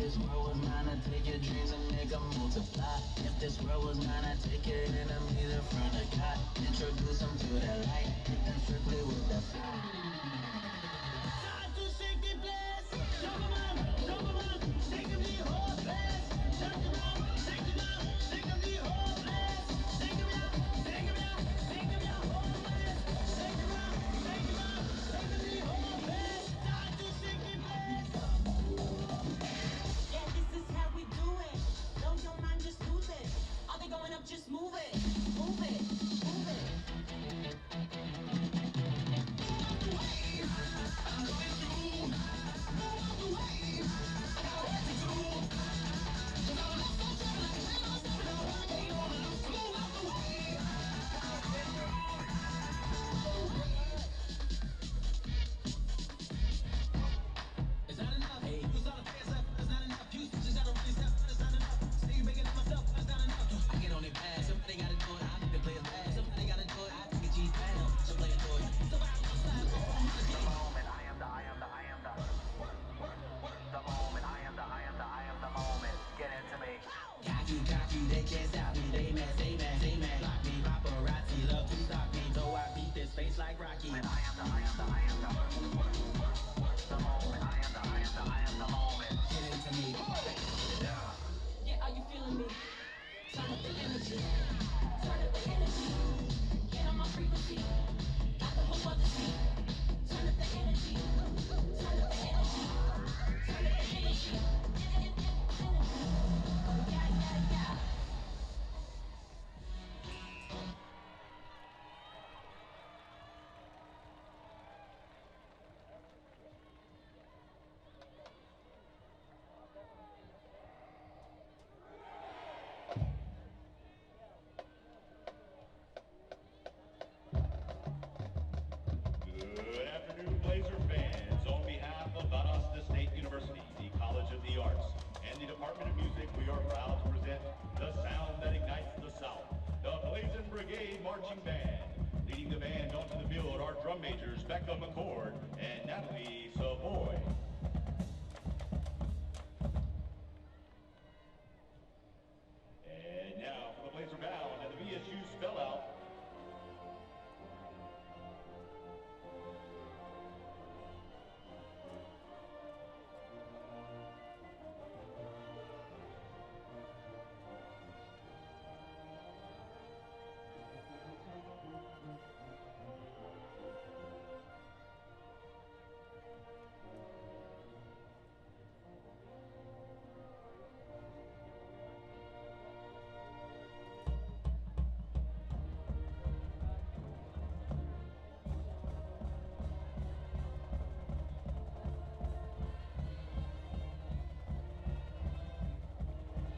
this world was mine, I'd take your dreams and make them multiply. If this world was mine, I'd take your enemies in front of God. Introduce them to the light, hit them strictly with the fire. Time to shake the place. Jump around, shake the whole place. Jump around, shake the whole place. Shake around, shake around, shake the whole place. Shake around, shake around, shake the whole place. Time to shake the place. Yeah, this is how we do it. Blow your mind, just lose it. Are they going up? Just move it, move it, move it. They can't stop me, they mad, block me, paparazzi love to stalk me, though I beat this face like Rocky. I am the moment, I am the moment, get into me. Yeah, are you feeling me? Turn up the energy, turn up the energy. Get on my frequency, got the whole other seat. Turn up the energy, turn up the energy, turn up the energy. Yeah, yeah, yeah. Good afternoon, Blazer fans. On behalf of Valdosta State University, the College of the Arts, and the Department of Music, we are proud to present the sound that ignites the South, the Blazing Brigade Marching Band. Leading the band onto the field are drum majors Becca McCord and Natalie Savoy. And now for the Blazer Bound and the VSU spell out.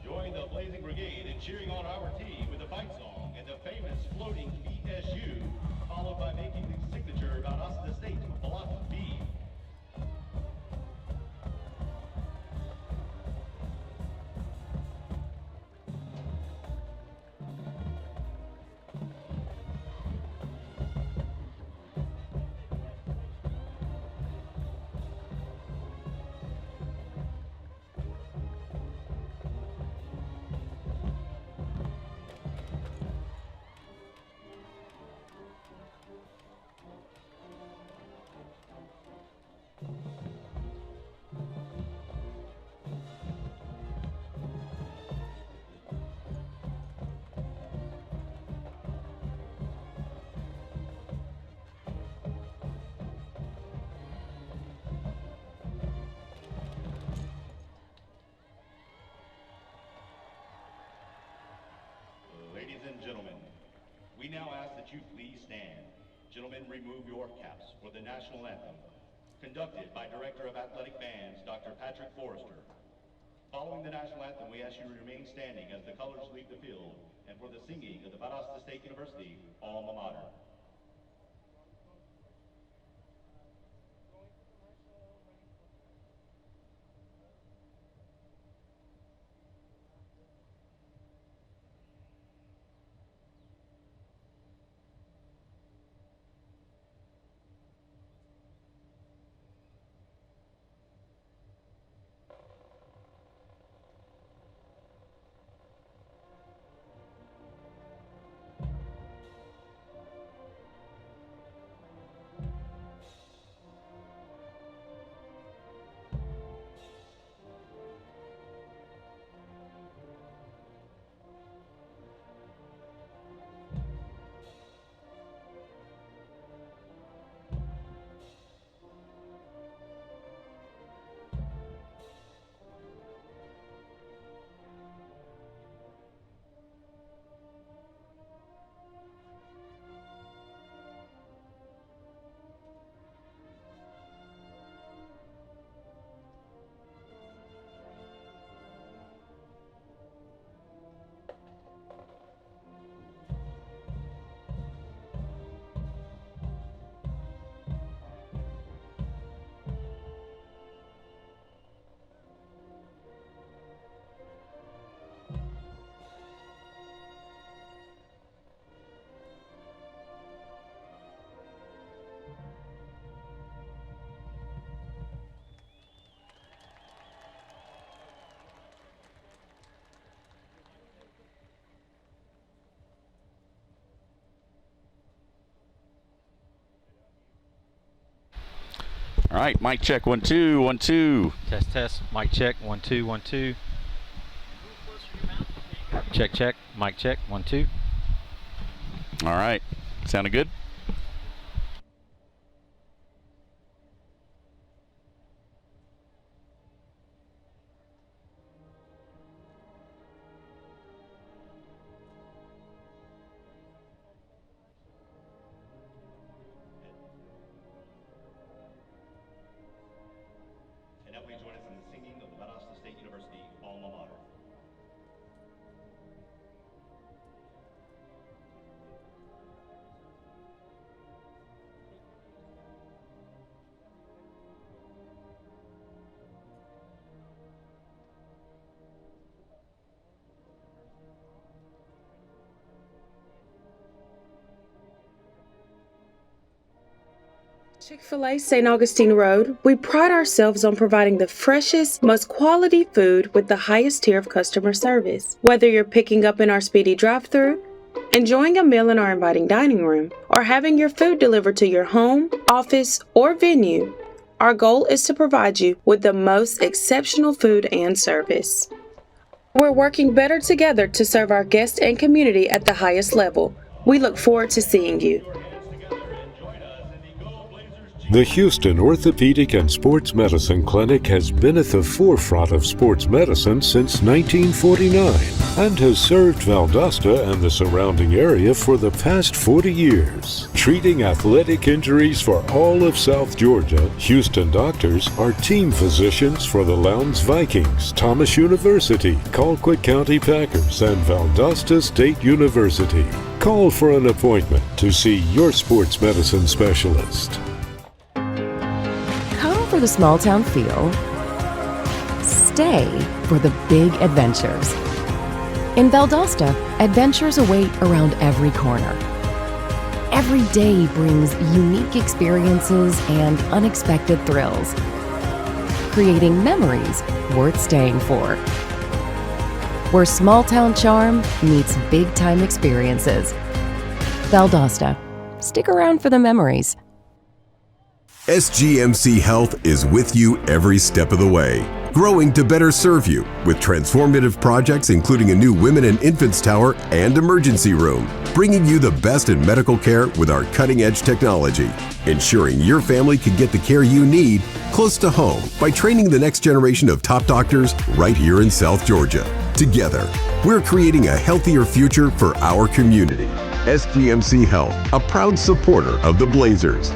Join the Blazing Brigade in cheering on our team with the fight song and the famous floating BSU, followed by making the signature Valdosta State philosophy. Ladies and gentlemen, we now ask that you please stand. Gentlemen, remove your caps for the national anthem, conducted by Director of Athletic Bands, Dr. Patrick Forrester. Following the national anthem, we ask you to remain standing as the colors leave the field and for the singing of the Valdosta State University alma mater. right, mic check, 1 2 1 2. Test, test. Mic check. 1 2 1 2. Check, check. Mic check. 1 2. All right, sounding good. And now please join us in the singing of the Valdosta State University alma mater. Chick-fil-A St. Augustine Road, we pride ourselves on providing the freshest, most quality food with the highest tier of customer service. Whether you're picking up in our speedy drive-thru, enjoying a meal in our inviting dining room, or having your food delivered to your home, office, or venue, our goal is to provide you with the most exceptional food and service. We're working better together to serve our guests and community at the highest level. We look forward to seeing you. The Houston Orthopedic and Sports Medicine Clinic has been at the forefront of sports medicine since 1949 and has served Valdosta and the surrounding area for the past 40 years. Treating athletic injuries for all of South Georgia, Houston doctors are team physicians for the Lowndes Vikings, Thomas University, Colquitt County Packers, and Valdosta State University. Call for an appointment to see your sports medicine specialist. For the small town feel, stay for the big adventures. In Valdosta, adventures await around every corner. Every day brings unique experiences and unexpected thrills, creating memories worth staying for. Where small town charm meets big time experiences. Valdosta, stick around for the memories. SGMC Health is with you every step of the way, growing to better serve you with transformative projects including a new Women and Infants Tower and emergency room, bringing you the best in medical care with our cutting-edge technology, ensuring your family can get the care you need close to home by training the next generation of top doctors right here in South Georgia. Together, we're creating a healthier future for our community. SGMC Health, a proud supporter of the Blazers.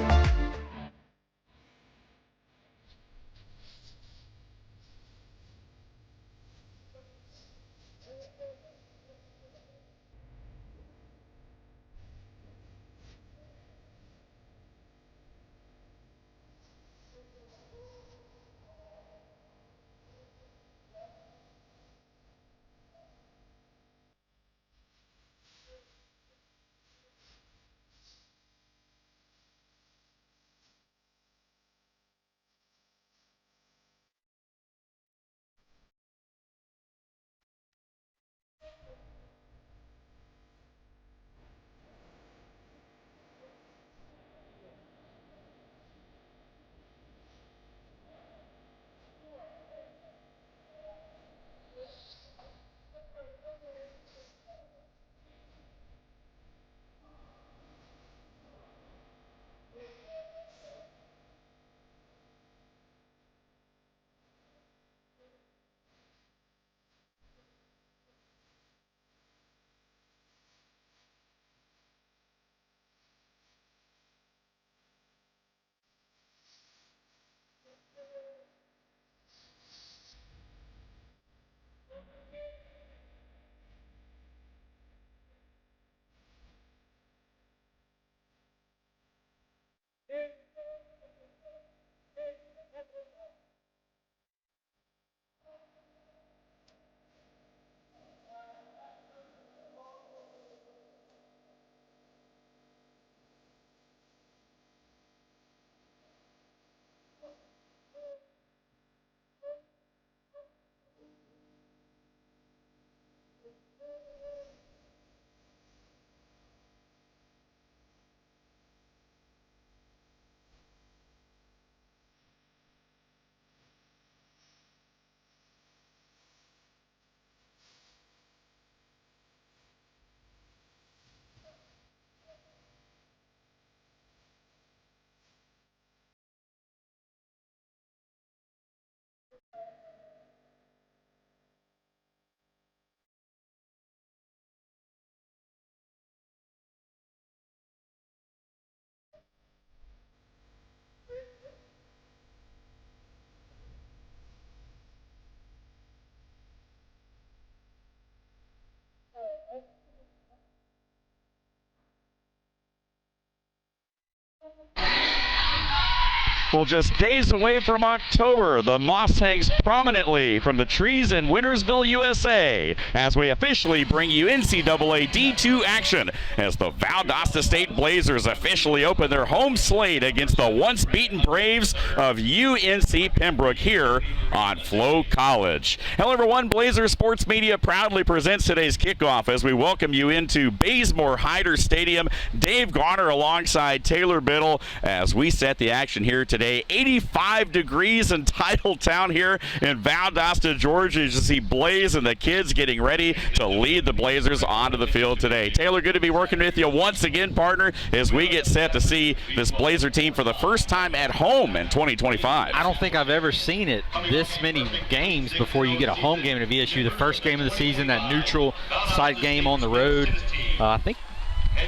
Well, just days away from October, the moss hangs prominently from the trees in Wintersville, USA, as we officially bring you NCAA D2 action as the Valdosta State Blazers officially open their home slate against the once-beaten Braves of UNC Pembroke here on FloCollege. Hello, everyone. Blazer Sports Media proudly presents today's kickoff as we welcome you into Bazemore Hyder Stadium. Dave Garner alongside Taylor Biddle as we set the action here today. 85 degrees in Titletown here in Valdosta, Georgia. As you see Blaze and the kids getting ready to lead the Blazers onto the field today. Taylor, good to be working with you once again, partner, as we get set to see this Blazer team for the first time at home in 2025. I don't think I've ever seen it this many games before you get a home game at VSU. The first game of the season, that neutral site game on the road. I think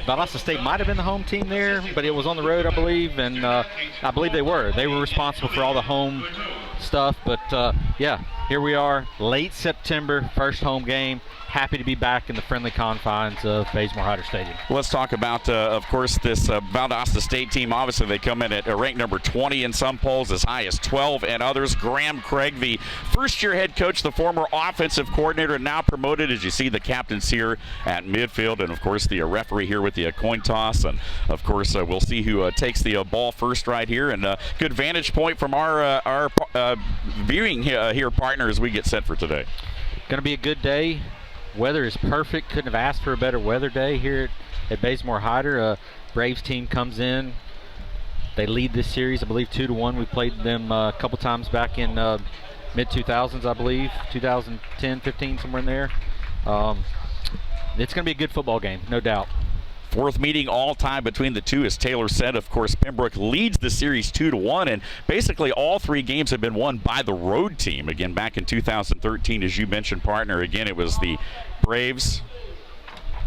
Valdosta State might have been the home team there, but it was on the road, I believe, and I believe they were. They were responsible for all the home stuff, but yeah, here we are, late September, first home game. Happy to be back in the friendly confines of Bazemore Hyder Stadium. Let's talk about, of course, this Valdosta State team. Obviously, they come in at ranked number 20 in some polls, as high as 12 in others. Graham Craig, the first-year head coach, the former offensive coordinator, now promoted, as you see the captains here at midfield, and, of course, the referee here with the coin toss. And, of course, we'll see who takes the ball first right here. And good vantage point from our viewing here, partner, as we get set for today. Going to be a good day. Weather is perfect. Couldn't have asked for a better weather day here at Bazemore Hyder. Braves team comes in. They lead this series, I believe, 2-1. We played them a couple times back in mid-2000s, I believe, 2010, 15, somewhere in there. It's going to be a good football game, no doubt. Fourth meeting all time between the two, as Taylor said. Of course, Pembroke leads the series 2-1, and basically all three games have been won by the road team. Again, back in 2013, as you mentioned, partner, again, it was the Braves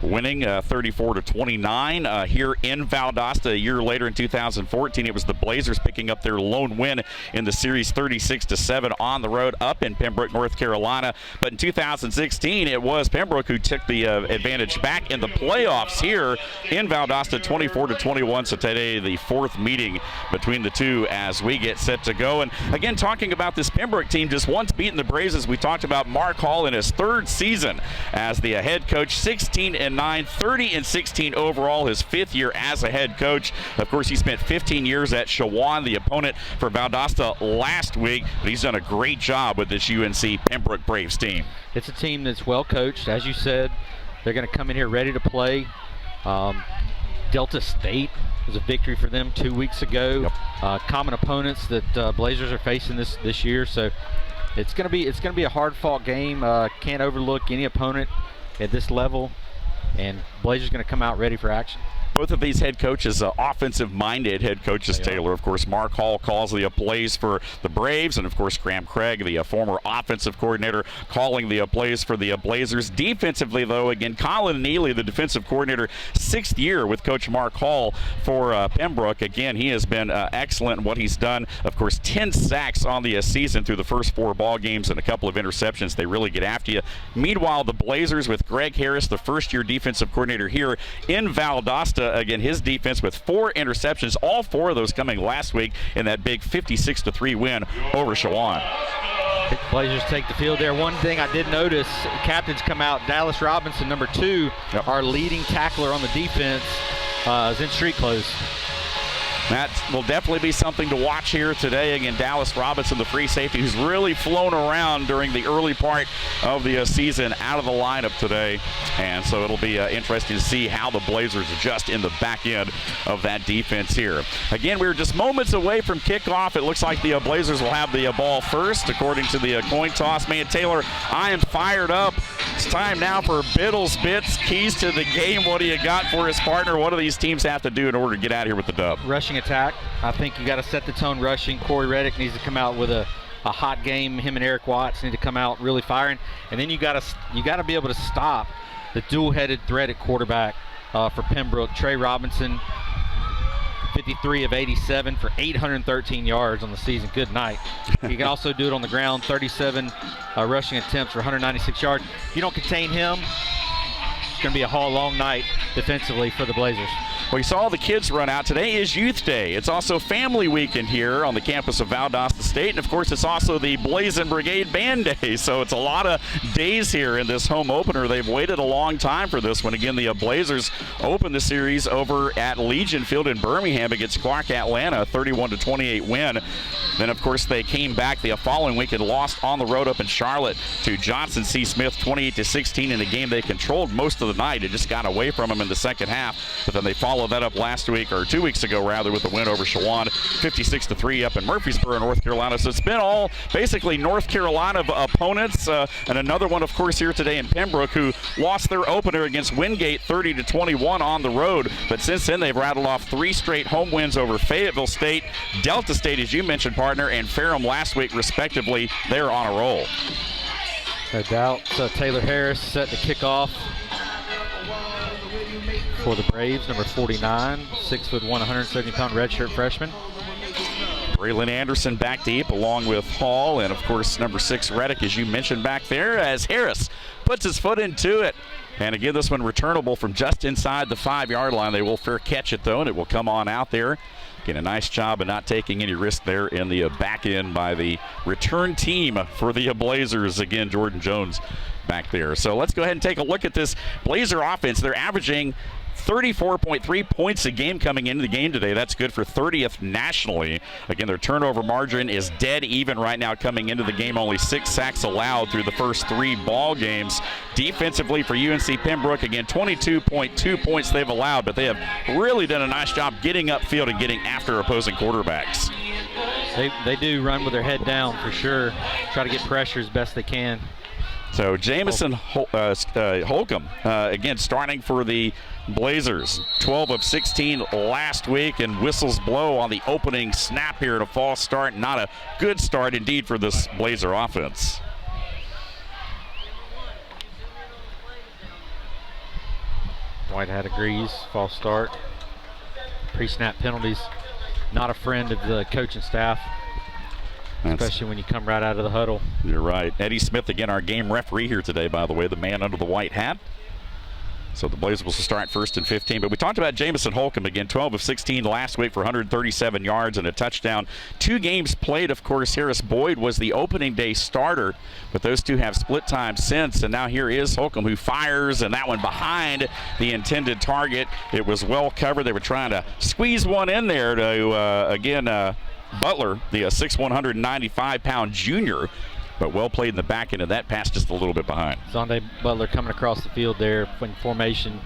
winning 34-29 here in Valdosta. A year later in 2014, it was the Blazers picking up their lone win in the series 36-7 on the road up in Pembroke, North Carolina. But in 2016, it was Pembroke who took the advantage back in the playoffs here in Valdosta, 24-21. So today, the fourth meeting between the two as we get set to go. And again, talking about this Pembroke team, just once beaten the Braves, as we talked about, Mark Hall in his third season as the head coach, 16-9, 30-16 overall, his fifth year as a head coach. Of course, he spent 15 years at Shawan, the opponent for Valdosta last week, but he's done a great job with this UNC Pembroke Braves team. It's a team that's well coached, as you said. They're going to come in here ready to play. Delta State was a victory for them 2 weeks ago. Yep. Common opponents that Blazers are facing this year, so it's going to be a hard-fought game. Can't overlook any opponent at this level. And Blazers going to come out ready for action. Both of these head coaches, offensive-minded head coaches, Taylor. Of course, Mark Hall calls the plays for the Braves, and, of course, Graham Craig, the former offensive coordinator, calling the plays for the Blazers. Defensively, though, again, Colin Neely, the defensive coordinator, sixth year with Coach Mark Hall for Pembroke. Again, he has been excellent in what he's done. Of course, 10 sacks on the season through the first 4 ball games and a couple of interceptions. They really get after you. Meanwhile, the Blazers with Greg Harris, the first-year defensive coordinator here in Valdosta. Again, his defense with 4 interceptions, all 4 of those coming last week in that big 56-3 win over Shawan. Blazers take the field there. One thing I did notice, captains come out. Dallas Robinson, number 2, yep, our leading tackler on the defense, is in street clothes. That will definitely be something to watch here today. Again, Dallas Robinson, the free safety, who's really flown around during the early part of the season, out of the lineup today. And so it'll be interesting to see how the Blazers adjust in the back end of that defense here. Again, we're just moments away from kickoff. It looks like the Blazers will have the ball first, according to the coin toss. Man, Taylor, I am fired up. It's time now for Biddle's Bits, keys to the game. What do you got for his partner? What do these teams have to do in order to get out of here with the dub? Rushing attack. I think you got to set the tone rushing. Corey Reddick needs to come out with a hot game. Him and Eric Watts need to come out really firing. And then you got to be able to stop the dual-headed threat at quarterback for Pembroke. Trey Robinson, 53 of 87 for 813 yards on the season. Good night. He can also do it on the ground. 37 rushing attempts for 196 yards. If you don't contain him, it's going to be a long night defensively for the Blazers. Well, you saw the kids run out. Today is Youth Day. It's also Family Weekend here on the campus of Valdosta State. And, of course, it's also the Blazin' Brigade Band Day. So it's a lot of days here in this home opener. They've waited a long time for this one. Again, the Blazers open the series over at Legion Field in Birmingham against Clark Atlanta, 31-28 win. Then, of course, they came back the following week and lost on the road up in Charlotte to Johnson C. Smith, 28-16 in a game they controlled most of the night. It just got away from them in the second half. But then they followed that up last week, or 2 weeks ago rather, with the win over Shawan, 56-3 up in Murfreesboro, North Carolina. So it's been all basically North Carolina opponents, and another one, of course, here today in Pembroke, who lost their opener against Wingate 30-21 on the road. But since then, they've rattled off 3 straight home wins over Fayetteville State, Delta State, as you mentioned, partner, and Ferrum last week, respectively. They're on a roll. No doubt. So Taylor Harris set to kick off for the Braves, number 49, 6'1", 170-pound redshirt freshman. Braylon Anderson back deep along with Hall, and of course number 6 Reddick, as you mentioned back there, as Harris puts his foot into it. And again, this one returnable from just inside the 5-yard line. They will fair catch it though, and it will come on out there. Again, a nice job of not taking any risk there in the back end by the return team for the Blazers. Again, Jordan Jones back there. So let's go ahead and take a look at this Blazer offense. They're averaging 34.3 points a game coming into the game today. That's good for 30th nationally. Again, their turnover margin is dead even right now coming into the game. Only 6 sacks allowed through the first 3 ball games. Defensively for UNC Pembroke, again, 22.2 points they've allowed, but they have really done a nice job getting upfield and getting after opposing quarterbacks. They do run with their head down for sure. Try to get pressure as best they can. So Jamison Holcomb, again, starting for the Blazers. 12 of 16 last week, and whistles blow on the opening snap here at a false start. Not a good start indeed for this Blazer offense. Whitehead agrees, false start. Pre-snap penalties, not a friend of the coaching staff. Especially when you come right out of the huddle. You're right. Eddie Smith, again, our game referee here today, by the way, the man under the white hat. So the Blazers will start 1st and 15. But we talked about Jamison Holcomb again, 12 of 16 last week for 137 yards and a touchdown. 2 games played, of course. Harris Boyd was the opening day starter, but those two have split time since. And now here is Holcomb, who fires, and that one behind the intended target. It was well covered. They were trying to squeeze one in there to, Butler, the 6'1", 195-pound junior, but well played in the back end of that pass, just a little bit behind. Zonday Butler coming across the field there in formation.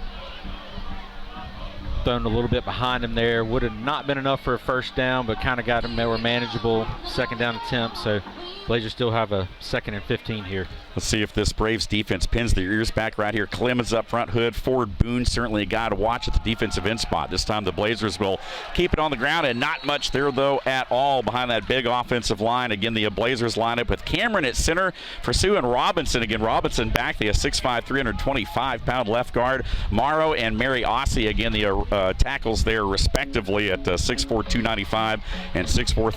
Thrown a little bit behind him there. Would have not been enough for a first down, but kind of got him. They were manageable second down attempt, so Blazers still have a 2nd and 15 here. Let's see if this Braves defense pins their ears back right here. Clemens up front, Hood, Ford, Boone, certainly a guy to watch at the defensive end spot. This time the Blazers will keep it on the ground, and not much there, though, at all behind that big offensive line. Again, the Blazers lineup with Cameron at center for Sue and Robinson. Again, Robinson back, the 6'5", 325-pound left guard. Morrow and Mary Ossie, again, the tackles there respectively at 6'4", 295 and 6'4",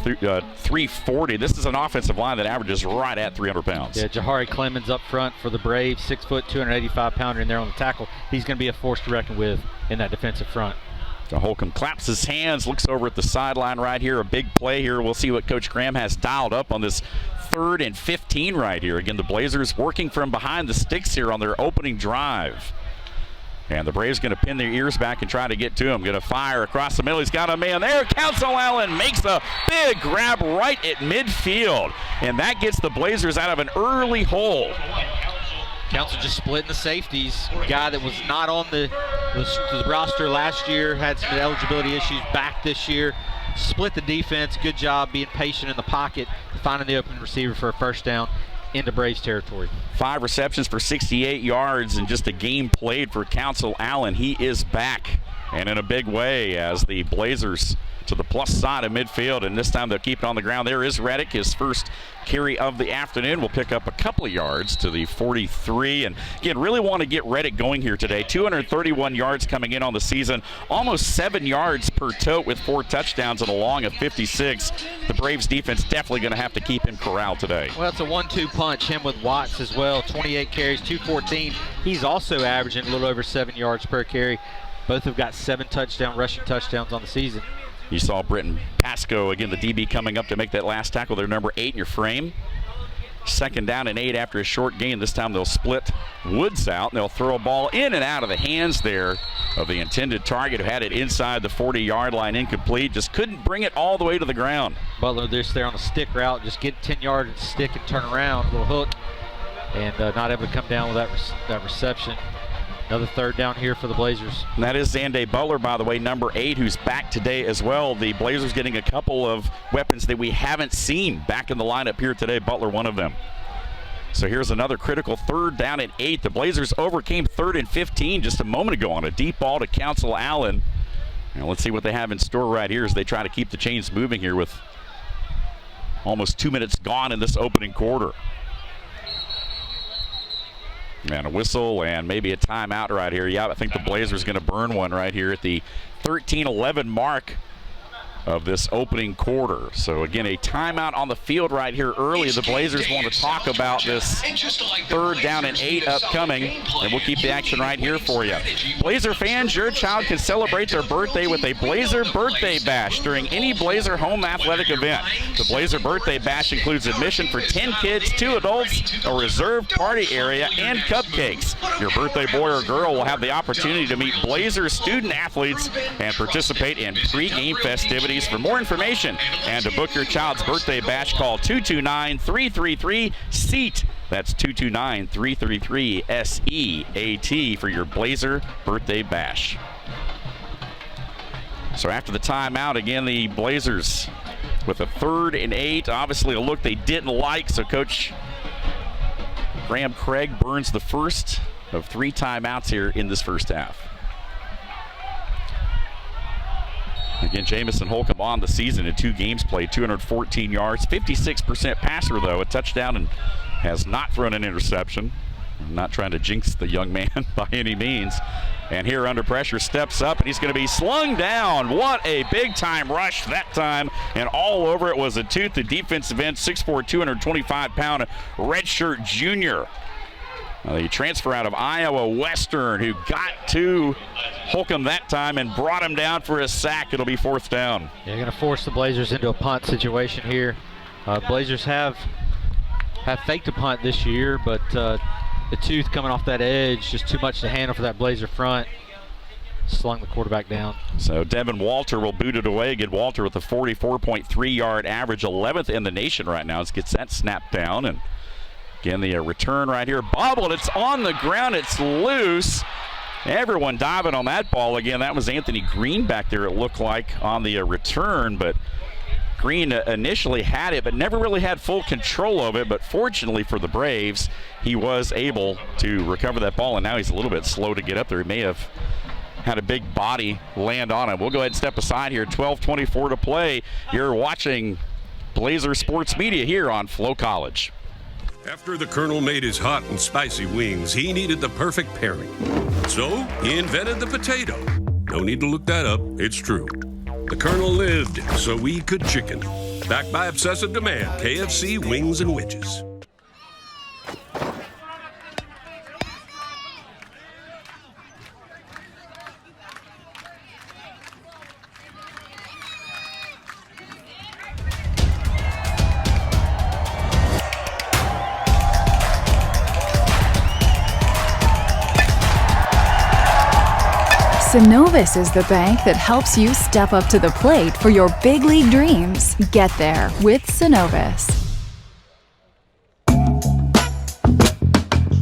340. This is an offensive line that averages right at 300 pounds. Yeah, Jahari Clemens up front for the Braves, 6 foot, 285-pounder in there on the tackle. He's going to be a force to reckon with in that defensive front. So Holcomb claps his hands, looks over at the sideline right here. A big play here. We'll see what Coach Graham has dialed up on this 3rd and 15 right here. Again, the Blazers working from behind the sticks here on their opening drive. And the Braves going to pin their ears back and try to get to him. Going to fire across the middle. He's got a man there. Council Allen makes a big grab right at midfield. And that gets the Blazers out of an early hole. Council just splitting the safeties. Guy that was not on the roster last year, had some eligibility issues back this year. Split the defense. Good job being patient in the pocket, finding the open receiver for a first down into Braves territory. 5 receptions for 68 yards and just a game played for Council Allen. He is back, and in a big way, as the Blazers to the plus side of midfield, and this time they'll keep it on the ground. There is Reddick, his first carry of the afternoon. Will pick up a couple of yards to the 43. And again, really want to get Reddick going here today. 231 yards coming in on the season, almost 7 yards per tote with 4 touchdowns and a long of 56. The Braves defense definitely going to have to keep him corralled today. Well, it's a 1-2 punch, him with Watts as well. 28 carries, 214. He's also averaging a little over 7 yards per carry. Both have got 7 rushing touchdowns on the season. You saw Britton Pasco, again, the DB coming up to make that last tackle. They're number 8 in your frame. 2nd down and 8 after a short gain. This time they'll split Woods out, and they'll throw a ball in and out of the hands there of the intended target, who had it inside the 40-yard line, incomplete. Just couldn't bring it all the way to the ground. Butler just there on a stick route, just get 10 yards and stick and turn around, a little hook, and not able to come down with that reception. Another 3rd down here for the Blazers. And that is Zande Butler, by the way, number 8, who's back today as well. The Blazers getting a couple of weapons that we haven't seen back in the lineup here today. Butler, one of them. So here's another critical 3rd down and 8. The Blazers overcame 3rd and 15 just a moment ago on a deep ball to Council Allen. And let's see what they have in store right here as they try to keep the chains moving here with almost 2 minutes gone in this opening quarter. And a whistle and maybe a timeout right here. Yeah, I think the Blazers going to burn one right here at the 13-11 mark of this opening quarter. So again, a timeout on the field right here early. The Blazers want to talk about this 3rd down and 8 upcoming, and we'll keep the action right here for you. Blazer fans, your child can celebrate their birthday with a Blazer Birthday Bash during any Blazer home athletic event. The Blazer Birthday Bash includes admission for 10 kids, 2 adults, a reserved party area, and cupcakes. Your birthday boy or girl will have the opportunity to meet Blazer student athletes and participate in pre-game festivities. For more information and to book your child's birthday bash, call 229-333-SEAT. That's 229-333-SEAT for your Blazer Birthday Bash. So after the timeout, again, the Blazers with a 3rd and 8. Obviously a look they didn't like, so Coach Graham Craig burns the first of 3 timeouts here in this first half. Again, Jamison Holcomb on the season in 2 games played, 214 yards, 56% passer though, a touchdown, and has not thrown an interception. I'm not trying to jinx the young man by any means. And here under pressure steps up, and he's going to be slung down. What a big time rush that time, and all over it was a tooth. The defensive end, 6'4", 225-pound redshirt junior. The transfer out of Iowa Western, who got to Holcomb that time and brought him down for a sack. It'll be 4th down. Yeah, they're going to force the Blazers into a punt situation here. Blazers have faked a punt this year, but the tooth coming off that edge, just too much to handle for that Blazer front. Slung the quarterback down. So Devin Walter will boot it away. Again, Walter with a 44.3-yard average, 11th in the nation right now. Let's get that snapped down. And again, the return right here, bobbled. It's on the ground. It's loose. Everyone diving on that ball. Again, that was Anthony Green back there, it looked like, on the return. But Green initially had it, but never really had full control of it. But fortunately for the Braves, he was able to recover that ball, and now he's a little bit slow to get up there. He may have had a big body land on him. We'll go ahead and step aside here. 12:24 to play. You're watching Blazer Sports Media here on FloCollege. After the Colonel made his hot and spicy wings, he needed the perfect pairing. So he invented the potato. No need to look that up, it's true. The Colonel lived so we could chicken. Backed by obsessive demand, KFC wings and wedges. Synovus is the bank that helps you step up to the plate for your big league dreams. Get there with Synovus.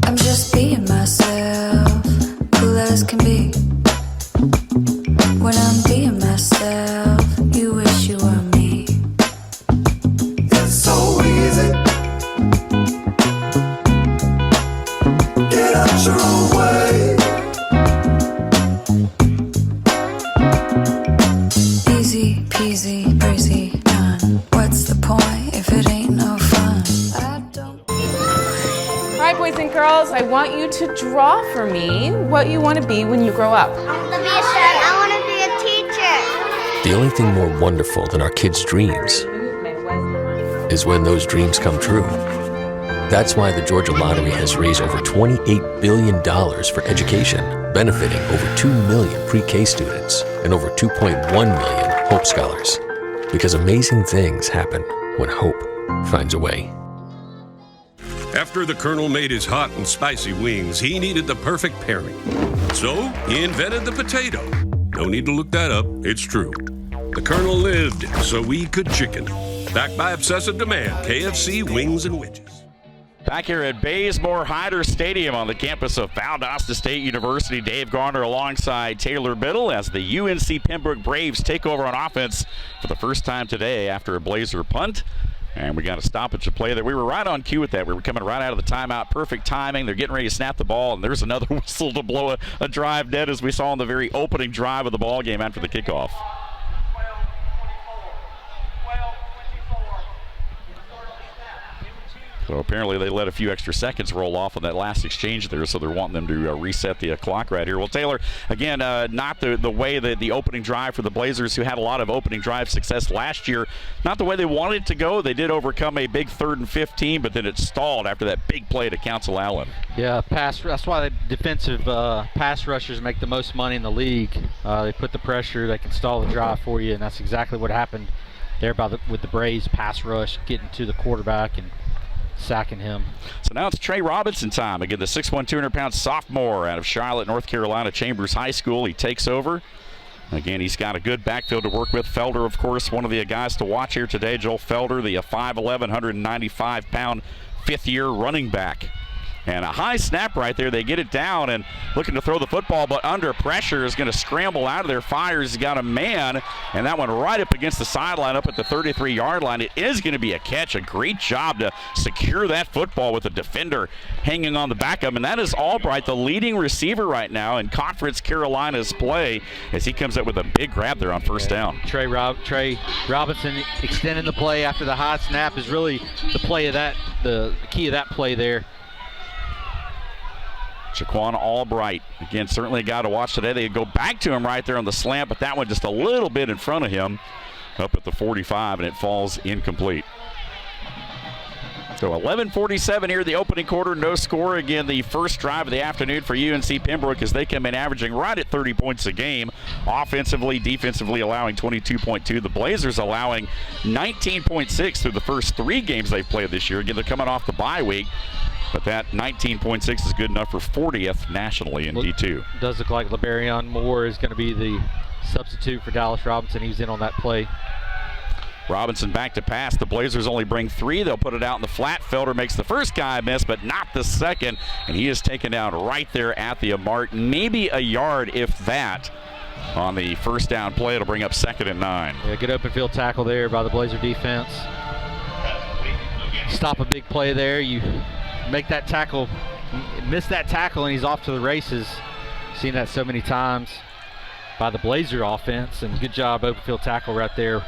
I'm just being myself, cool as can be. When I'm being myself, you wish you were me. It's so easy. Get out your own way. Easy peasy, breezy, none. What's the point if it ain't no fun? I don't. All right, boys and girls, I want you to draw for me what you want to be when you grow up. I want to be a chef. I want to be a teacher. The only thing more wonderful than our kids' dreams is when those dreams come true. That's why the Georgia Lottery has raised over $28 billion for education benefiting over 2 million pre-K students and over 2.1 million Hope Scholars. Because amazing things happen when hope finds a way. After the Colonel made his hot and spicy wings, he needed the perfect pairing. So he invented the potato. No need to look that up, it's true. The Colonel lived so we could chicken. Backed by obsessive demand, KFC, wings, and widgets. Back here at Bazemore Hyder Stadium on the campus of Valdosta State University, Dave Garner alongside Taylor Biddle as the UNC Pembroke Braves take over on offense for the first time today after a Blazer punt. And we got a stoppage of play there. We were right on cue with that. We were coming right out of the timeout. Perfect timing. They're getting ready to snap the ball, and there's another whistle to blow a drive dead, as we saw in the very opening drive of the ball game after the kickoff. So apparently they let a few extra seconds roll off on that last exchange there, so they're wanting them to reset the clock right here. Well, Taylor, again, not the way that the opening drive for the Blazers, who had a lot of opening drive success last year, not the way they wanted it to go. They did overcome a big 3rd and 15, but then it stalled after that big play to Council Allen. Yeah, that's why the defensive pass rushers make the most money in the league. They put the pressure, they can stall the drive for you, and that's exactly what happened there with the Braves pass rush, getting to the quarterback and sacking him. So now it's Trey Robinson time. Again, the 6'1", 200-pound sophomore out of Charlotte, North Carolina, Chambers High School. He takes over. Again, he's got a good backfield to work with. Felder, of course, one of the guys to watch here today. Joel Felder, the 5'11", 195-pound fifth-year running back. And a high snap right there. They get it down and looking to throw the football, but under pressure is going to scramble out of there. Fires, he's got a man, and that one right up against the sideline up at the 33-yard line. It is going to be a catch. A great job to secure that football with a defender hanging on the back of him. And that is Albright, the leading receiver right now in Conference Carolina's play, as he comes up with a big grab there on first down. Trey Robinson extending the play after the high snap is really the play of that, the key of that play there. Jaquan Albright, again, certainly a guy to watch today. They go back to him right there on the slant, but that one just a little bit in front of him up at the 45, and it falls incomplete. So 11:47 here, the opening quarter, no score. Again, the first drive of the afternoon for UNC Pembroke as they come in averaging right at 30 points a game. Offensively, defensively allowing 22.2. The Blazers allowing 19.6 through the first 3 games they've played this year. Again, they're coming off the bye week. But that 19.6 is good enough for 40th nationally in D2. Does look like LeBarion Moore is going to be the substitute for Dallas Robinson. He's in on that play. Robinson back to pass. The Blazers only bring 3. They'll put it out in the flat. Felder makes the first guy miss, but not the second. And he is taken down right there at the mark. Maybe a yard, if that, on the first down play. It'll bring up 2nd and 9. Yeah, good open field tackle there by the Blazer defense. Stop a big play there. You make that tackle, miss that tackle, and he's off to the races. Seen that so many times by the Blazer offense, and good job open field tackle right there.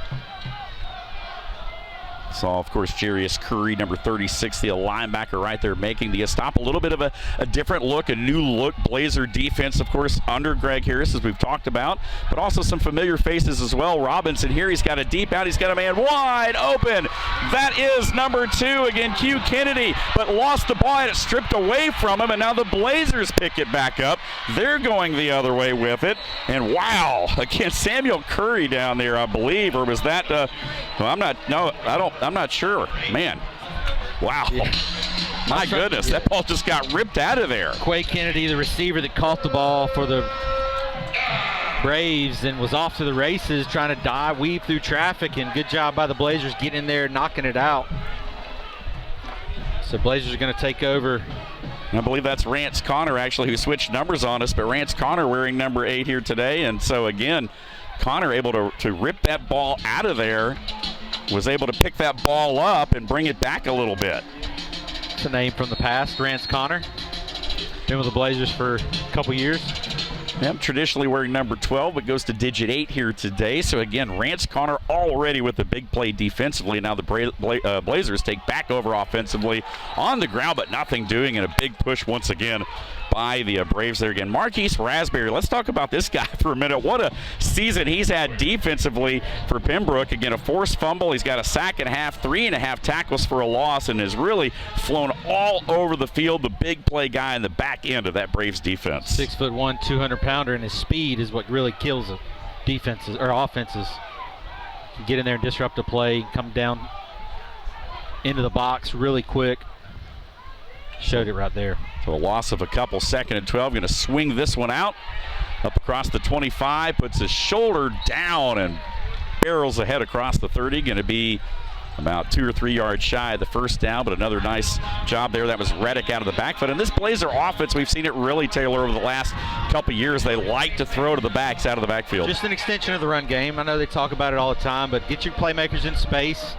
Saw, of course, Jarius Curry, number 36, the linebacker right there, making the stop. A little bit of a different look, a new look Blazer defense, of course, under Greg Harris, as we've talked about, but also some familiar faces as well. Robinson here, he's got a deep out, he's got a man wide open. That is number 2, again, Q Kennedy, but lost the ball and it stripped away from him, and now the Blazers pick it back up. They're going the other way with it, and wow, again, Samuel Curry down there, I believe, or was that, I'm not sure. Man, wow. Yeah. My goodness, that ball just got ripped out of there. Quay Kennedy, the receiver that caught the ball for the Braves and was off to the races, trying to weave through traffic, and good job by the Blazers getting in there, knocking it out. So Blazers are going to take over. I believe that's Rance Connor, actually, who switched numbers on us, but Rance Connor wearing number 8 here today. And so, again, Connor able to rip that ball out of there, was able to pick that ball up and bring it back a little bit. It's a name from the past, Rance Connor. Been with the Blazers for a couple years. Yep, traditionally wearing number 12, but goes to digit 8 here today. So again, Rance Connor already with the big play defensively. Now the Blazers take back over offensively on the ground, but nothing doing, and a big push once again by the Braves there again. Marquise Raspberry, let's talk about this guy for a minute. What a season he's had defensively for Pembroke. Again, a forced fumble. He's got a sack and a half, 3.5 tackles for a loss, and has really flown all over the field. The big play guy in the back end of that Braves defense. 6'1", 200-pounder, and his speed is what really kills the defenses or offenses. Can get in there and disrupt the play, come down into the box really quick. Showed it right there. So a loss of a couple, 2nd and 12. Going to swing this one out. Up across the 25, puts his shoulder down and barrels ahead across the 30. Going to be about 2 or 3 yards shy of the first down, but another nice job there. That was Reddick out of the back foot. And this Blazer offense, we've seen it really, Taylor, over the last couple years. They like to throw to the backs out of the backfield. Just an extension of the run game. I know they talk about it all the time, but get your playmakers in space.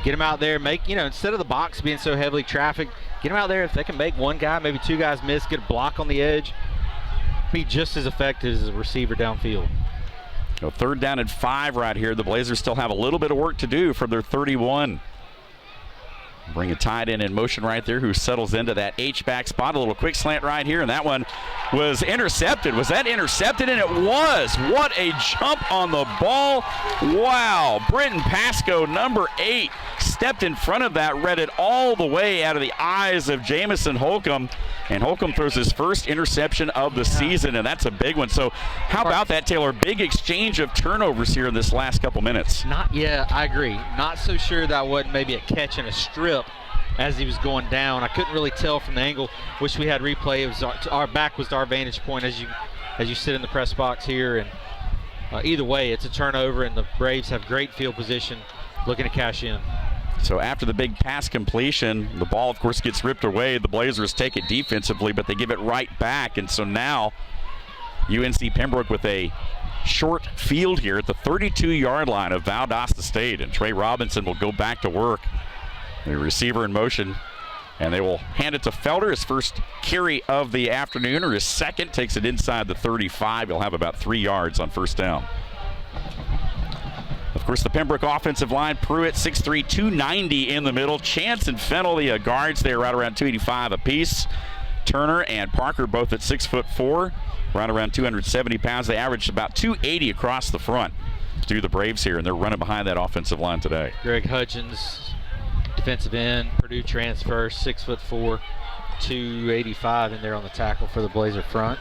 Get them out there. Make, instead of the box being so heavily trafficked, get them out there. If they can make one guy, maybe 2 guys miss, get a block on the edge, be just as effective as a receiver downfield. So 3rd down and 5 right here. The Blazers still have a little bit of work to do from their 31. Bring a tight end in motion right there who settles into that H-back spot. A little quick slant right here, and that one was intercepted. Was that intercepted? And it was. What a jump on the ball. Wow. Britton Pascoe, number 8, stepped in front of that, read it all the way out of the eyes of Jamison Holcomb. And Holcomb throws his first interception of the season, and that's a big one. So how about that, Taylor? Big exchange of turnovers here in this last couple minutes. I agree. Not so sure that wasn't maybe a catch and a strip as he was going down. I couldn't really tell from the angle. Wish we had replay. It was our back was our vantage point as you sit in the press box here. And either way, it's a turnover, and the Braves have great field position looking to cash in. So after the big pass completion, the ball, of course, gets ripped away. The Blazers take it defensively, but they give it right back. And so now UNC Pembroke with a short field here at the 32-yard line of Valdosta State. And Trey Robinson will go back to work. The receiver in motion, and they will hand it to Felder. His first carry of the afternoon, or his second, takes it inside the 35. He'll have about 3 yards on first down. Of course, the Pembroke offensive line, Pruitt, 6'3", 290 in the middle. Chance and Fennell, the guards there, right around 285 apiece. Turner and Parker both at 6'4", right around 270 pounds. They averaged about 280 across the front through the Braves here, and they're running behind that offensive line today. Greg Hutchins, defensive end, Purdue transfer, 6'4", 285 in there on the tackle for the Blazer front.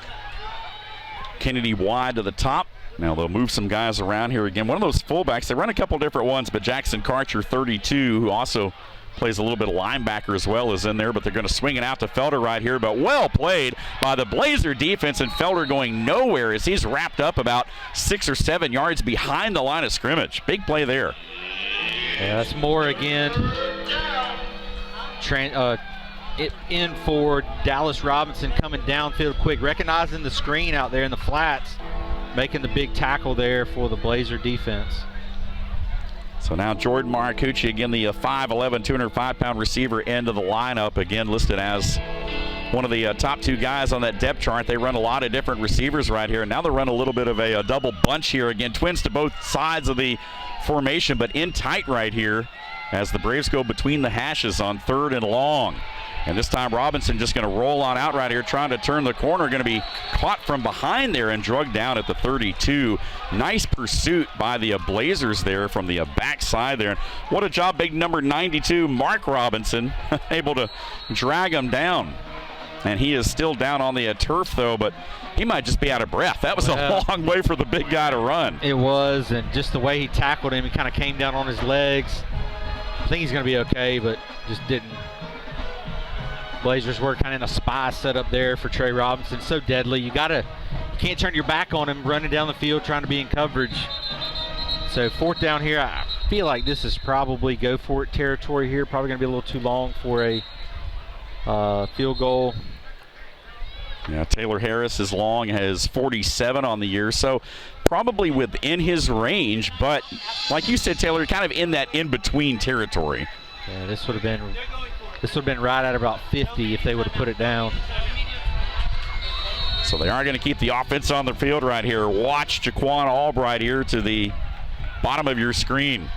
Kennedy wide to the top. Now they'll move some guys around here again. One of those fullbacks, they run a couple different ones, but Jackson Karcher, 32, who also plays a little bit of linebacker as well, is in there, but they're going to swing it out to Felder right here, but well played by the Blazer defense, and Felder going nowhere as he's wrapped up about 6 or 7 yards behind the line of scrimmage. Big play there. Yeah, that's Moore again. It in for Dallas Robinson coming downfield quick, recognizing the screen out there in the flats, making the big tackle there for the Blazer defense. So now Jordan Maracucci, again, the 5'11", 205-pound receiver into the lineup, again listed as one of the top 2 guys on that depth chart. They run a lot of different receivers right here. Now they run a little bit of a double bunch here. Again, twins to both sides of the formation, but in tight right here as the Braves go between the hashes on 3rd and long. And this time Robinson just going to roll on out right here, trying to turn the corner. Going to be caught from behind there and drugged down at the 32. Nice pursuit by the Blazers there from the backside there. What a job, big number 92, Mark Robinson, able to drag him down. And he is still down on the turf, though, but he might just be out of breath. That was a long way for the big guy to run. It was, and just the way he tackled him, he kind of came down on his legs. I think he's going to be okay, but just didn't. Blazers were kind of in a spy setup there for Trey Robinson. So deadly. You can't turn your back on him running down the field trying to be in coverage. So 4th down here. I feel like this is probably go for it territory here. Probably going to be a little too long for a field goal. Yeah, Taylor Harris is long, has 47 on the year, so probably within his range, but like you said, Taylor, kind of in that in-between territory. Yeah, this would have been right at about 50 if they would have put it down. So they are going to keep the offense on the field right here. Watch Jaquan Albright here to the bottom of your screen.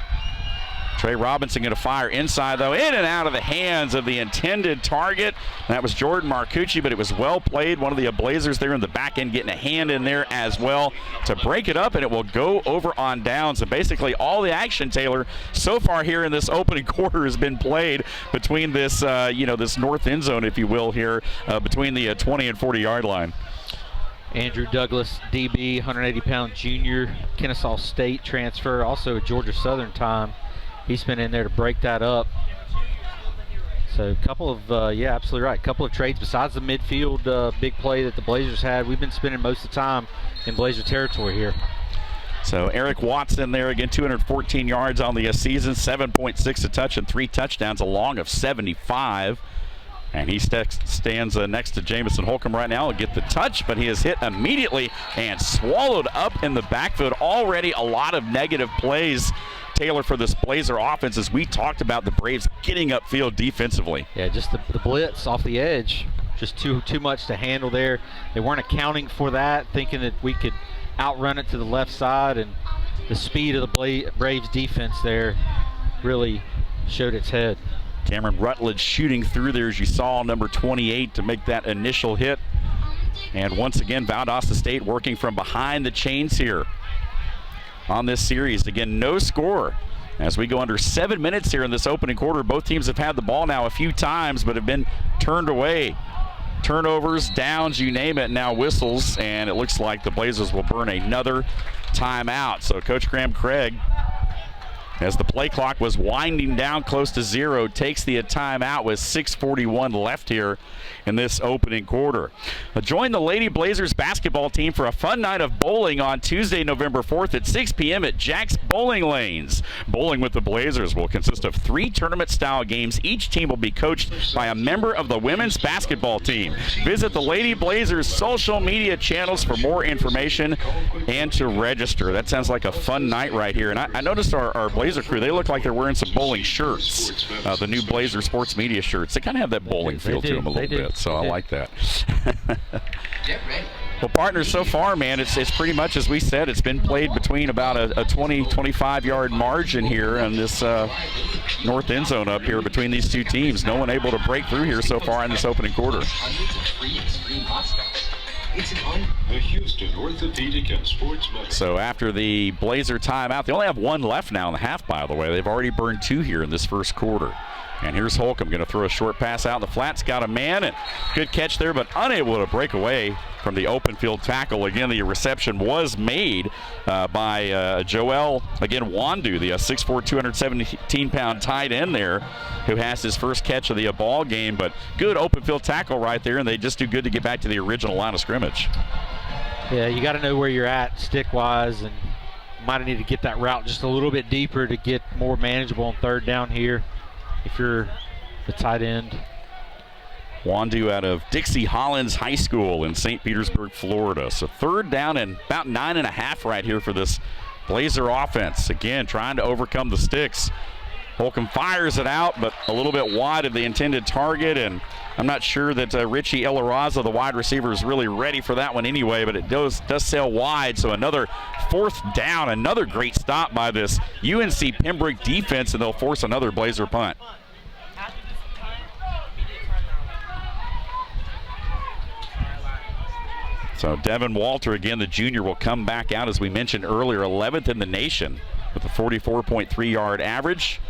Trey Robinson going to fire inside, though, in and out of the hands of the intended target. That was Jordan Marcucci, but it was well played. One of the Blazers there in the back end getting a hand in there as well to break it up, and it will go over on downs. And basically all the action, Taylor, so far here in this opening quarter has been played between this, this north end zone, if you will, here between the 20 and 40-yard line. Andrew Douglas, DB, 180-pound junior, Kennesaw State transfer, also a Georgia Southern time. He's been in there to break that up. So a couple of, absolutely right, a couple of trades besides the midfield big play that the Blazers had. We've been spending most of the time in Blazer territory here. So Eric Watson there again, 214 yards on the season, 7.6 a touch and 3 touchdowns, a long of 75. And he stands next to Jamison Holcomb right now. He'll get the touch, but he is hit immediately and swallowed up in the backfield. Already a lot of negative plays, Taylor, for this Blazer offense, as we talked about the Braves getting upfield defensively. Yeah, just the blitz off the edge, just too much to handle there. They weren't accounting for that, thinking that we could outrun it to the left side, and the speed of the Braves defense there really showed its head. Cameron Rutledge shooting through there, as you saw, number 28 to make that initial hit. And once again, Valdosta State working from behind the chains here on this series. Again, no score as we go under 7 minutes here in this opening quarter. Both teams have had the ball now a few times, but have been turned away. Turnovers, downs, you name it, now whistles, and it looks like the Blazers will burn another timeout. So Coach Graham Craig, as the play clock was winding down close to zero, takes the timeout with 6:41 left here in this opening quarter. Join the Lady Blazers basketball team for a fun night of bowling on Tuesday, November 4th at 6 p.m. at Jack's Bowling Lanes. Bowling with the Blazers will consist of 3 tournament-style games. Each team will be coached by a member of the women's basketball team. Visit the Lady Blazers social media channels for more information and to register. That sounds like a fun night right here. And I noticed our Blazer crew, they look like they're wearing some bowling shirts, the new Blazer Sports Media shirts. They kind of have that bowling feel to them a little bit, so I like that. Well, partners, so far, man, it's pretty much as we said. It's been played between about a 20-25-yard margin here in this north end zone up here between these two teams. No one able to break through here so far in this opening quarter. The Houston Orthopedic and Sports Medicine. So after the Blazer timeout, they only have 1 left now in the half, by the way. They've already burned 2 here in this first quarter. And here's Holcomb going to throw a short pass out in the flats. Got a man, and good catch there, but unable to break away from the open field tackle. Again, the reception was made by Joel, again, Wandu, the 6'4", 217-pound tight end there, who has his first catch of the ball game. But good open field tackle right there, and they just do good to get back to the original line of scrimmage. Yeah, you got to know where you're at stick-wise, and might need to get that route just a little bit deeper to get more manageable on third down here if you're the tight end. Wandu out of Dixie Hollins High School in St. Petersburg, Florida. So third down and about 9.5 right here for this Blazer offense. Again, trying to overcome the sticks. Holcomb fires it out, but a little bit wide of the intended target, and I'm not sure that Richie Elaraza, the wide receiver, is really ready for that one anyway, but it does sail wide. So another 4th down, another great stop by this UNC Pembroke defense, and they'll force another Blazer punt. So Devin Walter, again, the junior, will come back out, as we mentioned earlier, 11th in the nation with a 44.3-yard average.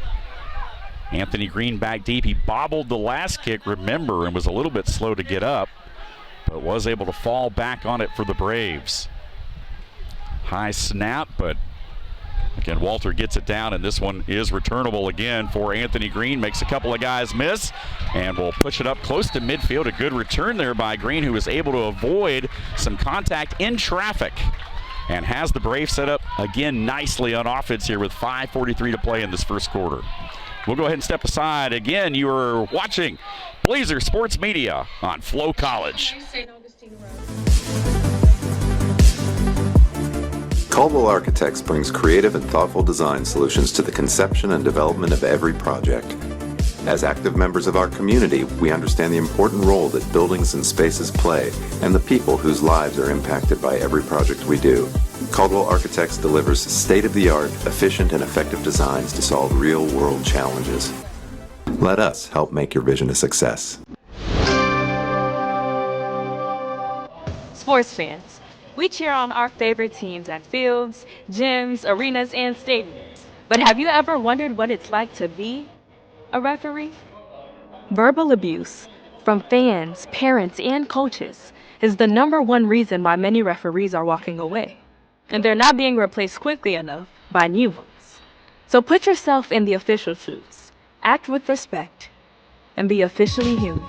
Anthony Green back deep. He bobbled the last kick, remember, and was a little bit slow to get up, but was able to fall back on it for the Braves. High snap, but again, Walter gets it down, and this one is returnable again for Anthony Green. Makes a couple of guys miss, and will push it up close to midfield. A good return there by Green, who was able to avoid some contact in traffic, and has the Braves set up again nicely on offense here with 5:43 to play in this first quarter. We'll go ahead and step aside. Again, you are watching Blazer Sports Media on FloCollege. Caldwell Architects brings creative and thoughtful design solutions to the conception and development of every project. As active members of our community, we understand the important role that buildings and spaces play and the people whose lives are impacted by every project we do. Caldwell Architects delivers state-of-the-art, efficient, and effective designs to solve real-world challenges. Let us help make your vision a success. Sports fans, we cheer on our favorite teams at fields, gyms, arenas, and stadiums. But have you ever wondered what it's like to be a referee? Verbal abuse from fans, parents, and coaches is the #1 reason why many referees are walking away. And they're not being replaced quickly enough by new ones. So put yourself in the official shoes, act with respect, and be officially human.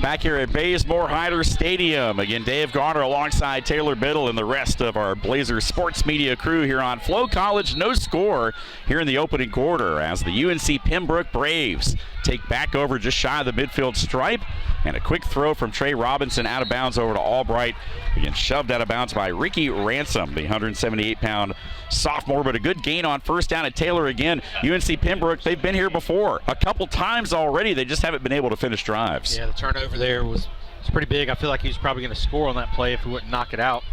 Back here at Baysmore-Hyder Stadium. Again, Dave Garner alongside Taylor Biddle and the rest of our Blazers sports media crew here on FloCollege. No score here in the opening quarter as the UNC Pembroke Braves take back over just shy of the midfield stripe. And a quick throw from Trey Robinson out of bounds over to Albright. Again, shoved out of bounds by Ricky Ransom, the 178-pound sophomore, but a good gain on first down at Taylor again. UNC Pembroke, they've been here before a couple times already. They just haven't been able to finish drives. Yeah, the turnover there was pretty big. I feel like he was probably going to score on that play if he wouldn't knock it out.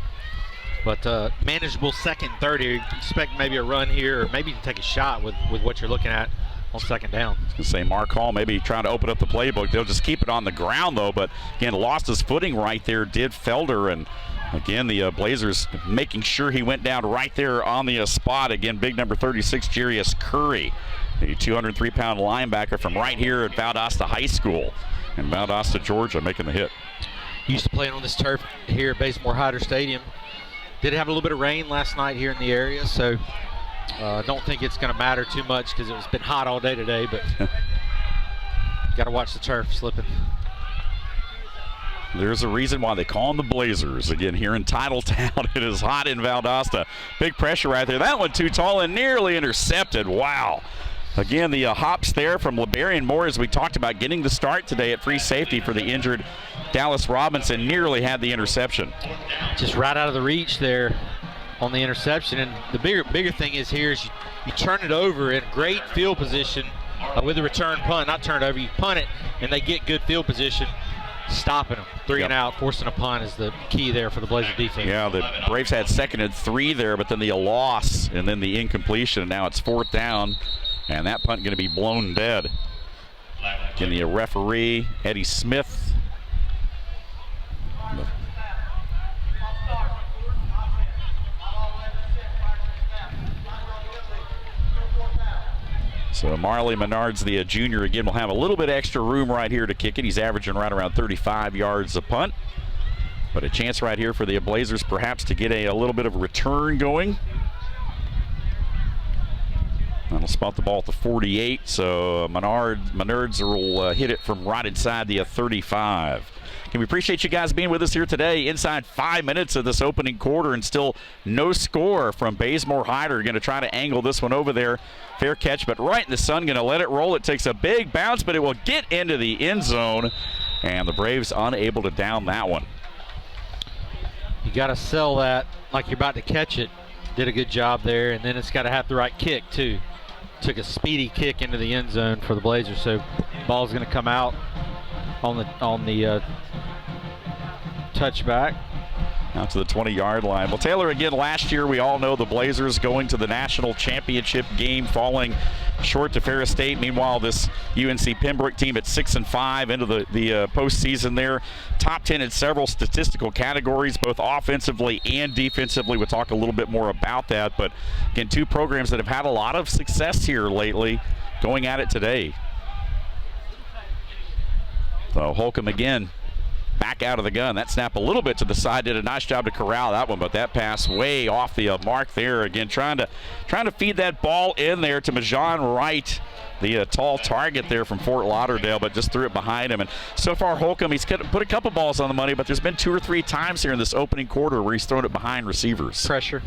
But manageable second and third here. You expect maybe a run here, or maybe you can take a shot with what you're looking at on second down. I was going to say Mark Hall maybe trying to open up the playbook. They'll just keep it on the ground, though. But, again, lost his footing right there, did Felder. And, again, the Blazers making sure he went down right there on the spot. Again, big number 36, Jarius Curry, the 203-pound linebacker from right here at Valdosta High School in Valdosta, Georgia, making the hit. Used to playing on this turf here at Baysmore-Hyder Stadium. Did have a little bit of rain last night here in the area, so don't think it's going to matter too much because it's been hot all day today, but got to watch the turf slipping. There's a reason why they call them the Blazers. Again, here in Titletown, it is hot in Valdosta. Big pressure right there. That one too tall and nearly intercepted. Wow. Again, the hops there from LeBarian Moore, as we talked about, getting the start today at free safety for the injured Dallas Robinson, nearly had the interception. Just right out of the reach there on the interception. And the bigger thing is here is you turn it over in great field position with the return punt. Not turn it over, you punt it, and they get good field position, stopping them. 3 and out, forcing a punt is the key there for the Blazer defense. Yeah, the Braves had 2nd and 3 there, but then the loss and then the incompletion, and now it's 4th down. And that punt going to be blown dead. Again, the referee, Eddie Smith. So Marley Menard's the junior again will have a little bit extra room right here to kick it. He's averaging right around 35 yards a punt. But a chance right here for the Blazers perhaps to get a little bit of a return going. That'll spot the ball at the 48, so Menards will hit it from right inside the 35. Can we appreciate you guys being with us here today inside 5 minutes of this opening quarter, and still no score from Baysmore-Hyder. Going to try to angle this one over there. Fair catch, but right in the sun, going to let it roll. It takes a big bounce, but it will get into the end zone, and the Braves unable to down that one. You got to sell that like you're about to catch it. Did a good job there, and then it's got to have the right kick too. Took a speedy kick into the end zone for the Blazers, so ball's going to come out on the touchback. out to the 20-yard line. Well, Taylor, again, last year we all know the Blazers going to the national championship game, falling short to Ferris State. Meanwhile, this UNC Pembroke team at 6-5 into the postseason there. Top 10 in several statistical categories, both offensively and defensively. We'll talk a little bit more about that. But, again, two programs that have had a lot of success here lately going at it today. So Holcomb again back out of the gun. That snap a little bit to the side, did a nice job to corral that one, but that pass way off the mark there. Again, trying to feed that ball in there to Majon Wright, the tall target there from Fort Lauderdale, but just threw it behind him. And so far, Holcomb, he's put a couple balls on the money, but there's been 2 or 3 times here in this opening quarter where he's thrown it behind receivers. Pressure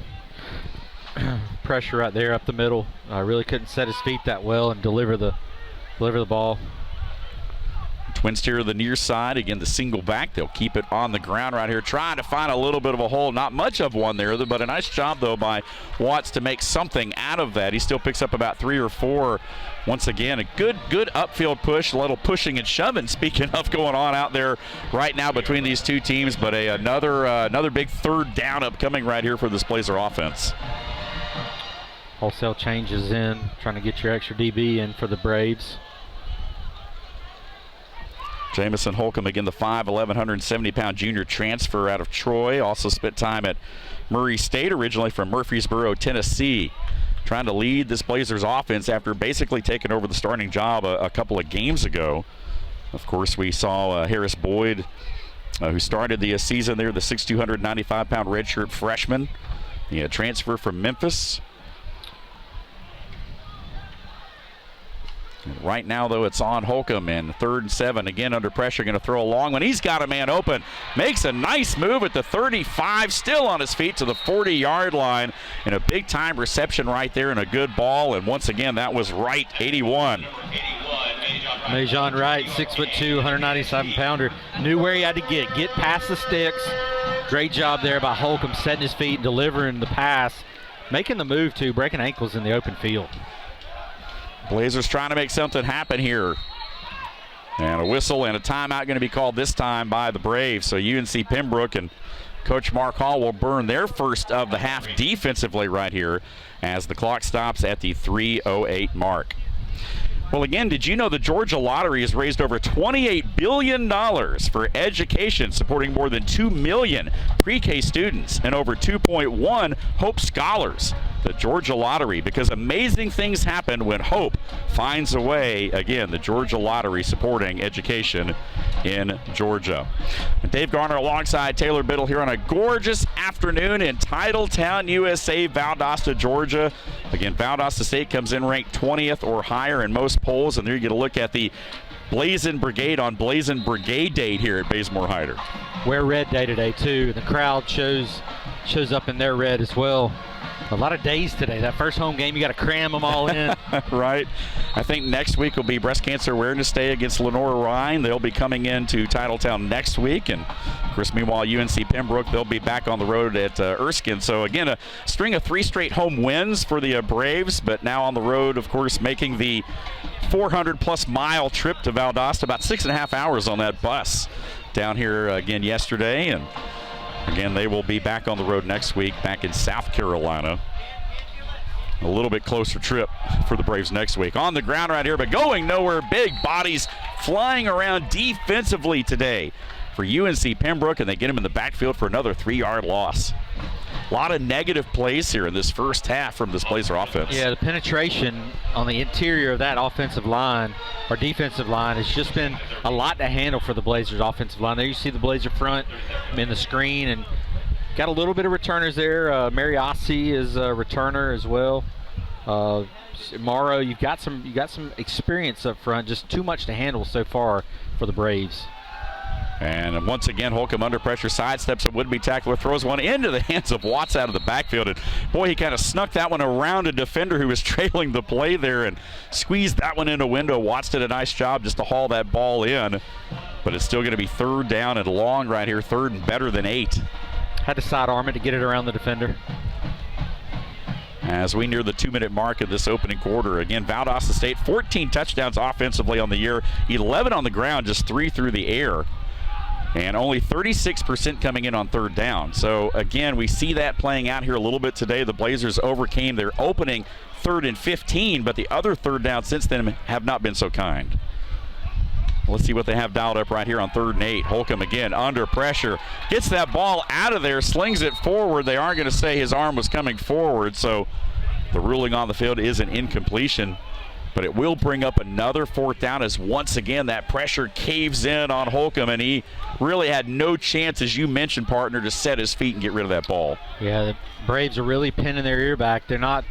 right there up the middle. Really couldn't set his feet that well and deliver the ball. Twin steer to the near side. Again, the single back. They'll keep it on the ground right here, trying to find a little bit of a hole. Not much of one there, but a nice job, though, by Watts to make something out of that. He still picks up about 3 or 4. Once again, a good upfield push, a little pushing and shoving, speaking of, going on out there right now between these two teams. But another big third down upcoming right here for this Blazer offense. Wholesale changes in, trying to get your extra DB in for the Braves. Jamison Holcomb, again, the 5'11", 170-pound junior transfer out of Troy. Also spent time at Murray State, originally from Murfreesboro, Tennessee. Trying to lead this Blazers offense after basically taking over the starting job a couple of games ago. Of course, we saw Harris Boyd, who started the season there, the 6'2", 195-pound redshirt freshman. The transfer from Memphis. And right now, though, it's on Holcomb, and 3rd and 7. Again, under pressure, going to throw a long one. He's got a man open. Makes a nice move at the 35, still on his feet to the 40-yard line. And a big-time reception right there and a good ball. And once again, that was Wright, 81. Majon Wright, 6'2", 197-pounder. Knew where he had to get past the sticks. Great job there by Holcomb, setting his feet, delivering the pass, making the move, too, breaking ankles in the open field. Blazers trying to make something happen here. And a whistle and a timeout going to be called this time by the Braves. So UNC Pembroke and Coach Mark Hall will burn their first of the half defensively right here as the clock stops at the 3:08 mark. Well, again, did you know the Georgia Lottery has raised over $28 billion for education, supporting more than 2 million pre-K students and over 2.1 Hope Scholars? The Georgia Lottery, because amazing things happen when hope finds a way. Again, the Georgia Lottery supporting education in Georgia. And Dave Garner alongside Taylor Biddle here on a gorgeous afternoon in Titletown, USA, Valdosta, Georgia. Again, Valdosta State comes in ranked 20th or higher in most polls, and there you get a look at the Blazin' Brigade on Blazin' Brigade Day here at Bazemore Hyder. Wear red day today, too. The crowd shows up in their red as well. A lot of days today. That first home game, you got to cram them all in. Right. I think next week will be Breast Cancer Awareness Day against Lenora Rhine. They'll be coming into Titletown next week. And, of course, meanwhile, UNC Pembroke, they'll be back on the road at Erskine. So, again, a string of 3 straight home wins for the Braves, but now on the road, of course, making the 400-plus mile trip to Valdosta, about 6.5 hours on that bus down here again yesterday. And again, they will be back on the road next week, back in South Carolina. A little bit closer trip for the Braves next week. On the ground right here, but going nowhere. Big bodies flying around defensively today for UNC Pembroke, and they get him in the backfield for another 3-yard loss. A lot of negative plays here in this first half from this Blazer offense. Yeah, the penetration on the interior of that offensive line or defensive line has just been a lot to handle for the Blazers offensive line. There you see the Blazer front in the screen, and got a little bit of returners there. Mary Ossie is a returner as well. Morrow, you've got some experience up front. Just too much to handle so far for the Braves. And once again, Holcomb under pressure, sidesteps a would-be tackler, throws one into the hands of Watts out of the backfield. And boy, he kind of snuck that one around a defender who was trailing the play there and squeezed that one into window. Watts did a nice job just to haul that ball in. But it's still going to be 3rd down and long right here, 3rd and better than 8. Had to sidearm it to get it around the defender. As we near the 2-minute mark of this opening quarter. Again, Valdosta State, 14 touchdowns offensively on the year, 11 on the ground, just 3 through the air. and only 36% coming in on third down. So, again, we see that playing out here a little bit today. The Blazers overcame their opening 3rd and 15, but the other third down since then have not been so kind. Let's see what they have dialed up right here on 3rd and 8. Holcomb again under pressure. Gets that ball out of there, slings it forward. They aren't going to say his arm was coming forward, so the ruling on the field is an incompletion. But it will bring up another 4th down as once again that pressure caves in on Holcomb, and he really had no chance, as you mentioned, partner, to set his feet and get rid of that ball. Yeah, the Braves are really pinning their ear back. They're not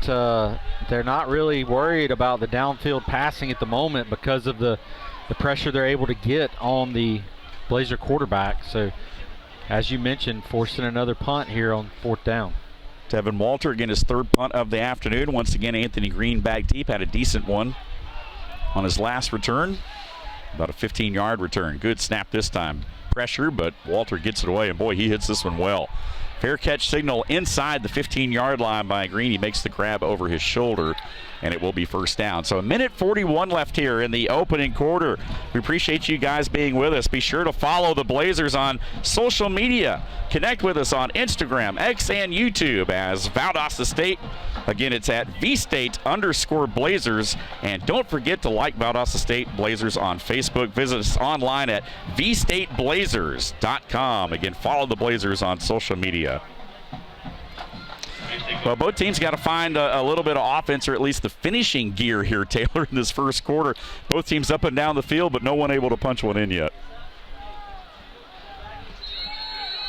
really worried about the downfield passing at the moment because of the pressure they're able to get on the Blazer quarterback. So, as you mentioned, forcing another punt here on 4th down. Tevin Walter, again, his 3rd punt of the afternoon. Once again, Anthony Green back deep, had a decent one on his last return. About a 15-yard return. Good snap this time. Pressure, but Walter gets it away, and boy, he hits this one well. Fair catch signal inside the 15-yard line by Green. He makes the grab over his shoulder, and it will be 1st down. So 1:41 left here in the opening quarter. We appreciate you guys being with us. Be sure to follow the Blazers on social media. Connect with us on Instagram, X, and YouTube as Valdosta State. Again, it's at VState_Blazers. And don't forget to like Valdosta State Blazers on Facebook. Visit us online at vstateblazers.com. Again, follow the Blazers on social media. Well, both teams got to find a little bit of offense, or at least the finishing gear here, Taylor, in this first quarter. Both teams up and down the field, but no one able to punch one in yet.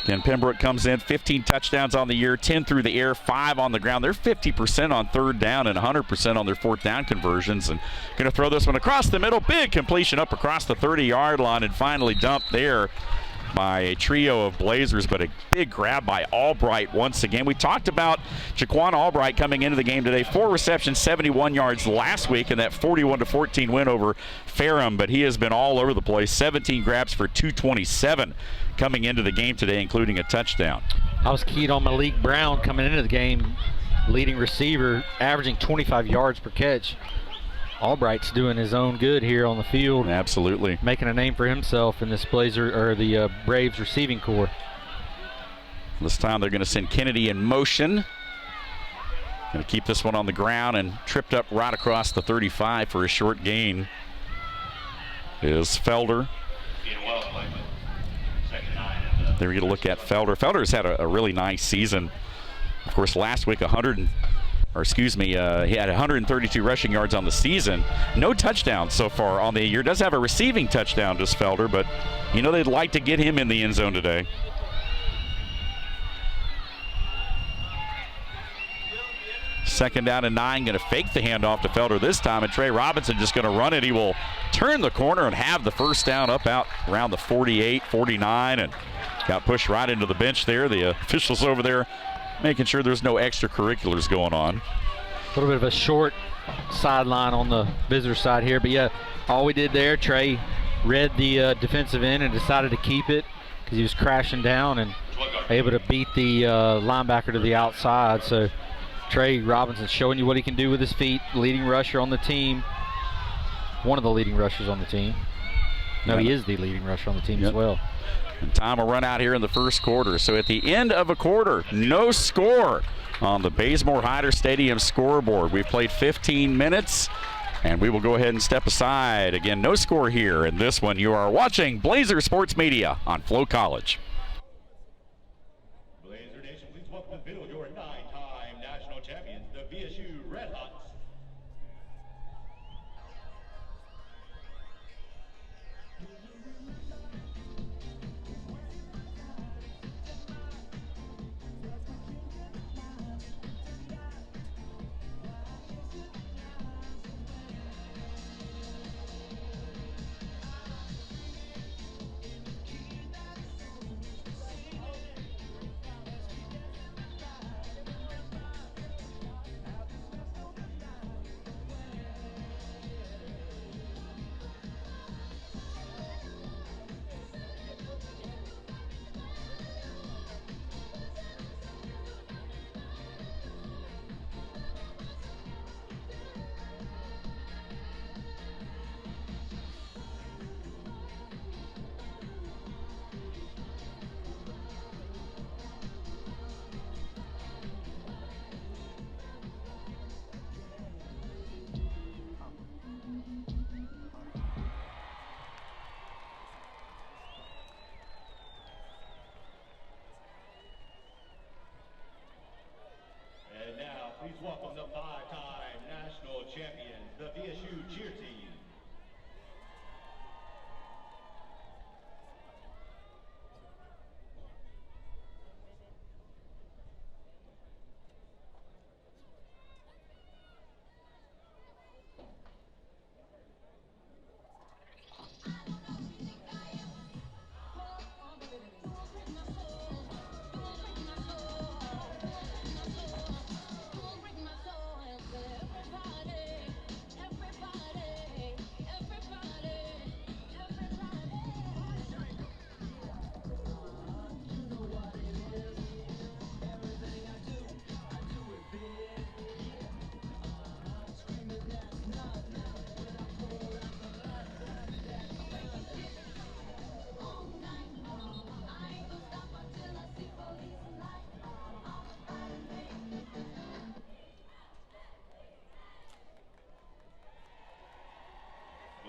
Again, Pembroke comes in, 15 touchdowns on the year, 10 through the air, 5 on the ground. They're 50% on 3rd down and 100% on their 4th down conversions. And going to throw this one across the middle. Big completion up across the 30-yard line and finally dumped there by a trio of Blazers, but a big grab by Albright once again. We talked about Jaquan Albright coming into the game today. 4 receptions, 71 yards last week in that 41-14 win over Ferrum, but he has been all over the place. 17 grabs for 227 coming into the game today, including a touchdown. I was keyed on Malik Brown coming into the game, leading receiver, averaging 25 yards per catch. Albright's doing his own good here on the field. Absolutely. Making a name for himself in this the Braves receiving corps. This time they're going to send Kennedy in motion. Going to keep this one on the ground, and tripped up right across the 35 for a short gain is Felder. There we get a look at Felder. Felder's had a really nice season. Of course, last week he had 132 rushing yards on the season. No touchdowns so far on the year. Does have a receiving touchdown, does Felder, but they'd like to get him in the end zone today. Second down and 9, going to fake the handoff to Felder this time, and Trey Robinson just going to run it. He will turn the corner and have the 1st down up out around the 48, 49, and got pushed right into the bench there. The officials over there making sure there's no extracurriculars going on. A little bit of a short sideline on the visitor side here, but yeah, all we did there, Trey read the defensive end and decided to keep it because he was crashing down and able to beat the linebacker to the outside. So Trey Robinson showing you what he can do with his feet, leading rusher on the team, one of the leading rushers on the team. No, he is the leading rusher on the team as well. And time will run out here in the first quarter. So at the end of a quarter, no score on the Bazemore Hyder Stadium scoreboard. We've played 15 minutes, and we will go ahead and step aside. Again, no score here in this one. You are watching Blazer Sports Media on FloCollege. Blazer Nation, please welcome to the field your 9-time national champions, the VSU Red Hawks.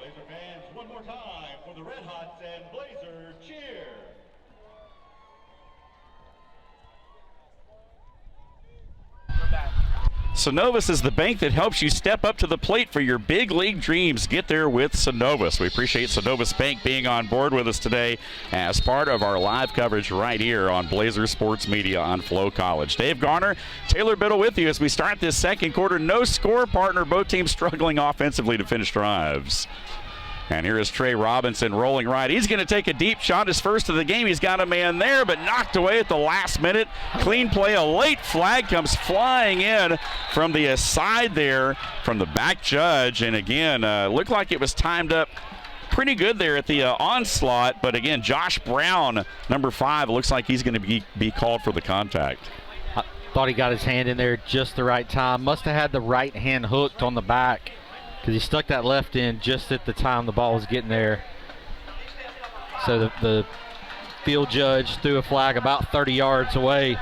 Blazer fans, one more time for the Red Hots and Blazer cheer. Synovus is the bank that helps you step up to the plate for your big league dreams. Get there with Synovus. We appreciate Synovus Bank being on board with us today as part of our live coverage right here on Blazer Sports Media on FloCollege. Dave Garner, Taylor Biddle with you as we start this second quarter. No score, partner. Both teams struggling offensively to finish drives. And here is Trey Robinson rolling right. He's going to take a deep shot, his first of the game. He's got a man there, but knocked away at the last minute. Clean play. A late flag comes flying in from the side there from the back judge. And again, looked like it was timed up pretty good there at the onslaught. But again, Josh Brown, number 5, looks like he's going to be called for the contact. I thought he got his hand in there just the right time. Must have had the right hand hooked on the back, because he stuck that left in just at the time the ball was getting there. So the field judge threw a flag about 30 yards away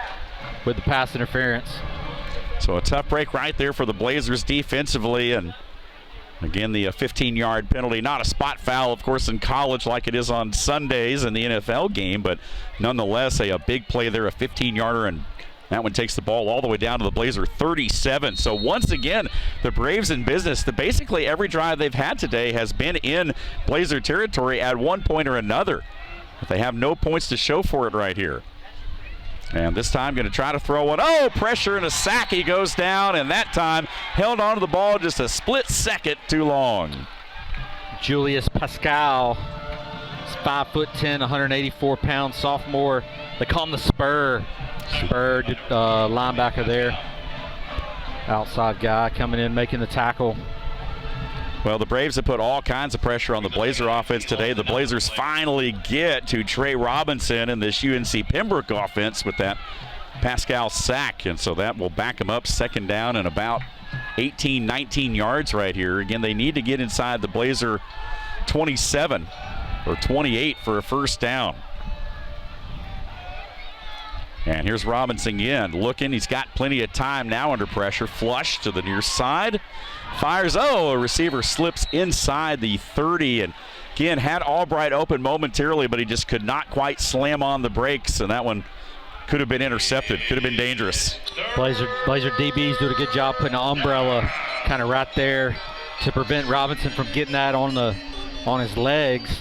with the pass interference. So a tough break right there for the Blazers defensively. And again, the 15-yard penalty. Not a spot foul, of course, in college like it is on Sundays in the NFL game, but nonetheless a big play there, a 15-yarder, and that one takes the ball all the way down to the Blazer 37. So once again, the Braves in business. Basically every drive they've had today has been in Blazer territory at one point or another. But they have no points to show for it right here. And this time going to try to throw one. Oh, pressure and a sack. He goes down, and that time held onto the ball just a split second too long. Julius Pascal, 5'10", 184-pound sophomore. They call him the Spur. Spur, linebacker there. Outside guy coming in, making the tackle. Well, the Braves have put all kinds of pressure on the Blazer offense today. The Blazers finally get to Trey Robinson in this UNC Pembroke offense with that Pascal sack. And so that will back them up second down and about 18, 19 yards right here. Again, they need to get inside the Blazer 27 or 28 for a first down. And here's Robinson again, looking. He's got plenty of time now under pressure. Flush to the near side. Fires. Oh, a receiver slips inside the 30. And again, had Albright open momentarily, but he just could not quite slam on the brakes. And that one could have been intercepted. Could have been dangerous. Blazer DBs doing a good job putting an umbrella kind of right there to prevent Robinson from getting that on his legs.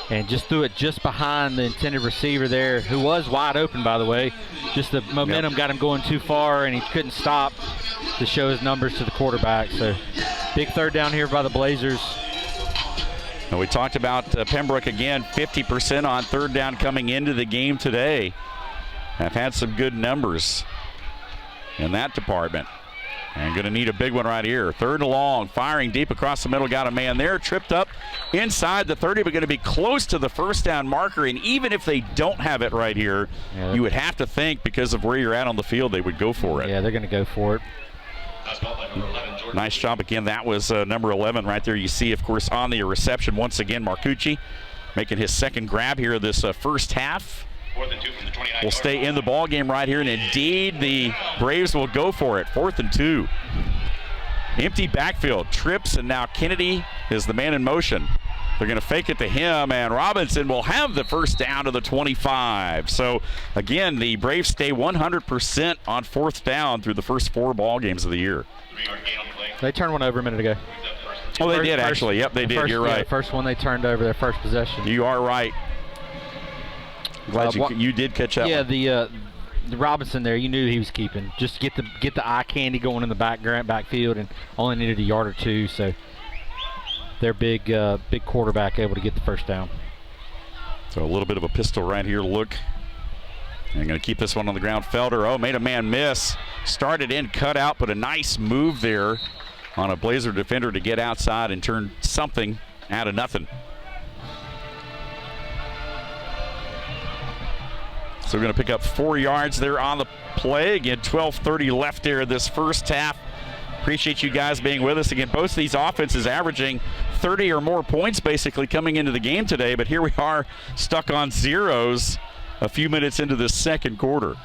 And just threw it just behind the intended receiver there, who was wide open, by the way. Just the momentum got him going too far, and he couldn't stop to show his numbers to the quarterback. So big third down here by the Blazers. And we talked about Pembroke again, 50% on third down coming into the game today. Have had some good numbers in that department. And going to need a big one right here. Third and long, firing deep across the middle. Got a man there, tripped up inside the 30, but going to be close to the first down marker. And even if they don't have it right here, you would have to think, because of where you're at on the field, they would go for it. Yeah, they're going to go for it. Nice job again. That was number 11 right there. You see, of course, on the reception once again, Marcucci making his second grab here this first half. Will stay in the ball game right here, and indeed the Braves will go for it. 4th and 2. Empty backfield, trips, and now Kennedy is the man in motion. They're going to fake it to him, and Robinson will have the first down to the 25. So again, the Braves stay 100% on 4th down through the first 4 ball games of the year. They turned one over a minute ago. Oh, they did actually. Yep, they did. You're right. The first one they turned over, their first possession. You are right. Glad you did catch that. Yeah, one. The Robinson there, you knew he was keeping. Just get the eye candy going in the backfield, and only needed a yard or two. So their big quarterback able to get the first down. So a little bit of a pistol right here. Look, and going to keep this one on the ground. Felder, made a man miss. Started in, cut out, but a nice move there on a Blazer defender to get outside and turn something out of nothing. So we're going to pick up 4 yards there on the play. Again, 12:30 left there in this first half. Appreciate you guys being with us. Again, both of these offenses averaging 30 or more points basically coming into the game today, but here we are stuck on zeros a few minutes into the second quarter.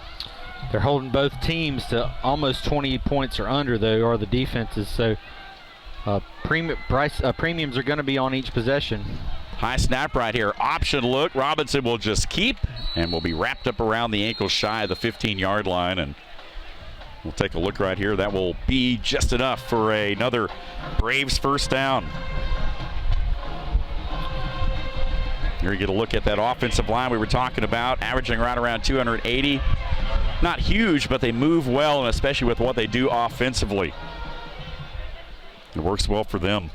They're holding both teams to almost 20 points or under, though, are the defenses. So Premiums are going to be on each possession. High snap right here. Option look. Robinson will just keep and will be wrapped up around the ankle shy of the 15-yard line. And we'll take a look right here. That will be just enough for another Braves first down. Here you get a look at that offensive line we were talking about, averaging right around 280. Not huge, but they move well, and especially with what they do offensively. It works well for them.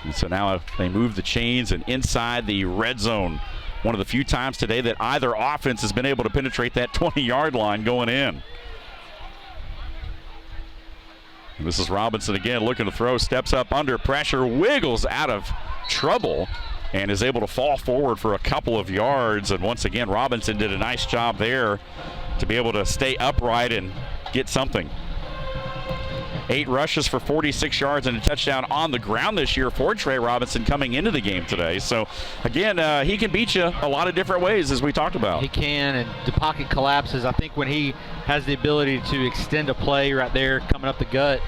And so now they move the chains and inside the red zone. One of the few times today that either offense has been able to penetrate that 20-yard line going in. And this is Robinson again looking to throw, steps up under pressure, wiggles out of trouble, and is able to fall forward for a couple of yards. And once again, Robinson did a nice job there to be able to stay upright and get something. 8 rushes for 46 yards and a touchdown on the ground this year for Trey Robinson coming into the game today. So, again, he can beat you a lot of different ways, as we talked about. He can, and the pocket collapses. I think when he has the ability to extend a play right there coming up the gut,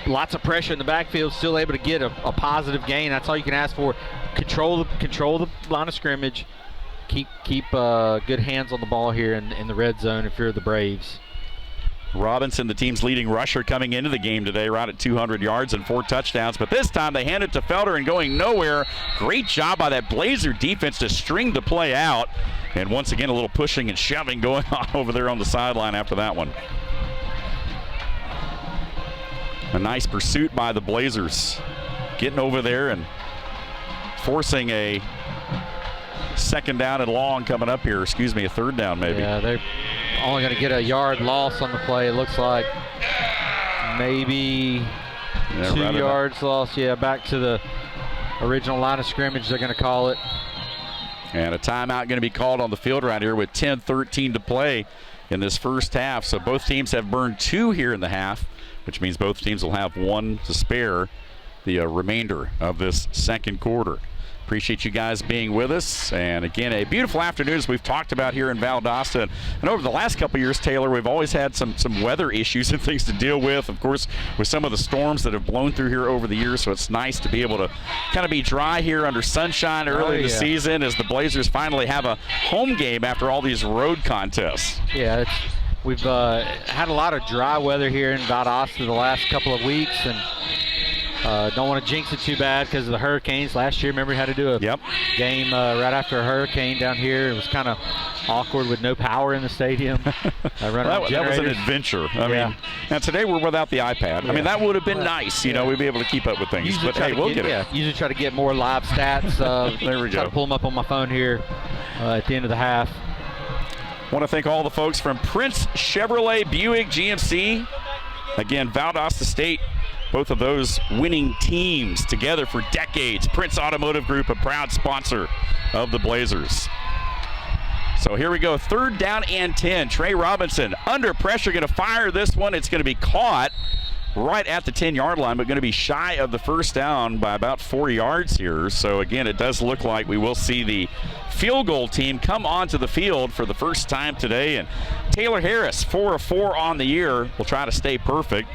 lots of pressure in the backfield, still able to get a positive gain. That's all you can ask for. Control the line of scrimmage. Keep good hands on the ball here in the red zone if you're the Braves. Robinson, the team's leading rusher coming into the game today, right at 200 yards and 4 touchdowns. But this time they hand it to Felder and going nowhere. Great job by that Blazer defense to string the play out. And once again, a little pushing and shoving going on over there on the sideline after that one. A nice pursuit by the Blazers. Getting over there and forcing a second down and long coming up here. Excuse me, a third down maybe. Yeah, they're only going to get a yard loss on the play. It looks like maybe 2 yards lost. Yeah, back to the original line of scrimmage, they're going to call it. And a timeout going to be called on the field right here with 10:13 to play in this first half. So both teams have burned 2 here in the half, which means both teams will have 1 to spare the remainder of this second quarter. Appreciate you guys being with us. And again, a beautiful afternoon as we've talked about here in Valdosta. And over the last couple of years, Taylor, we've always had some weather issues and things to deal with, of course, with some of the storms that have blown through here over the years. So it's nice to be able to kind of be dry here under sunshine early in the season as the Blazers finally have a home game after all these road contests. Yeah, we've had a lot of dry weather here in Valdosta the last couple of weeks, and don't want to jinx it too bad because of the hurricanes. Last year, remember, we had to do a game right after a hurricane down here. It was kind of awkward with no power in the stadium. That was an adventure. I mean, and today we're without the iPad. I mean, that would have been nice. You know, we'd be able to keep up with things. Usually but hey, we'll get it. Usually try to get more live stats. There we go. Try to pull them up on my phone here at the end of the half. Want to thank all the folks from Prince Chevrolet Buick GMC. Again, Valdosta State. Both of those winning teams together for decades. Prince Automotive Group, a proud sponsor of the Blazers. So here we go, 3rd down and 10. Trey Robinson under pressure, going to fire this one. It's going to be caught right at the 10-yard line, but going to be shy of the first down by about 4 yards here. So again, it does look like we will see the field goal team come onto the field for the first time today. And Taylor Harris, 4 of 4 on the year, will try to stay perfect.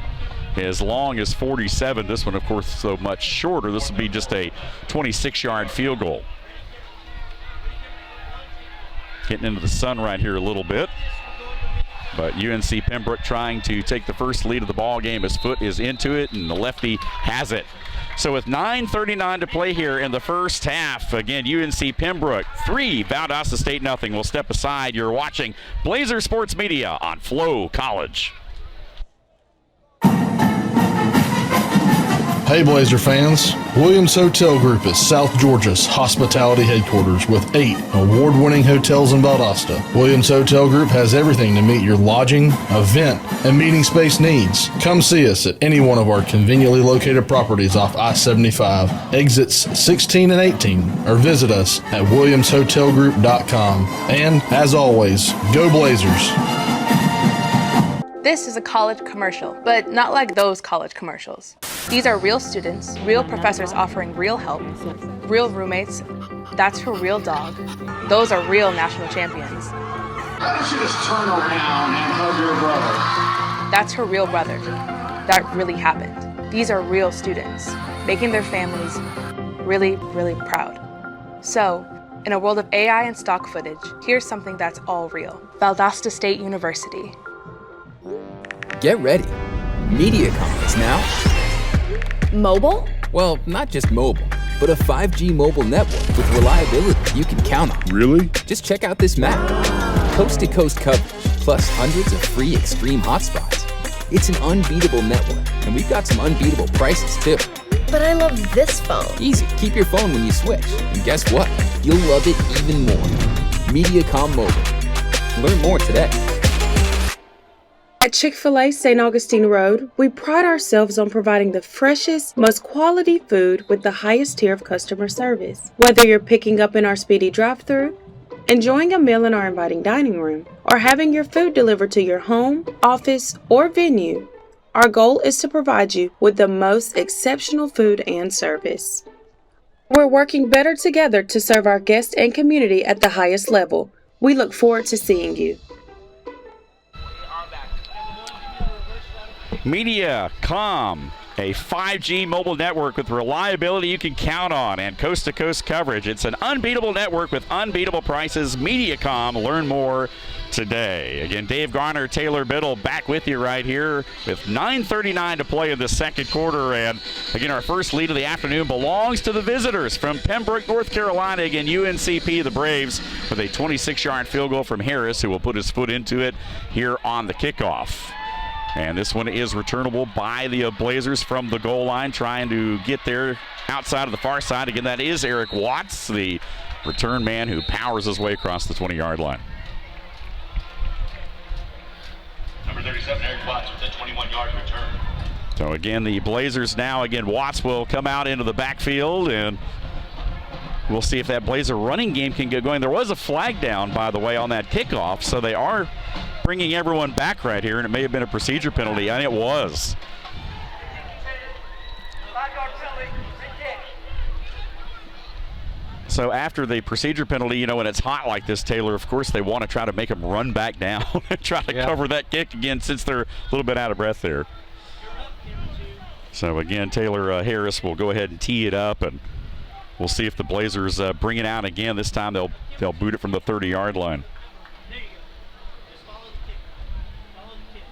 As long as 47. This one, of course, so much shorter. This will be just a 26-yard field goal. Getting into the sun right here a little bit. But UNC Pembroke trying to take the first lead of the ball game. His foot is into it, and the lefty has it. So with 9:39 to play here in the first half, again, UNC Pembroke 3, Valdosta State nothing. We'll step aside. You're watching Blazer Sports Media on FloCollege. Hey Blazer fans, Williams Hotel Group is South Georgia's hospitality headquarters with 8 award-winning hotels in Valdosta. Williams Hotel Group has everything to meet your lodging, event, and meeting space needs. Come see us at any one of our conveniently located properties off I-75, exits 16 and 18, or visit us at williamshotelgroup.com. And as always, go Blazers! This is a college commercial, but not like those college commercials. These are real students, real professors offering real help, real roommates. That's her real dog. Those are real national champions. Why don't you just turn around and hug your brother? That's her real brother. That really happened. These are real students, making their families really, really proud. So, in a world of AI and stock footage, here's something that's all real. Valdosta State University. Get ready. MediaCom is now Mobile? Well, not just mobile, but a 5G mobile network with reliability you can count on. Really? Just check out this map. Coast-to-coast coverage, plus hundreds of free extreme hotspots. It's an unbeatable network, and we've got some unbeatable prices, too. But I love this phone. Easy. Keep your phone when you switch. And guess what? You'll love it even more. MediaCom Mobile. Learn more today. At Chick-fil-A St. Augustine Road, we pride ourselves on providing the freshest, most quality food with the highest tier of customer service. Whether you're picking up in our speedy drive-thru, enjoying a meal in our inviting dining room, or having your food delivered to your home, office, or venue, our goal is to provide you with the most exceptional food and service. We're working better together to serve our guests and community at the highest level. We look forward to seeing you. MediaCom, a 5G mobile network with reliability you can count on and coast-to-coast coverage. It's an unbeatable network with unbeatable prices. MediaCom. Learn more today. Again, Dave Garner, Taylor Biddle back with you right here with 9:39 to play in the second quarter. And again, our first lead of the afternoon belongs to the visitors from Pembroke, North Carolina. Again, UNCP, the Braves, with a 26-yard field goal from Harris, who will put his foot into it here on the kickoff. And this one is returnable by the Blazers from the goal line, trying to get there outside of the far side. Again, that is Eric Watts, the return man who powers his way across the 20-yard line. Number 37, Eric Watts with a 21-yard return. So again, the Blazers now, again, Watts will come out into the backfield, and we'll see if that Blazer running game can get going. There was a flag down, by the way, on that kickoff, so they are bringing everyone back right here, and it may have been a procedure penalty, and it was. So after the procedure penalty, you know, when it's hot like this, Taylor, of course they want to try to make them run back down and try to cover that kick again, since they're a little bit out of breath there. So again, Taylor Harris will go ahead and tee it up, and we'll see if the Blazers bring it out again. This time they'll boot it from the 30-yard line.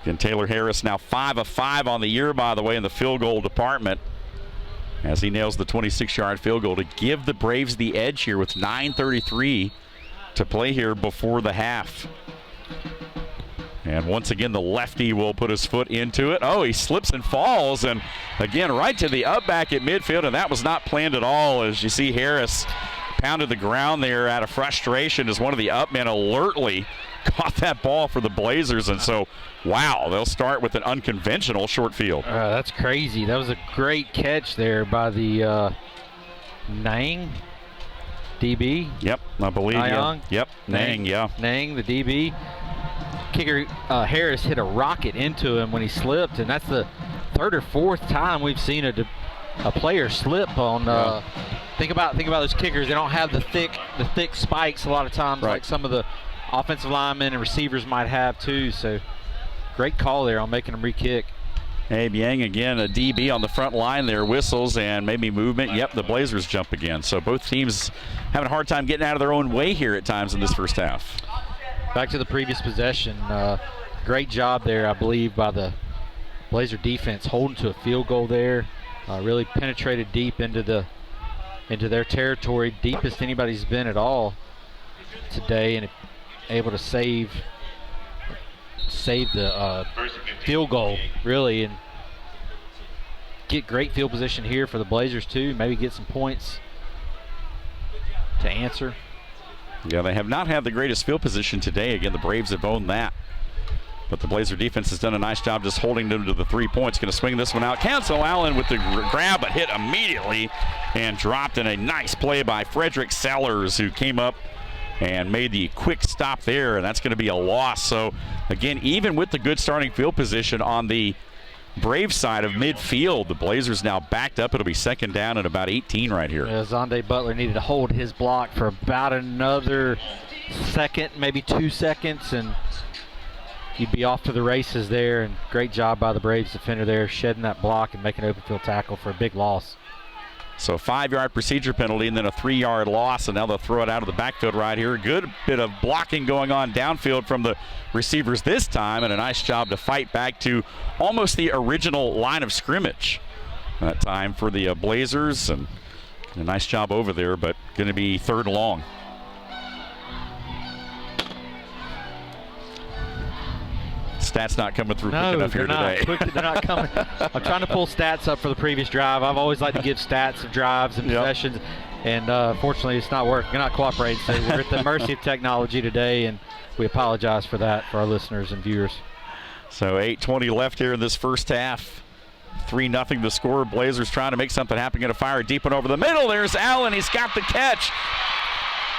And Taylor Harris now 5 of 5 on the year, by the way, in the field goal department, as he nails the 26-yard field goal to give the Braves the edge here with 9:33 to play here before the half. And once again, the lefty will put his foot into it. Oh, he slips and falls, and again, right to the up back at midfield, and that was not planned at all. As you see, Harris pounded the ground there out of frustration as one of the up men alertly caught that ball for the Blazers. And so, wow, they'll start with an unconventional short field. That's crazy. That was a great catch there by the Nang DB. Yep, I believe. Nyang? Yep, Nang, yeah. Nang, the DB. Kicker Harris hit a rocket into him when he slipped, and that's the third or fourth time we've seen a player slip on. Think about those kickers. They don't have the thick spikes a lot of times, like some of the offensive linemen and receivers might have too. So great call there on making them re-kick. Abe Yang again, a DB on the front line there, whistles and maybe movement. Yep, the Blazers jump again. So both teams having a hard time getting out of their own way here at times in this first half. Back to the previous possession. Great job there, I believe, by the Blazer defense, holding to a field goal there. Really penetrated deep into their territory, deepest anybody's been at all today, and able to save the field goal, really, and get great field position here for the Blazers too. Maybe get some points to answer. Yeah, they have not had the greatest field position today. Again, the Braves have owned that. But the Blazer defense has done a nice job just holding them to the 3 points. Going to swing this one out. Cancel Allen with the grab, but hit immediately and dropped in a nice play by Frederick Sellers, who came up and made the quick stop there, and that's going to be a loss. So, again, even with the good starting field position on the Brave side of midfield, the Blazers now backed up. It'll be second down and about 18 right here. Zonde Butler needed to hold his block for about another second, maybe 2 seconds, and you'd be off to the races there. And great job by the Braves defender there, shedding that block and making an open field tackle for a big loss. So 5-yard procedure penalty and then a 3-yard loss, and now they'll throw it out of the backfield right here. Good bit of blocking going on downfield from the receivers this time, and a nice job to fight back to almost the original line of scrimmage that time for the Blazers, and a nice job over there, but going to be 3rd and long. Stats not coming through quick enough here today. They're not coming. I'm trying to pull stats up for the previous drive. I've always liked to give stats of drives and possessions, and fortunately it's not working. They're not cooperating. So we're at the mercy of technology today, and we apologize for that for our listeners and viewers. So 8:20 left here in this first half. 3-0 the score. Blazers trying to make something happen. Going to fire deep and over the middle. There's Allen. He's got the catch.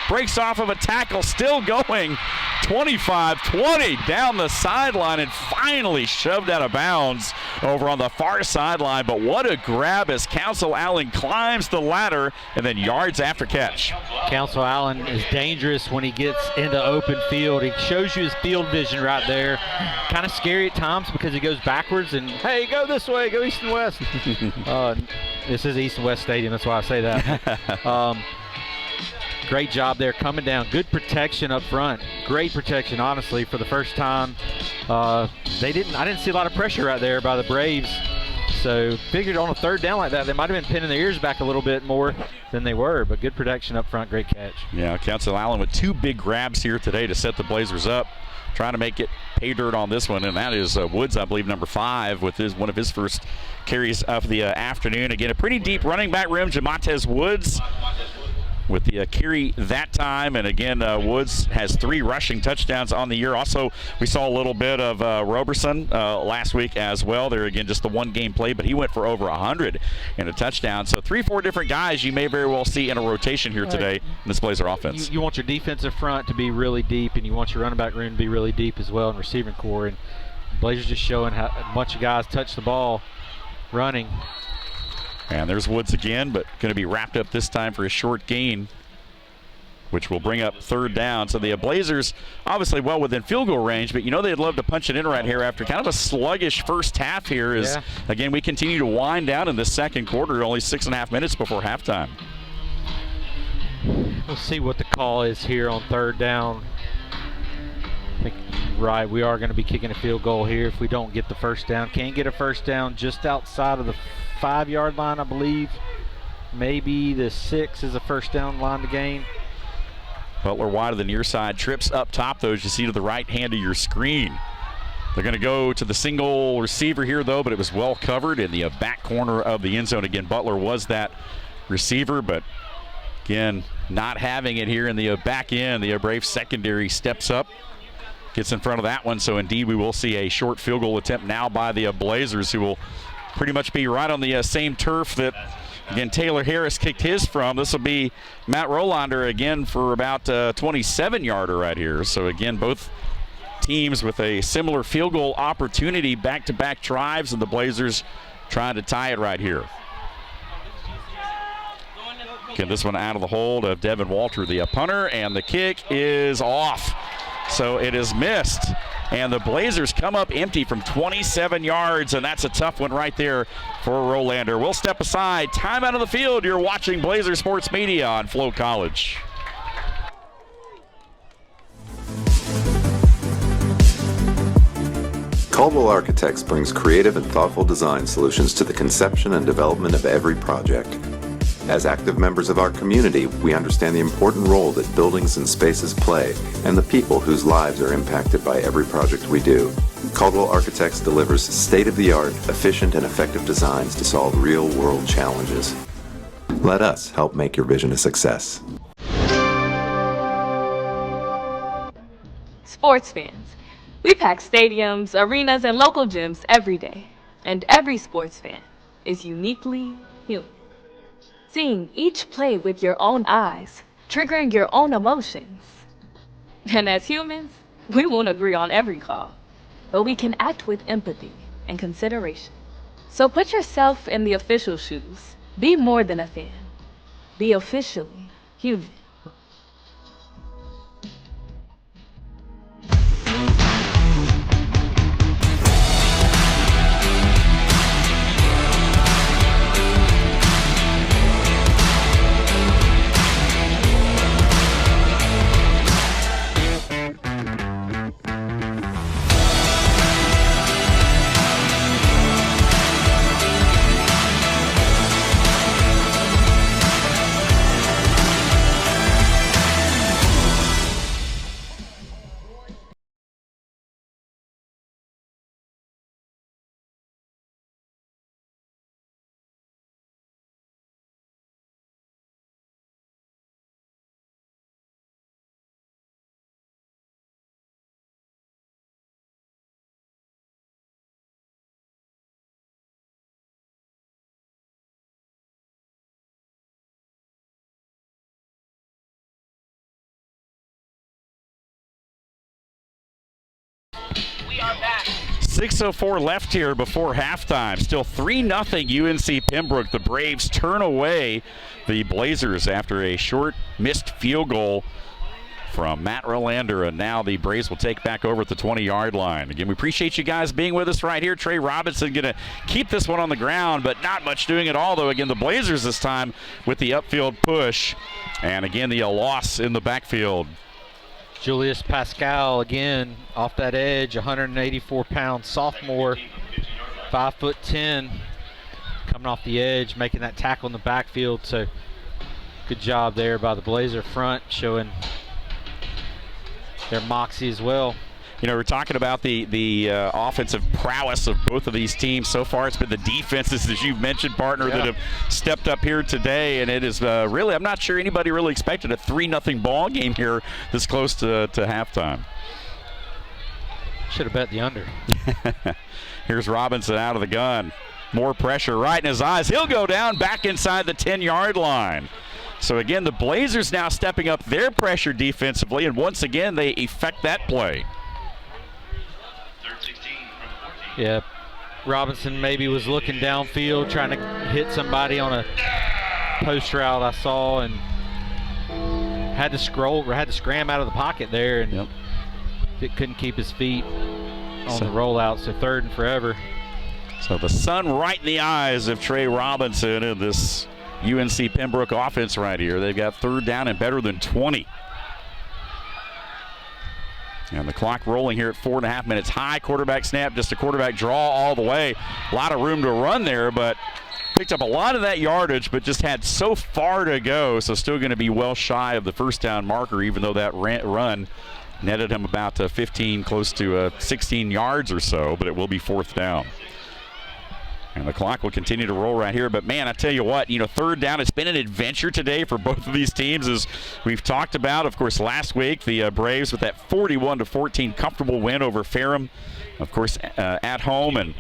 Breaks off of a tackle, still going. 25-20 down the sideline and finally shoved out of bounds over on the far sideline. But what a grab as Council Allen climbs the ladder and then yards after catch. Council Allen is dangerous when he gets into open field. He shows you his field vision right there. Kind of scary at times because he goes backwards and, hey, go this way, go east and west. This is East and West Stadium, that's why I say that. Great job there coming down. Good protection up front. Great protection, honestly, for the first time. I didn't see a lot of pressure right there by the Braves. So figured on a 3rd down like that, they might have been pinning their ears back a little bit more than they were, but good protection up front, great catch. Yeah, Council Allen with 2 big grabs here today to set the Blazers up. Trying to make it pay dirt on this one, and that is Woods, I believe, number 5 with one of his first carries of the afternoon. Again, a pretty deep running back room. Jamontez Woods with the carry that time, and again Woods has 3 rushing touchdowns on the year. Also, we saw a little bit of Roberson last week as well. There again, just the 1 game play, but he went for over 100 and a touchdown. So 3-4 different guys you may very well see in a rotation here today in this Blazer offense. You want your defensive front to be really deep, and you want your running back room to be really deep as well, and receiving core. And Blazers just showing how a bunch of guys touch the ball running. And there's Woods again, but going to be wrapped up this time for a short gain, which will bring up 3rd down. So the Blazers obviously well within field goal range, but they'd love to punch it in right here after kind of a sluggish first half here as, again, we continue to wind down in the second quarter, only 6.5 minutes before halftime. We'll see what the call is here on 3rd down. I think, right, we are going to be kicking a field goal here if we don't get the first down. Can't get a first down just outside of the 5-yard line, I believe. Maybe the 6 is a first down line to gain. Butler wide of the near side, trips up top, though, as you see to the right hand of your screen. They're going to go to the single receiver here, though, but it was well covered in the back corner of the end zone. Again, Butler was that receiver, but again, not having it here in the back end. The Braves secondary steps up, gets in front of that one. So indeed, we will see a short field goal attempt now by the Blazers, who will pretty much be right on the same turf that, again, Taylor Harris kicked his from. This will be Matt Rolander again for about 27-yarder right here. So again, both teams with a similar field goal opportunity, back-to-back drives, and the Blazers trying to tie it right here. Get this one out of the hold of Devin Walter, the punter, and the kick is off. So it is missed, and the Blazers come up empty from 27 yards, and that's a tough one right there for Rolander. We'll step aside. Time out of the field. You're watching Blazer Sports Media on FloCollege. Caldwell Architects brings creative and thoughtful design solutions to the conception and development of every project. As active members of our community, we understand the important role that buildings and spaces play and the people whose lives are impacted by every project we do. Caldwell Architects delivers state-of-the-art, efficient, and effective designs to solve real-world challenges. Let us help make your vision a success. Sports fans, we pack stadiums, arenas, and local gyms every day. And every sports fan is uniquely human. Seeing each play with your own eyes, triggering your own emotions. And as humans, we won't agree on every call, but we can act with empathy and consideration. So put yourself in the official shoes. Be more than a fan. Be officially human. 6:04 left here before halftime. Still 3-0 UNC Pembroke. The Braves turn away the Blazers after a short missed field goal from Matt Rolander, and now the Braves will take back over at the 20-yard line. Again, we appreciate you guys being with us right here. Trey Robinson going to keep this one on the ground, but not much doing at all, though. Again, the Blazers this time with the upfield push, and again, the loss in the backfield. Julius Pascal again off that edge, 184-pound sophomore, 5'10", coming off the edge, making that tackle in the backfield. So good job there by the Blazer front, showing their moxie as well. You know, we're talking about the offensive prowess of both of these teams. So far, it's been the defenses, as you mentioned, partner, that have stepped up here today. And it is really, I'm not sure anybody really expected a 3-0 ball game here this close to halftime. Should have bet the under. Here's Robinson out of the gun. More pressure right in his eyes. He'll go down back inside the 10-yard line. So again, the Blazers now stepping up their pressure defensively, and once again, they effect that play. Yeah, Robinson maybe was looking downfield, trying to hit somebody on a post route I saw, and had to scram out of the pocket there, and couldn't keep his feet on the rollout, so 3rd and forever. So the sun right in the eyes of Trey Robinson in this UNC Pembroke offense right here. They've got 3rd down and better than 20. And the clock rolling here at 4.5 minutes. High quarterback snap, just a quarterback draw all the way. A lot of room to run there, but picked up a lot of that yardage, but just had so far to go. So still going to be well shy of the first down marker, even though that run netted him about 15, close to 16 yards or so, but it will be 4th down. And the clock will continue to roll right here. But, man, I tell you what, 3rd down, it's been an adventure today for both of these teams, as we've talked about. Of course, last week, the Braves with that 41-14 comfortable win over Ferrum, of course, at home. And,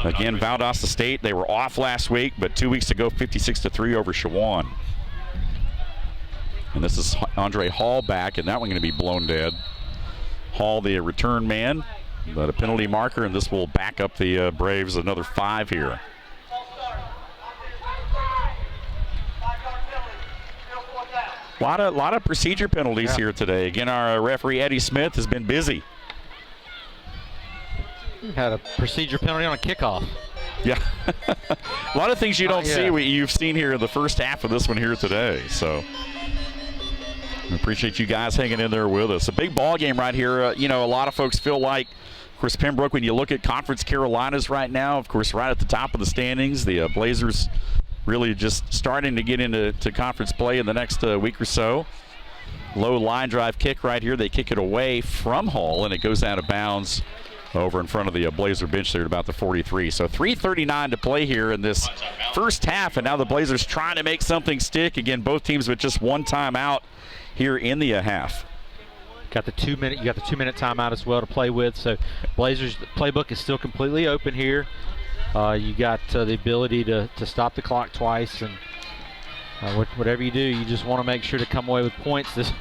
again, Valdosta State, they were off last week, but 2 weeks ago, 56-3 over Shawan. And this is Andre Hall back, and that one going to be blown dead. Hall, the return man. But a penalty marker, and this will back up the Braves another 5 here. A lot of procedure penalties here today. Again, our referee Eddie Smith has been busy. Had a procedure penalty on a kickoff. Yeah, a lot of things you don't see what you've seen here in the first half of this one here today. So we appreciate you guys hanging in there with us. A big ball game right here. A lot of folks feel like, of course, Pembroke, when you look at Conference Carolinas right now, of course, right at the top of the standings, the Blazers really just starting to get into conference play in the next week or so. Low line drive kick right here. They kick it away from Hall, and it goes out of bounds over in front of the Blazer bench there at about the 43. So 3:39 to play here in this first half, and now the Blazers trying to make something stick. Again, both teams with just one timeout here in the half. You got the 2-minute timeout as well to play with. So Blazers playbook is still completely open here. You got the ability to stop the clock twice, and whatever you do, you just want to make sure to come away with points this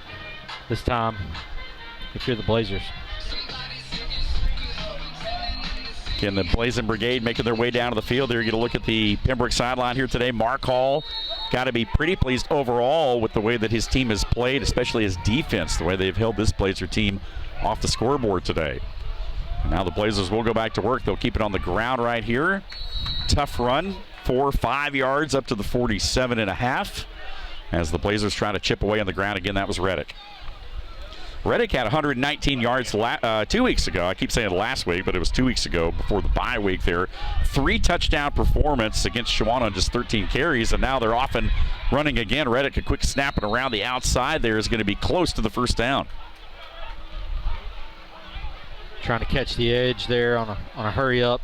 time if you're the Blazers. Again, the Blazing Brigade making their way down to the field. They're going to look at the Pembroke sideline here today. Mark Hall got to be pretty pleased overall with the way that his team has played, especially his defense, the way they've held this Blazer team off the scoreboard today. And now the Blazers will go back to work. They'll keep it on the ground right here. Tough run, 4 or 5 yards up to the 47.5 as the Blazers try to chip away on the ground. Again, that was Reddick. Reddick had 119 yards 2 weeks ago. I keep saying last week, but it was 2 weeks ago before the bye week there. 3 touchdown performance against Shawana on just 13 carries, and now they're off and running again. Reddick, a quick snap and around the outside there is going to be close to the first down. Trying to catch the edge there on a hurry up.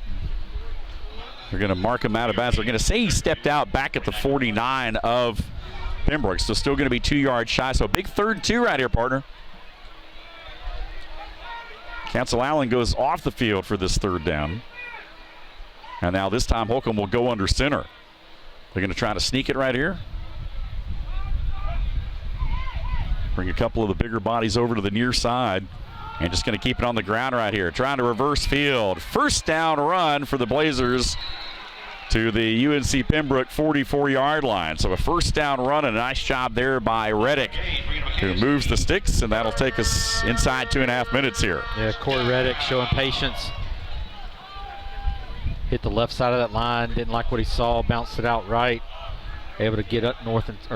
They're going to mark him out of bounds. They're going to say he stepped out back at the 49 of Pembroke, so still going to be 2 yards shy. So big 3rd and 2 right here, partner. Council Allen goes off the field for this 3rd down. And now this time Holcomb will go under center. They're going to try to sneak it right here. Bring a couple of the bigger bodies over to the near side. And just going to keep it on the ground right here. Trying to reverse field. First down run for the Blazers to the UNC Pembroke 44-yard line. So a first down run, and a nice job there by Reddick, who moves the sticks, and that'll take us inside 2.5 minutes here. Yeah, Corey Reddick showing patience. Hit the left side of that line, didn't like what he saw, bounced it out right. Able to get up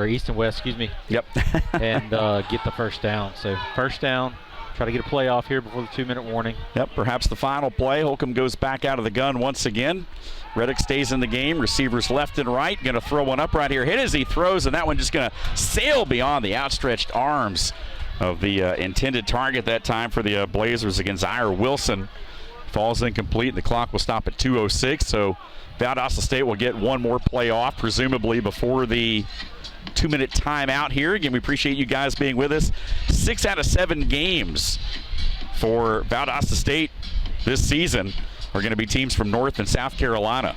east and west, Yep. and get the first down. So first down, try to get a play off here before the 2-minute warning. Yep, perhaps the final play. Holcomb goes back out of the gun once again. Reddick stays in the game. Receivers left and right. Going to throw one up right here. Hit as he throws, and that one just going to sail beyond the outstretched arms of the intended target that time for the Blazers against Zaire Wilson. Falls incomplete, and the clock will stop at 2:06. So Valdosta State will get one more play off, presumably before the 2-minute timeout here. Again, we appreciate you guys being with us. 6 out of 7 games for Valdosta State this season are going to be teams from North and South Carolina.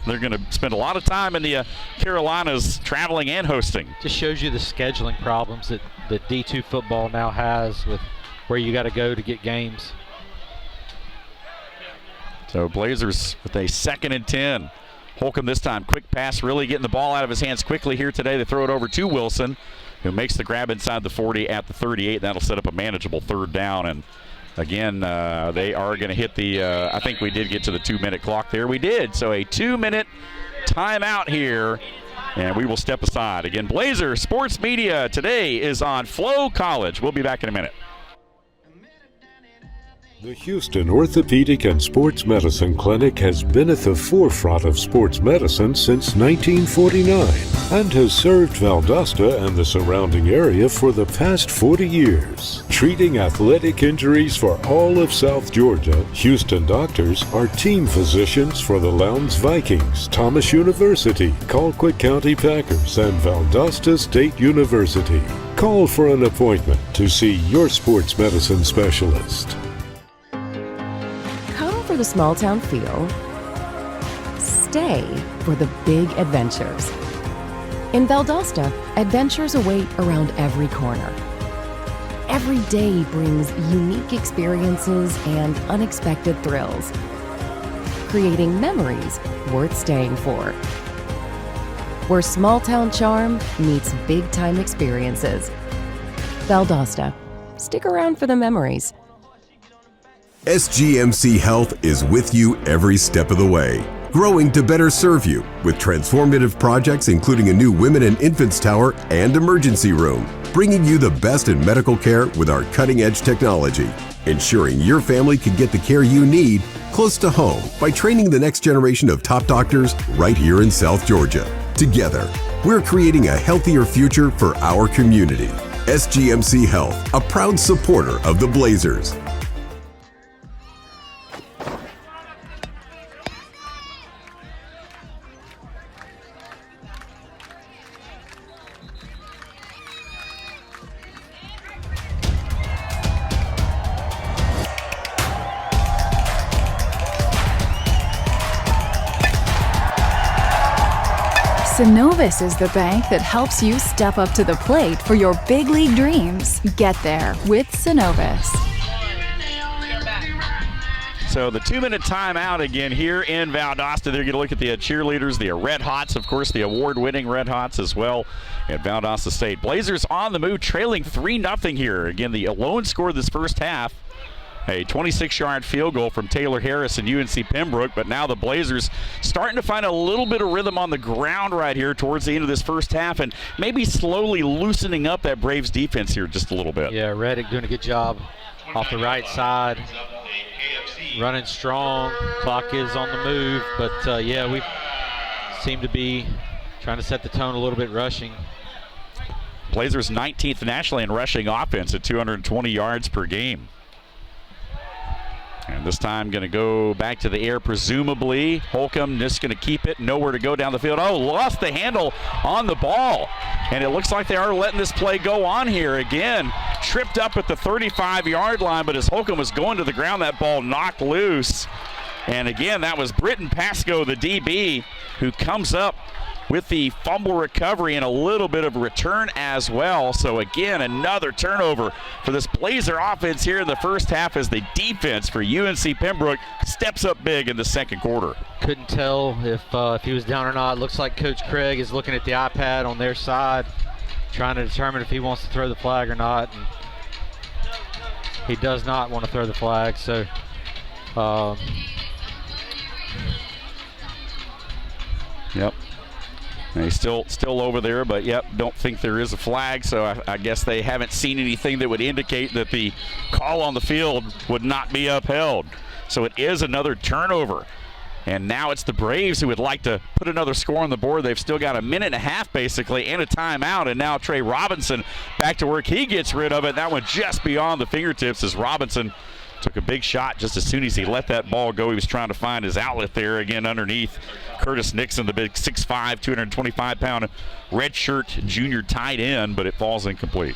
They're going to spend a lot of time in the Carolinas traveling and hosting. Just shows you the scheduling problems that D2 football now has with where you got to go to get games. So Blazers with a 2nd and 10. Holcomb this time, quick pass, really getting the ball out of his hands quickly here today. They throw it over to Wilson, who makes the grab inside the 40 at the 38. That'll set up a manageable 3rd down. And again, they are going to hit the, I think we did get to the 2-minute clock there. We did. So a 2-minute timeout here, and we will step aside. Again, Blazer Sports Media today is on FloCollege. We'll be back in a minute. The Houston Orthopedic and Sports Medicine Clinic has been at the forefront of sports medicine since 1949 and has served Valdosta and the surrounding area for the past 40 years. Treating athletic injuries for all of South Georgia, Houston doctors are team physicians for the Lowndes Vikings, Thomas University, Colquitt County Packers, and Valdosta State University. Call for an appointment to see your sports medicine specialist. For the small town feel, stay for the big adventures. In Valdosta, adventures await around every corner. Every day brings unique experiences and unexpected thrills, creating memories worth staying for. Where small town charm meets big time experiences. Valdosta, stick around for the memories. SGMC Health is with you every step of the way, growing to better serve you with transformative projects including a new women and infants tower and emergency room, bringing you the best in medical care with our cutting-edge technology, ensuring your family can get the care you need close to home by training the next generation of top doctors right here in South Georgia. Together, we're creating a healthier future for our community. SGMC Health, a proud supporter of the Blazers. Synovus is the bank that helps you step up to the plate for your big league dreams. Get there with Synovus. So the 2-minute timeout again here in Valdosta. They're going to look at the cheerleaders, the Red Hots, of course, the award-winning Red Hots as well at Valdosta State. Blazers on the move, trailing 3-0 here. Again, the lone score this first half. A 26-yard field goal from Taylor Harris and UNC Pembroke, but now the Blazers starting to find a little bit of rhythm on the ground right here towards the end of this first half and maybe slowly loosening up that Braves defense here just a little bit. Yeah, Reddick doing a good job off the right side, running strong. Clock is on the move, but yeah, we seem to be trying to set the tone a little bit rushing. Blazers 19th nationally in rushing offense at 220 yards per game. And this time going to go back to the air, presumably. Holcomb just going to keep it, nowhere to go down the field. Oh, lost the handle on the ball. And it looks like they are letting this play go on here again. Tripped up at the 35-yard line, but as Holcomb was going to the ground, that ball knocked loose. And again, that was Britton Pascoe, the DB, who comes up with the fumble recovery and a little bit of a return as well. So again, another turnover for this Blazer offense here in the first half as the defense for UNC Pembroke steps up big in the second quarter. Couldn't tell if he was down or not. Looks like Coach Craig is looking at the iPad on their side, trying to determine if he wants to throw the flag or not. And he does not want to throw the flag, so yep. And he's still over there, but yep, don't think there is a flag, so I guess they haven't seen anything that would indicate that the call on the field would not be upheld. So it is another turnover. And now it's the Braves who would like to put another score on the board. They've still got a minute and a half basically and a timeout, and now Trey Robinson back to work. He gets rid of it. That one just beyond the fingertips as Robinson took a big shot just as soon as he let that ball go. He was trying to find his outlet there again underneath Curtis Nixon, the big 6'5", 225-pound redshirt junior tight end, but it falls incomplete.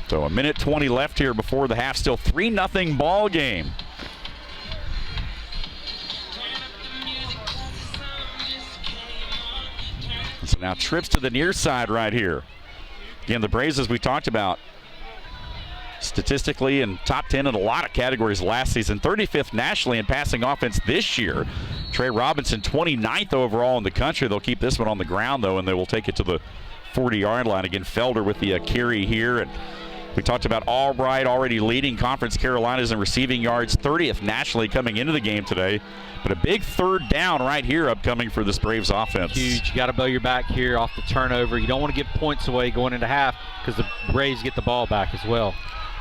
So a minute 20 left here before the half. Still 3-0 ball game. So now trips to the near side right here. Again, the Braves, as we talked about, statistically in top 10 in a lot of categories last season, 35th nationally in passing offense this year. Trey Robinson 29th overall in the country. They'll keep this one on the ground though, and they will take it to the 40-yard line. Again, Felder with the carry here. And we talked about Albright already leading Conference Carolinas in receiving yards, 30th nationally coming into the game today. But a big third down right here upcoming for this Braves offense. Huge. You got to bow your back here off the turnover. You don't want to give points away going into half because the Braves get the ball back as well.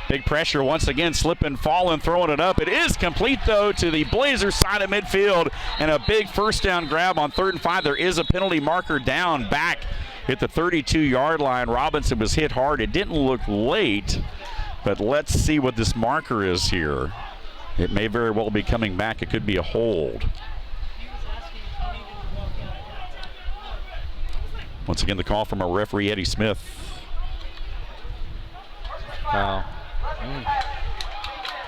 Big pressure once again, slipping, falling, throwing it up. It is complete, though, to the Blazers side of midfield. And a big first down grab on 3rd and 5. There is a penalty marker down back at the 32-yard line. Robinson was hit hard. It didn't look late, but let's see what this marker is here. It may very well be coming back. It could be a hold. Once again, the call from our referee, Eddie Smith. Wow.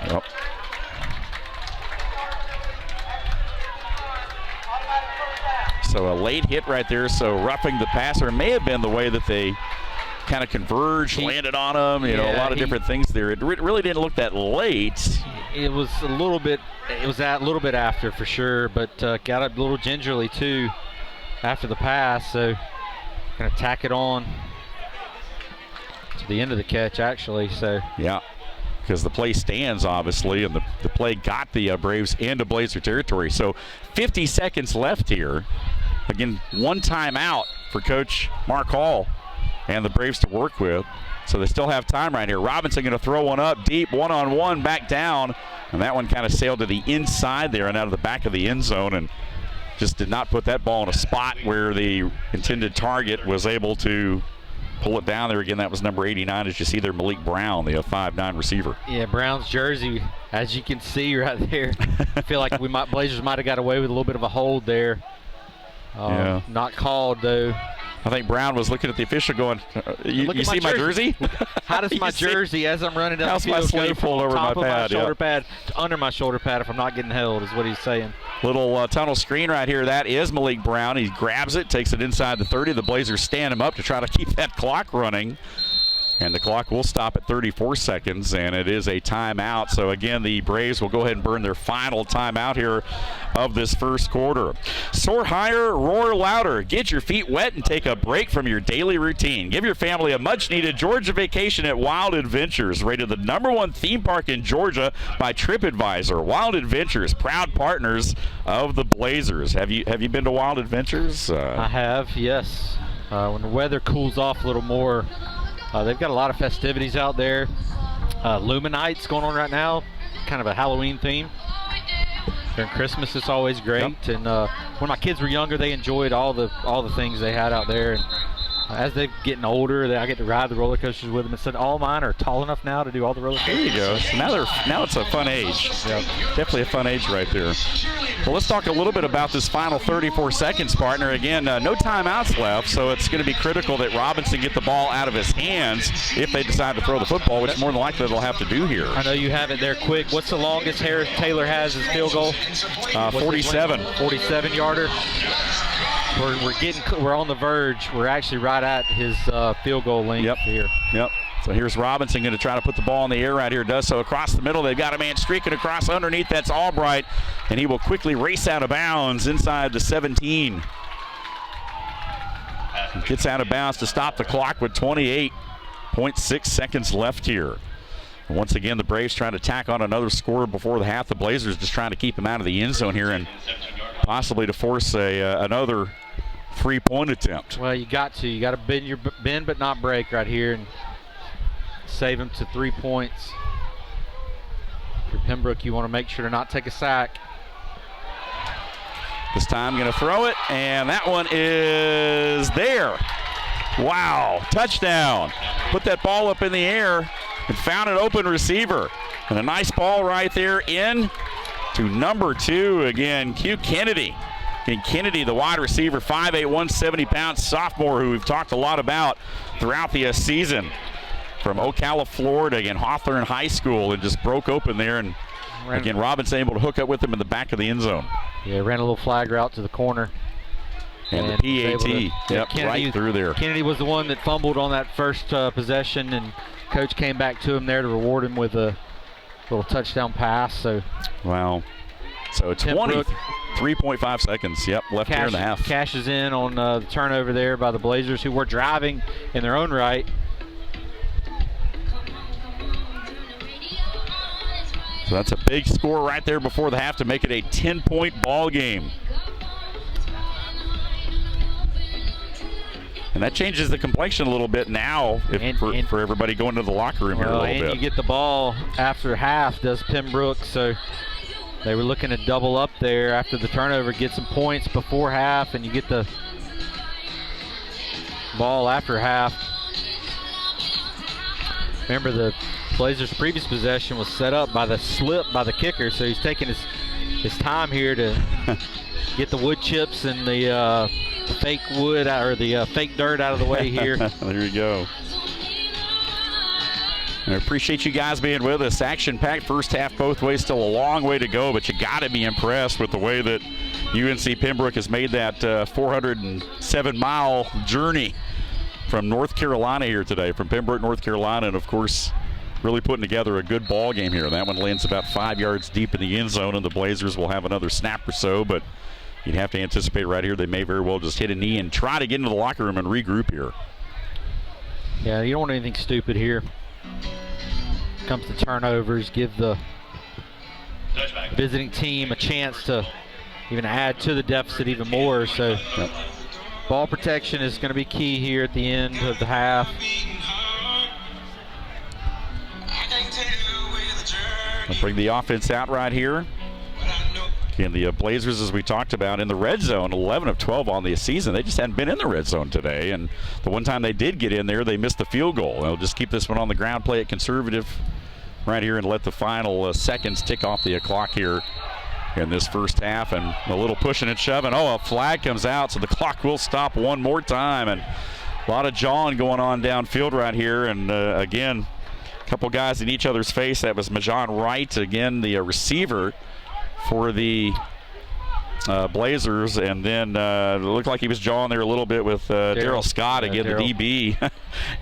Yep. So a late hit right there, so roughing the passer may have been the way that they kind of converged, landed on him, you know, a lot of different things there. It really didn't look that late. It was a little bit, a little bit after for sure, but got up a little gingerly too after the pass, so gonna tack it on to the end of the catch actually, so. Yeah, because the play stands obviously, and the play got the Braves into Blazer territory. So 50 seconds left here. Again, one timeout for Coach Mark Hall and the Braves to work with. So they still have time right here. Robinson going to throw one up deep, one-on-one, back down. And that one kind of sailed to the inside there and out of the back of the end zone, and just did not put that ball in a spot where the intended target was able to pull it down there. Again, that was number 89, as you see there, Malik Brown, the 5'9" receiver. Yeah, Brown's jersey, as you can see right there. I feel like Blazers might have got away with a little bit of a hold there. Yeah. Not called, though. I think Brown was looking at the official going, you see my jersey? How does my jersey, as I'm running down the field, how's my sleeve pulled over my pad? Shoulder pad to under my shoulder pad if I'm not getting held, is what he's saying. Little tunnel screen right here. That is Malik Brown. He grabs it, takes it inside the 30. The Blazers stand him up to try to keep that clock running. And the clock will stop at 34 seconds, and it is a timeout. So, again, the Braves will go ahead and burn their final timeout here of this first quarter. Soar higher, roar louder. Get your feet wet and take a break from your daily routine. Give your family a much-needed Georgia vacation at Wild Adventures, rated the #1 theme park in Georgia by TripAdvisor. Wild Adventures, proud partners of the Blazers. Have you been to Wild Adventures? I have, yes. When the weather cools off a little more, they've got a lot of festivities out there. Luminites going on right now, kind of a Halloween theme. During Christmas, it's always great. Yep. And when my kids were younger, they enjoyed all the things they had out there. And as they're getting older, I get to ride the roller coasters with them. And so all mine are tall enough now to do all the roller coasters. There you go. So now it's a fun age. Yep. Definitely a fun age right there. Well, let's talk a little bit about this final 34 seconds, partner. Again, no timeouts left, so it's going to be critical that Robinson get the ball out of his hands if they decide to throw the football, which more than likely they'll have to do here. I know you have it there quick. What's the longest Harris Taylor has as field goal? 47. 47-yarder. We're on the verge. We're actually right at his field goal length here. Yep. So here's Robinson going to try to put the ball in the air right here. Does so across the middle. They've got a man streaking across underneath. That's Albright, and he will quickly race out of bounds inside the 17. He gets out of bounds to stop the clock with 28.6 seconds left here. And once again, the Braves trying to tack on another score before the half. The Blazers just trying to keep him out of the end zone here and possibly to force another 3-point attempt. Well, you got to bend but not break right here and save him to 3 points. If you're Pembroke, you want to make sure to not take a sack. This time going to throw it, and that one is there. Wow, touchdown. Put that ball up in the air and found an open receiver. And a nice ball right there in to number 2 again, Q Kennedy. And Kennedy, the wide receiver, 5'8", 170-pound sophomore who we've talked a lot about throughout the season. From Ocala, Florida, again, Hawthorne High School, and just broke open there. And again, Robinson able to hook up with him in the back of the end zone. Yeah, ran a little flag route to the corner. And the PAT, Kennedy, right through there. Kennedy was the one that fumbled on that first possession, and coach came back to him there to reward him with a little touchdown pass. So, wow. So 23.5 seconds, left here in the half. Cashes in on the turnover there by the Blazers, who were driving in their own right. So that's a big score right there before the half to make it a 10-point ball game. And that changes the complexion a little bit now for everybody going to the locker room here a little bit. And you get the ball after half, does Pembroke. So they were looking to double up there after the turnover, get some points before half, and you get the ball after half. Remember, the Blazers' previous possession was set up by the slip by the kicker, so he's taking his time here to get the wood chips and the fake wood or the fake dirt out of the way here. There you go. I appreciate you guys being with us. Action-packed first half both ways. Still a long way to go, but you got to be impressed with the way that UNC Pembroke has made that 407-mile journey from North Carolina here today, from Pembroke, North Carolina, and of course really putting together a good ball game here. That one lands about 5 yards deep in the end zone, and the Blazers will have another snap or so, but you'd have to anticipate right here they may very well just hit a knee and try to get into the locker room and regroup here. Yeah, you don't want anything stupid here. Comes to turnovers, give the visiting team a chance to even add to the deficit even more. So ball protection is going to be key here at the end of the half. We'll bring the offense out right here. And the Blazers, as we talked about, in the red zone, 11 of 12 on the season. They just hadn't been in the red zone today. And the one time they did get in there, they missed the field goal. They'll just keep this one on the ground, play it conservative right here, and let the final seconds tick off the clock here in this first half. And a little pushing and shoving. Oh, a flag comes out, so the clock will stop one more time. And a lot of jawing going on downfield right here. And again, a couple guys in each other's face. That was Majon Wright, again, the receiver for the Blazers, and then it looked like he was jawing there a little bit with Daryl Scott, again, the DB,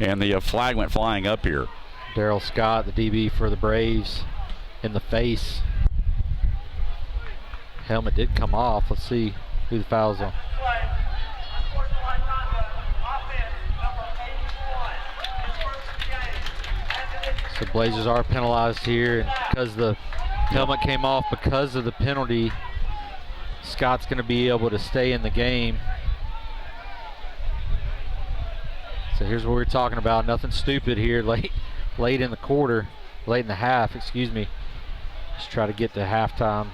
and the flag went flying up here. Daryl Scott, the DB for the Braves, in the face. Helmet did come off. Let's see who the foul's on. So Blazers are penalized here, and because the helmet came off because of the penalty, Scott's going to be able to stay in the game. So here's what we're talking about. Nothing stupid here late in the quarter, late in the half, excuse me. Just try to get to halftime.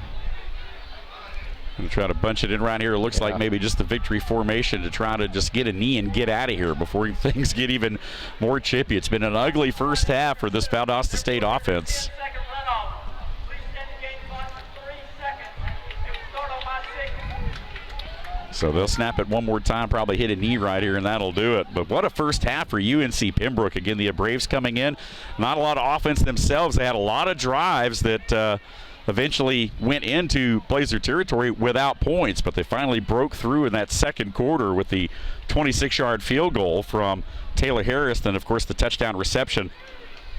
Going to try to bunch it in right here. It looks like maybe just the victory formation to try to just get a knee and get out of here before things get even more chippy. It's been an ugly first half for this Valdosta State offense. So they'll snap it one more time, probably hit a knee right here, and that'll do it. But what a first half for UNC Pembroke. Again, the Braves coming in. Not a lot of offense themselves. They had a lot of drives that eventually went into Blazer territory without points, but they finally broke through in that second quarter with the 26-yard field goal from Taylor Harris. Then, of course, the touchdown reception,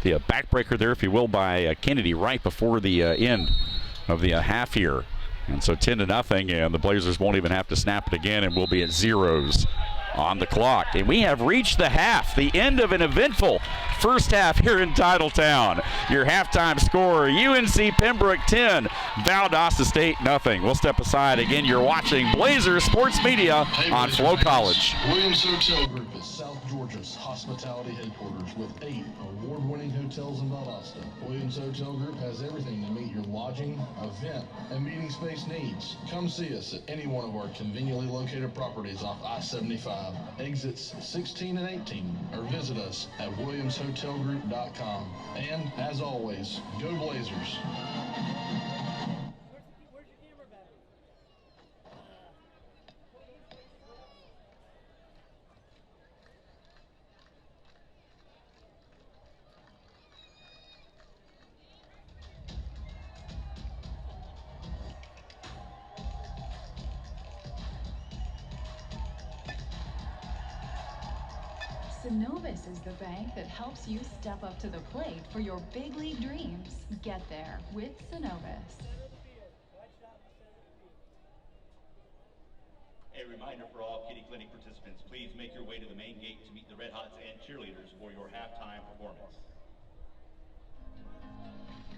the backbreaker there, if you will, by Kennedy right before the end of the half here. And so 10-0, and the Blazers won't even have to snap it again, and we'll be at zeros on the clock. And we have reached the half, the end of an eventful first half here in Titletown. Your halftime score, UNC Pembroke 10, Valdosta State nothing. We'll step aside. Again, you're watching Blazers Sports Media on FloCollege. Williams Hotel Group is South Georgia's hospitality headquarters with 8 award-winning hotels in Valdosta. Williams Hotel Group has everything to meet your lodging, event, and meeting space needs. Come see us at any one of our conveniently located properties off I-75, exits 16 and 18, or visit us at williamshotelgroup.com. And, as always, go Blazers! Synovus is the bank that helps you step up to the plate for your big league dreams. Get there with Synovus. A reminder for all Kitty Clinic participants, please make your way to the main gate to meet the Red Hots and Cheerleaders for your halftime performance.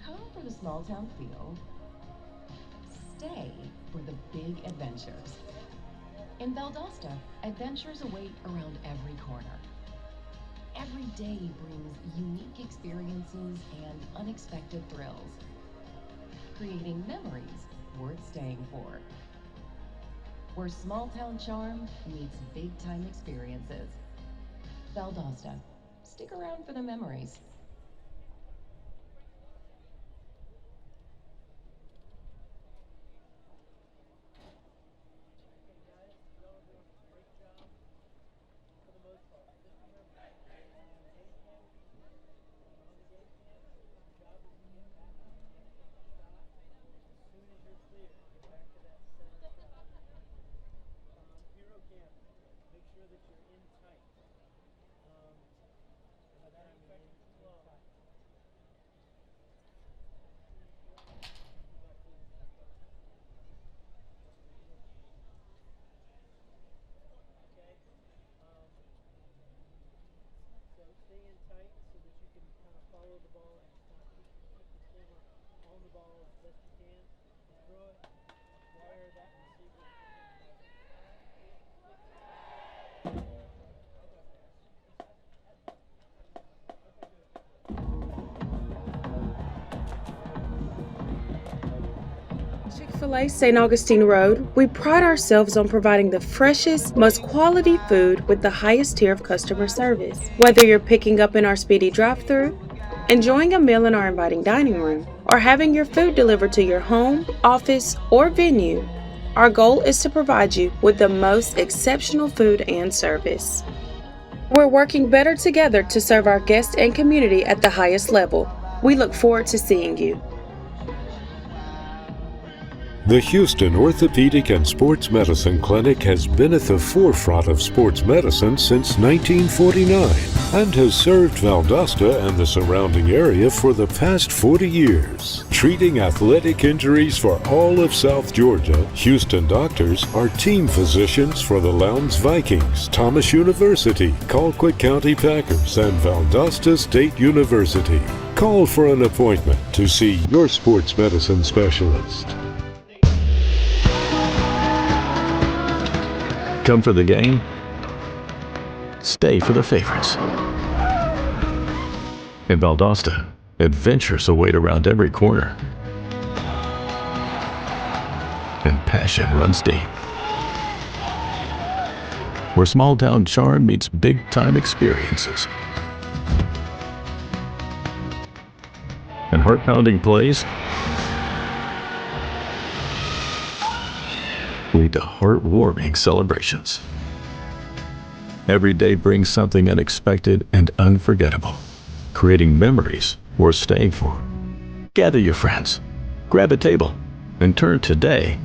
Come for the small town feel. Stay for the big adventures. In Valdosta, adventures await around every corner. Every day brings unique experiences and unexpected thrills, creating memories worth staying for. Where small town charm meets big time experiences. Valdosta, stick around for the memories. Chick-fil-A St. Augustine Road, we pride ourselves on providing the freshest, most quality food with the highest tier of customer service. Whether you're picking up in our speedy drive-thru, enjoying a meal in our inviting dining room, or having your food delivered to your home, office, or venue, our goal is to provide you with the most exceptional food and service. We're working better together to serve our guests and community at the highest level. We look forward to seeing you. The Houston Orthopedic and Sports Medicine Clinic has been at the forefront of sports medicine since 1949 and has served Valdosta and the surrounding area for the past 40 years. Treating athletic injuries for all of South Georgia, Houston doctors are team physicians for the Lowndes Vikings, Thomas University, Colquitt County Packers, and Valdosta State University. Call for an appointment to see your sports medicine specialist. Come for the game, stay for the favorites. In Valdosta, adventures await around every corner. And passion runs deep. Where small town charm meets big time experiences. And heart-pounding plays lead to heartwarming celebrations. Every day brings something unexpected and unforgettable, creating memories worth staying for. Gather your friends, grab a table, and turn today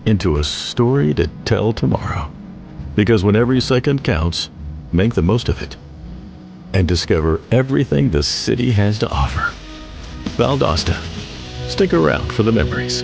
into a story to tell tomorrow. Because when every second counts, make the most of it and discover everything the city has to offer. Valdosta. Stick around for the memories.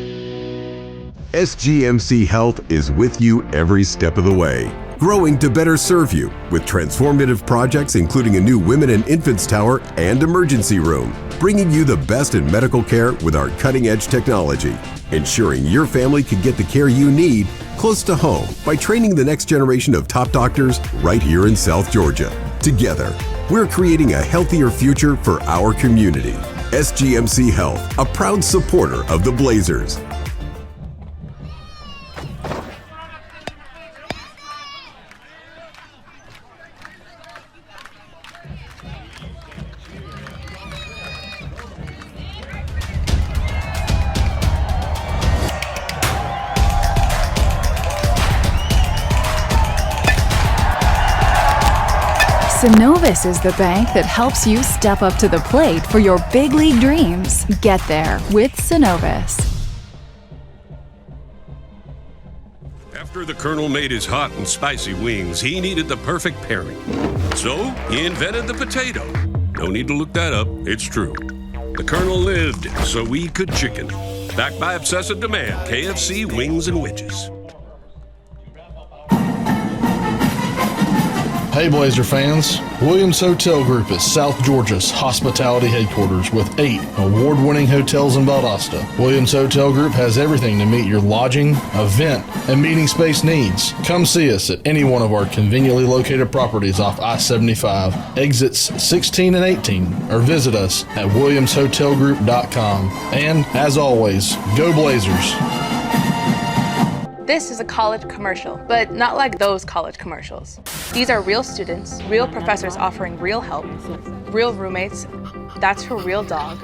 SGMC Health is with you every step of the way, growing to better serve you with transformative projects including a new women and infants tower and emergency room, bringing you the best in medical care with our cutting-edge technology, ensuring your family can get the care you need close to home by training the next generation of top doctors right here in South Georgia. Together, we're creating a healthier future for our community. SGMC Health, a proud supporter of the Blazers. Synovus is the bank that helps you step up to the plate for your big league dreams. Get there with Synovus. After the Colonel made his hot and spicy wings, he needed the perfect pairing. So he invented the potato. No need to look that up, it's true. The Colonel lived so we could chicken. Backed by obsessive demand, KFC wings and wedges. Hey Blazer fans, Williams Hotel Group is South Georgia's hospitality headquarters with 8 award-winning hotels in Valdosta. Williams Hotel Group has everything to meet your lodging, event, and meeting space needs. Come see us at any one of our conveniently located properties off I-75, exits 16 and 18, or visit us at williamshotelgroup.com. And as always, go Blazers! This is a college commercial, but not like those college commercials. These are real students, real professors offering real help, real roommates. That's her real dog.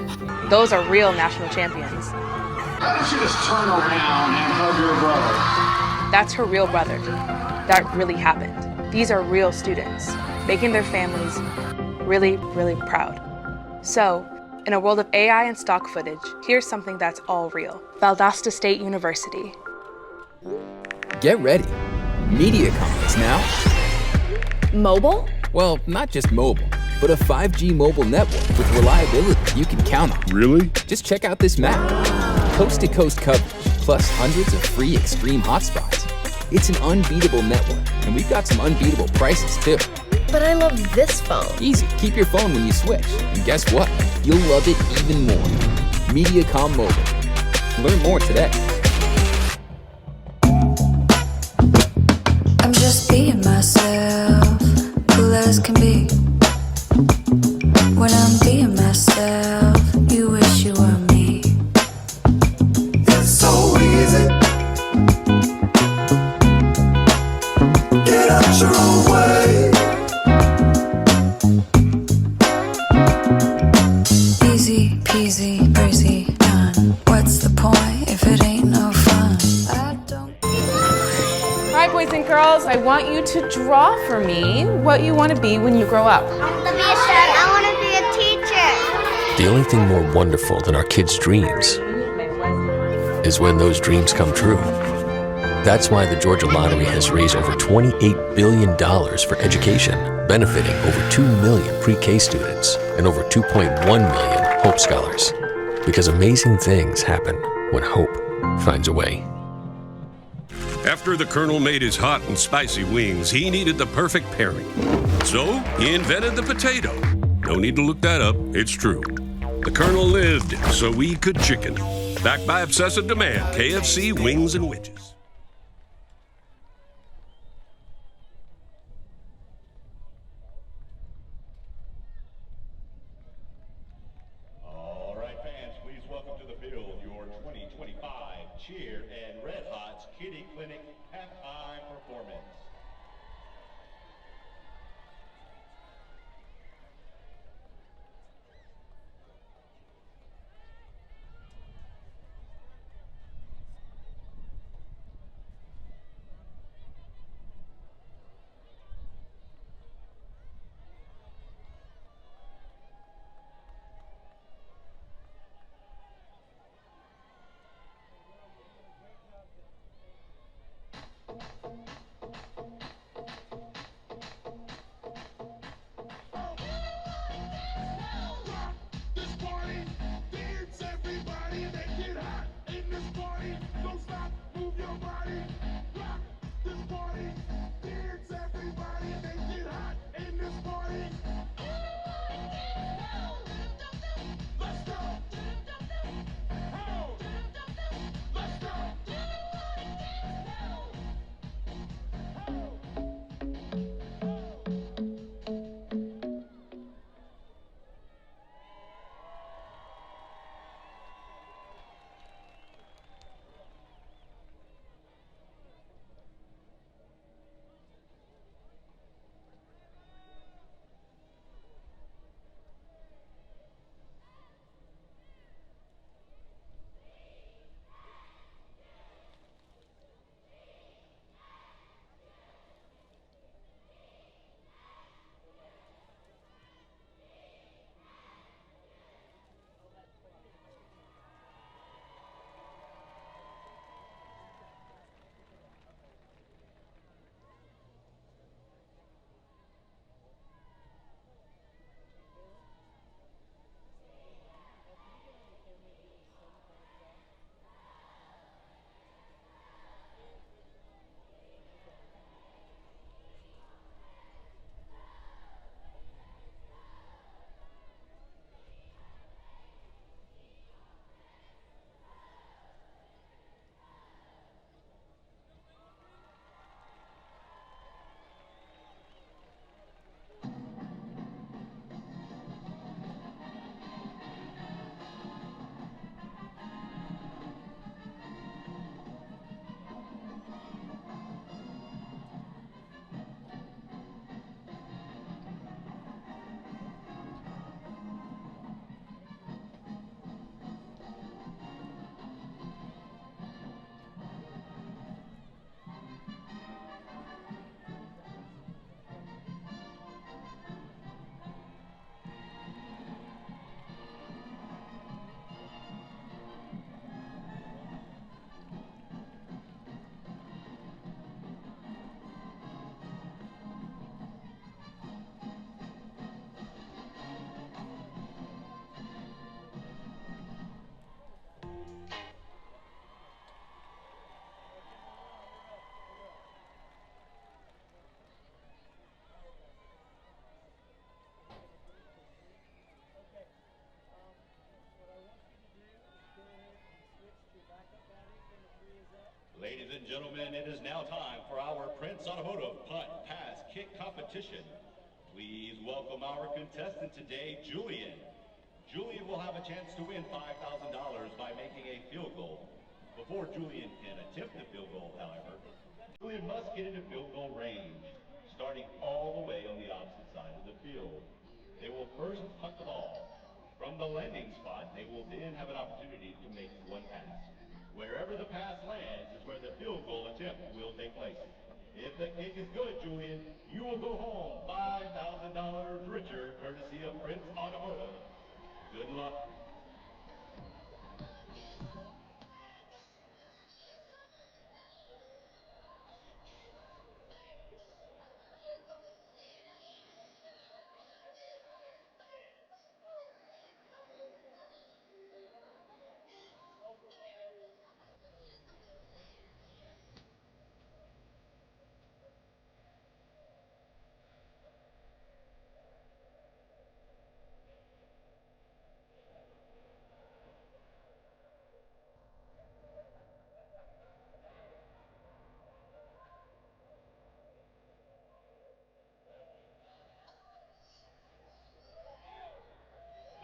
Those are real national champions. Why don't you just turn around and hug your brother? That's her real brother. That really happened. These are real students, making their families really, really proud. So, in a world of AI and stock footage, here's something that's all real. Valdosta State University. Get ready. MediaCom is now mobile? Well, not just mobile, but a 5G mobile network with reliability you can count on. Really? Just check out this map. Coast-to-coast coverage, plus hundreds of free extreme hotspots. It's an unbeatable network, and we've got some unbeatable prices too. But I love this phone. Easy. Keep your phone when you switch. And guess what? You'll love it even more. MediaCom Mobile. Learn more today. I'm just being myself, cool as can be. When I'm being myself, you wish you were me. It's so easy. Get out your own way. Easy peasy, breezy, done. What's the point if it ain't no fun? Hi, boys and girls. I want you to draw for me what you want to be when you grow up. I want to be a chef. I want to be a teacher. The only thing more wonderful than our kids' dreams is when those dreams come true. That's why the Georgia Lottery has raised over $28 billion for education, benefiting over 2 million pre-K students and over 2.1 million Hope Scholars. Because amazing things happen when hope finds a way. After the Colonel made his hot and spicy wings, he needed the perfect pairing. So he invented the potato. No need to look that up, it's true. The Colonel lived so we could chicken. Backed by obsessive demand, KFC wings and wedges. All right, fans, please welcome to the field your 2025 Cheer and Red Hot's Kitty Clinic halftime performance. Gentlemen, it is now time for our Prince Automotive punt, pass, kick competition. Please welcome our contestant today, Julian. Julian will have a chance to win $5,000 by making a field goal. Before Julian can attempt the field goal, however, Julian must get into field goal range, starting all the way on the opposite side of the field. They will first punt the ball. From the landing spot, they will then have an opportunity to make one pass. Wherever the pass lands is where the field goal attempt will take place. If the kick is good, Julian, you will go home $5,000 richer, courtesy of Prince Automotive. Good luck.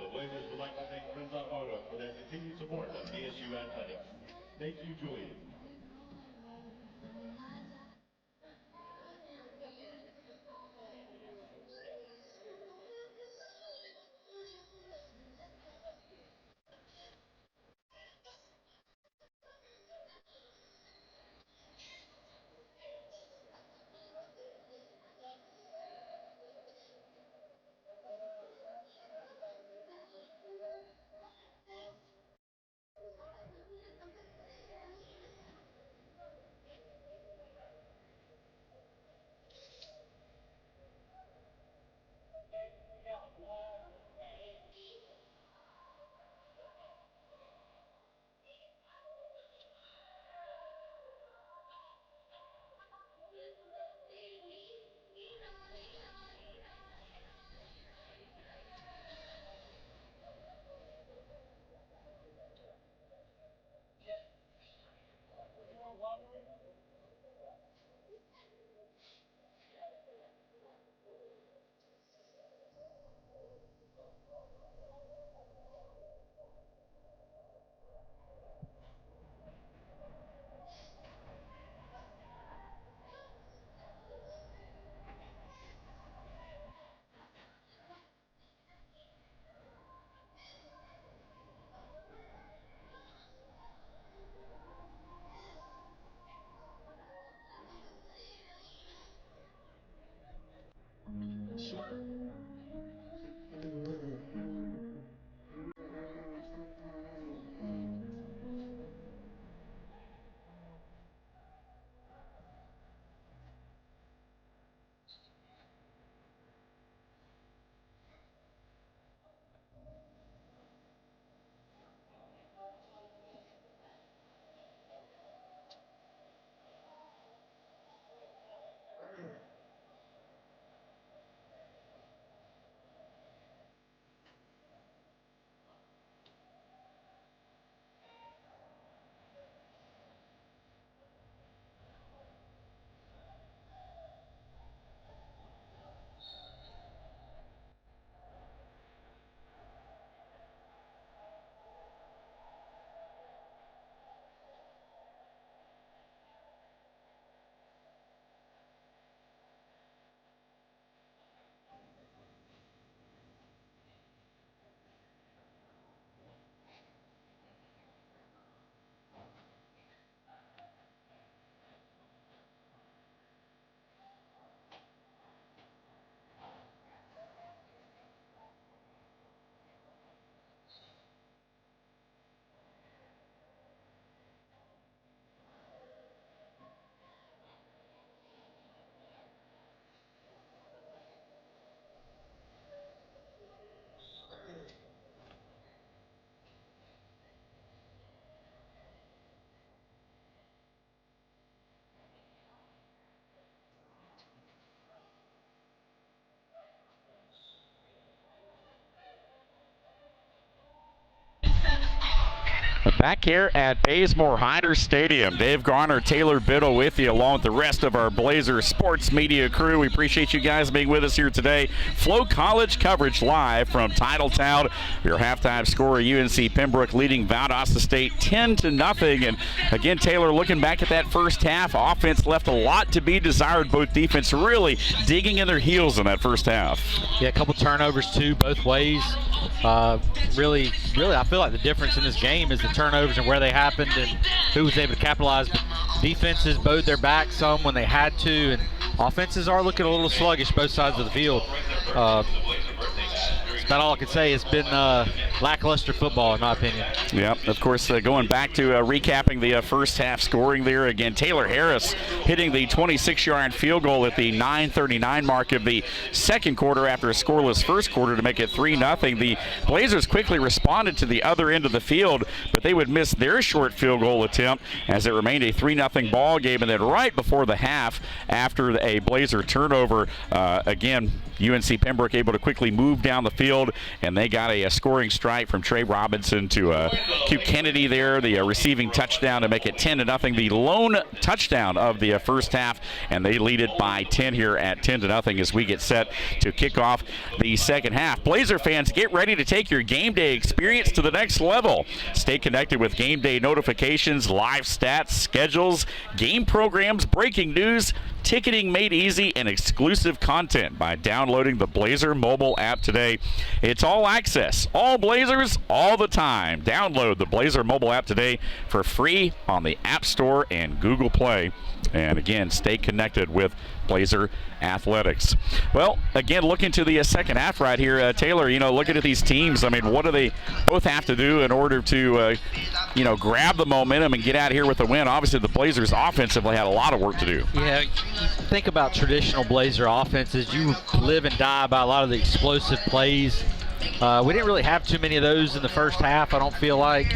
The Blazers would like to thank Prince Automotive for their continued support of DSU athletics. Thank you, Julian. Back here at Bazemore Hyder Stadium. Dave Garner, Taylor Biddle with you along with the rest of our Blazer sports media crew. We appreciate you guys being with us here today. FloCollege coverage live from Titletown. Your halftime score, UNC Pembroke leading Valdosta State 10-0. And again, Taylor, looking back at that first half, offense left a lot to be desired. Both defense really digging in their heels in that first half. Yeah, a couple turnovers too, both ways. Really, I feel like the difference in this game is the turnovers and where they happened and who was able to capitalize. But defenses bowed their back some when they had to, and offenses are looking a little sluggish both sides of the field. That's about all I can say. It's been lackluster football, in my opinion. Yeah, of course, going back to recapping the first half scoring there. Again, Taylor Harris hitting the 26-yard field goal at the 9:39 mark of the second quarter after a scoreless first quarter to make it 3-0. The Blazers quickly responded to the other end of the field, but they would miss their short field goal attempt as it remained a 3-0 ball game. And then right before the half, after a Blazer turnover, again, UNC Pembroke able to quickly move down the field, and they got a scoring strike from Trey Robinson to Q Kennedy there, the receiving touchdown to make it 10-0, the lone touchdown of the first half, and they lead it by 10 here at 10-0 as we get set to kick off the second half. Blazer fans, get ready to take your game day experience to the next level. Stay connected with game day notifications, live stats, schedules, game programs, breaking news, ticketing made easy, and exclusive content by downloading the Blazer mobile app today. It's all access, all Blazers, all the time. Download the Blazer mobile app today for free on the App Store and Google Play. And again, stay connected with Blazer Athletics. Well, again, looking to the second half right here, Taylor, looking at these teams, I mean, what do they both have to do in order to, grab the momentum and get out of here with a win? Obviously, the Blazers offensively had a lot of work to do. Yeah, you think about traditional Blazer offenses. You live and die by a lot of the explosive plays. We didn't really have too many of those in the first half, I don't feel like.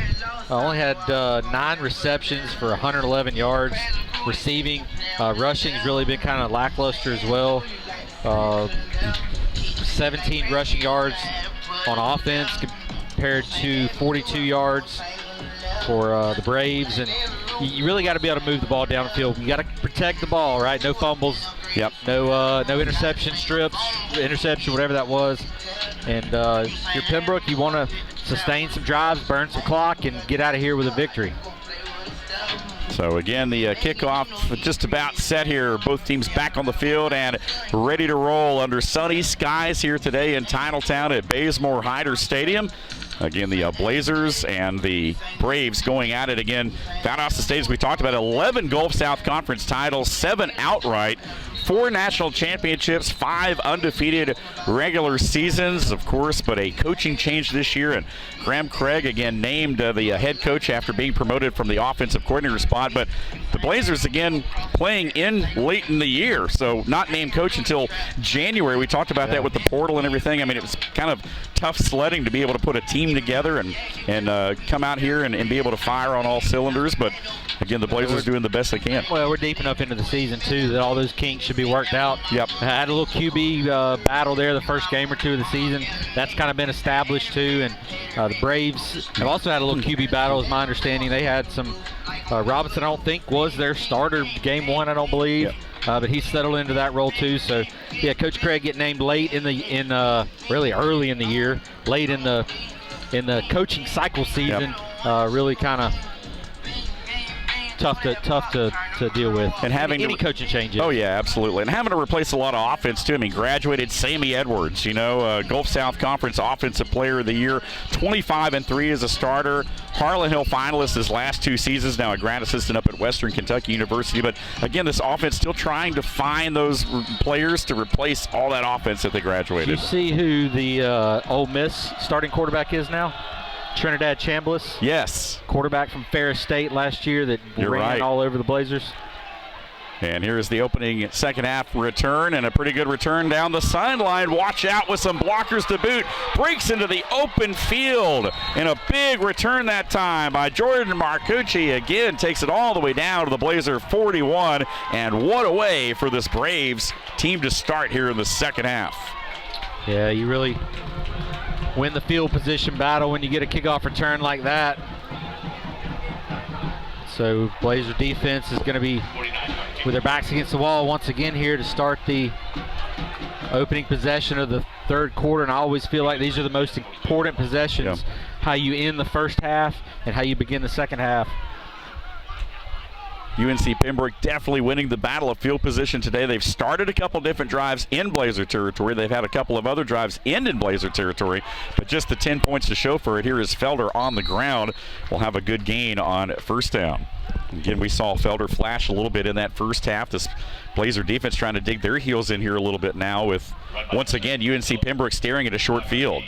Only had 9 receptions for 111 yards. Receiving, rushing's really been kind of lackluster as well. 17 rushing yards on offense compared to 42 yards for the Braves. And you really got to be able to move the ball down the field. You got to protect the ball, right? No fumbles. Yep. No interception strips, interception, whatever that was. And if you're Pembroke, you want to sustain some drives, burn some clock, and get out of here with a victory. So again, the kickoff just about set here. Both teams back on the field and ready to roll under sunny skies here today in Titletown at Bazemore Hyder Stadium. Again, the Blazers and the Braves going at it again. Valdosta State, as we talked about, 11 Gulf South Conference titles, 7 outright, 4 national championships, 5 undefeated regular seasons, of course, but a coaching change this year. And Graham Craig, again, named the head coach after being promoted from the offensive coordinator spot. But the Blazers, again, playing in late in the year, so not named coach until January. We talked about that with the portal and everything. I mean, it was kind of tough sledding to be able to put a team together and come out here and be able to fire on all cylinders. But again, the Blazers doing the best they can. Well, we're deep enough into the season, too, that all those kinks should be worked out. Yep. Had a little QB battle there the first game or two of the season. That's kind of been established, too. And the Braves have also had a little QB battle, is my understanding. They had some Robinson, I don't think, was their starter game 1, I don't believe. Yep. But he settled into that role, too. So, yeah, Coach Craig getting named late really early in the year, late in the coaching cycle season, really kind of tough to deal with. And having any coaching changes. Oh yeah, absolutely. And having to replace a lot of offense too. I mean, graduated Sammy Edwards, Gulf South Conference Offensive Player of the Year, 25-3 as a starter. Harlan Hill finalist his last 2 seasons, now a grad assistant up at Western Kentucky University. But again, this offense still trying to find those players to replace all that offense that they graduated. You see who the Ole Miss starting quarterback is now? Trinidad Chambliss. Yes. Quarterback from Ferris State last year that ran all over the Blazers. And here's the opening second half return, and a pretty good return down the sideline. Watch out with some blockers to boot. Breaks into the open field, and a big return that time by Jordan Marcucci. Again, takes it all the way down to the Blazer 41, and what a way for this Braves team to start here in the second half. Yeah, you really win the field position battle when you get a kickoff return like that. So Blazer defense is going to be with their backs against the wall once again here to start the opening possession of the third quarter. And I always feel like these are the most important possessions, how you end the first half and how you begin the second half. UNC Pembroke definitely winning the battle of field position today. They've started a couple different drives in Blazer territory. They've had a couple of other drives end in Blazer territory, but just the 10 points to show for it. Here is Felder on the ground. Will have a good gain on first down. Again, we saw Felder flash a little bit in that first half. This Blazer defense trying to dig their heels in here a little bit now with, once again, UNC Pembroke staring at a short field.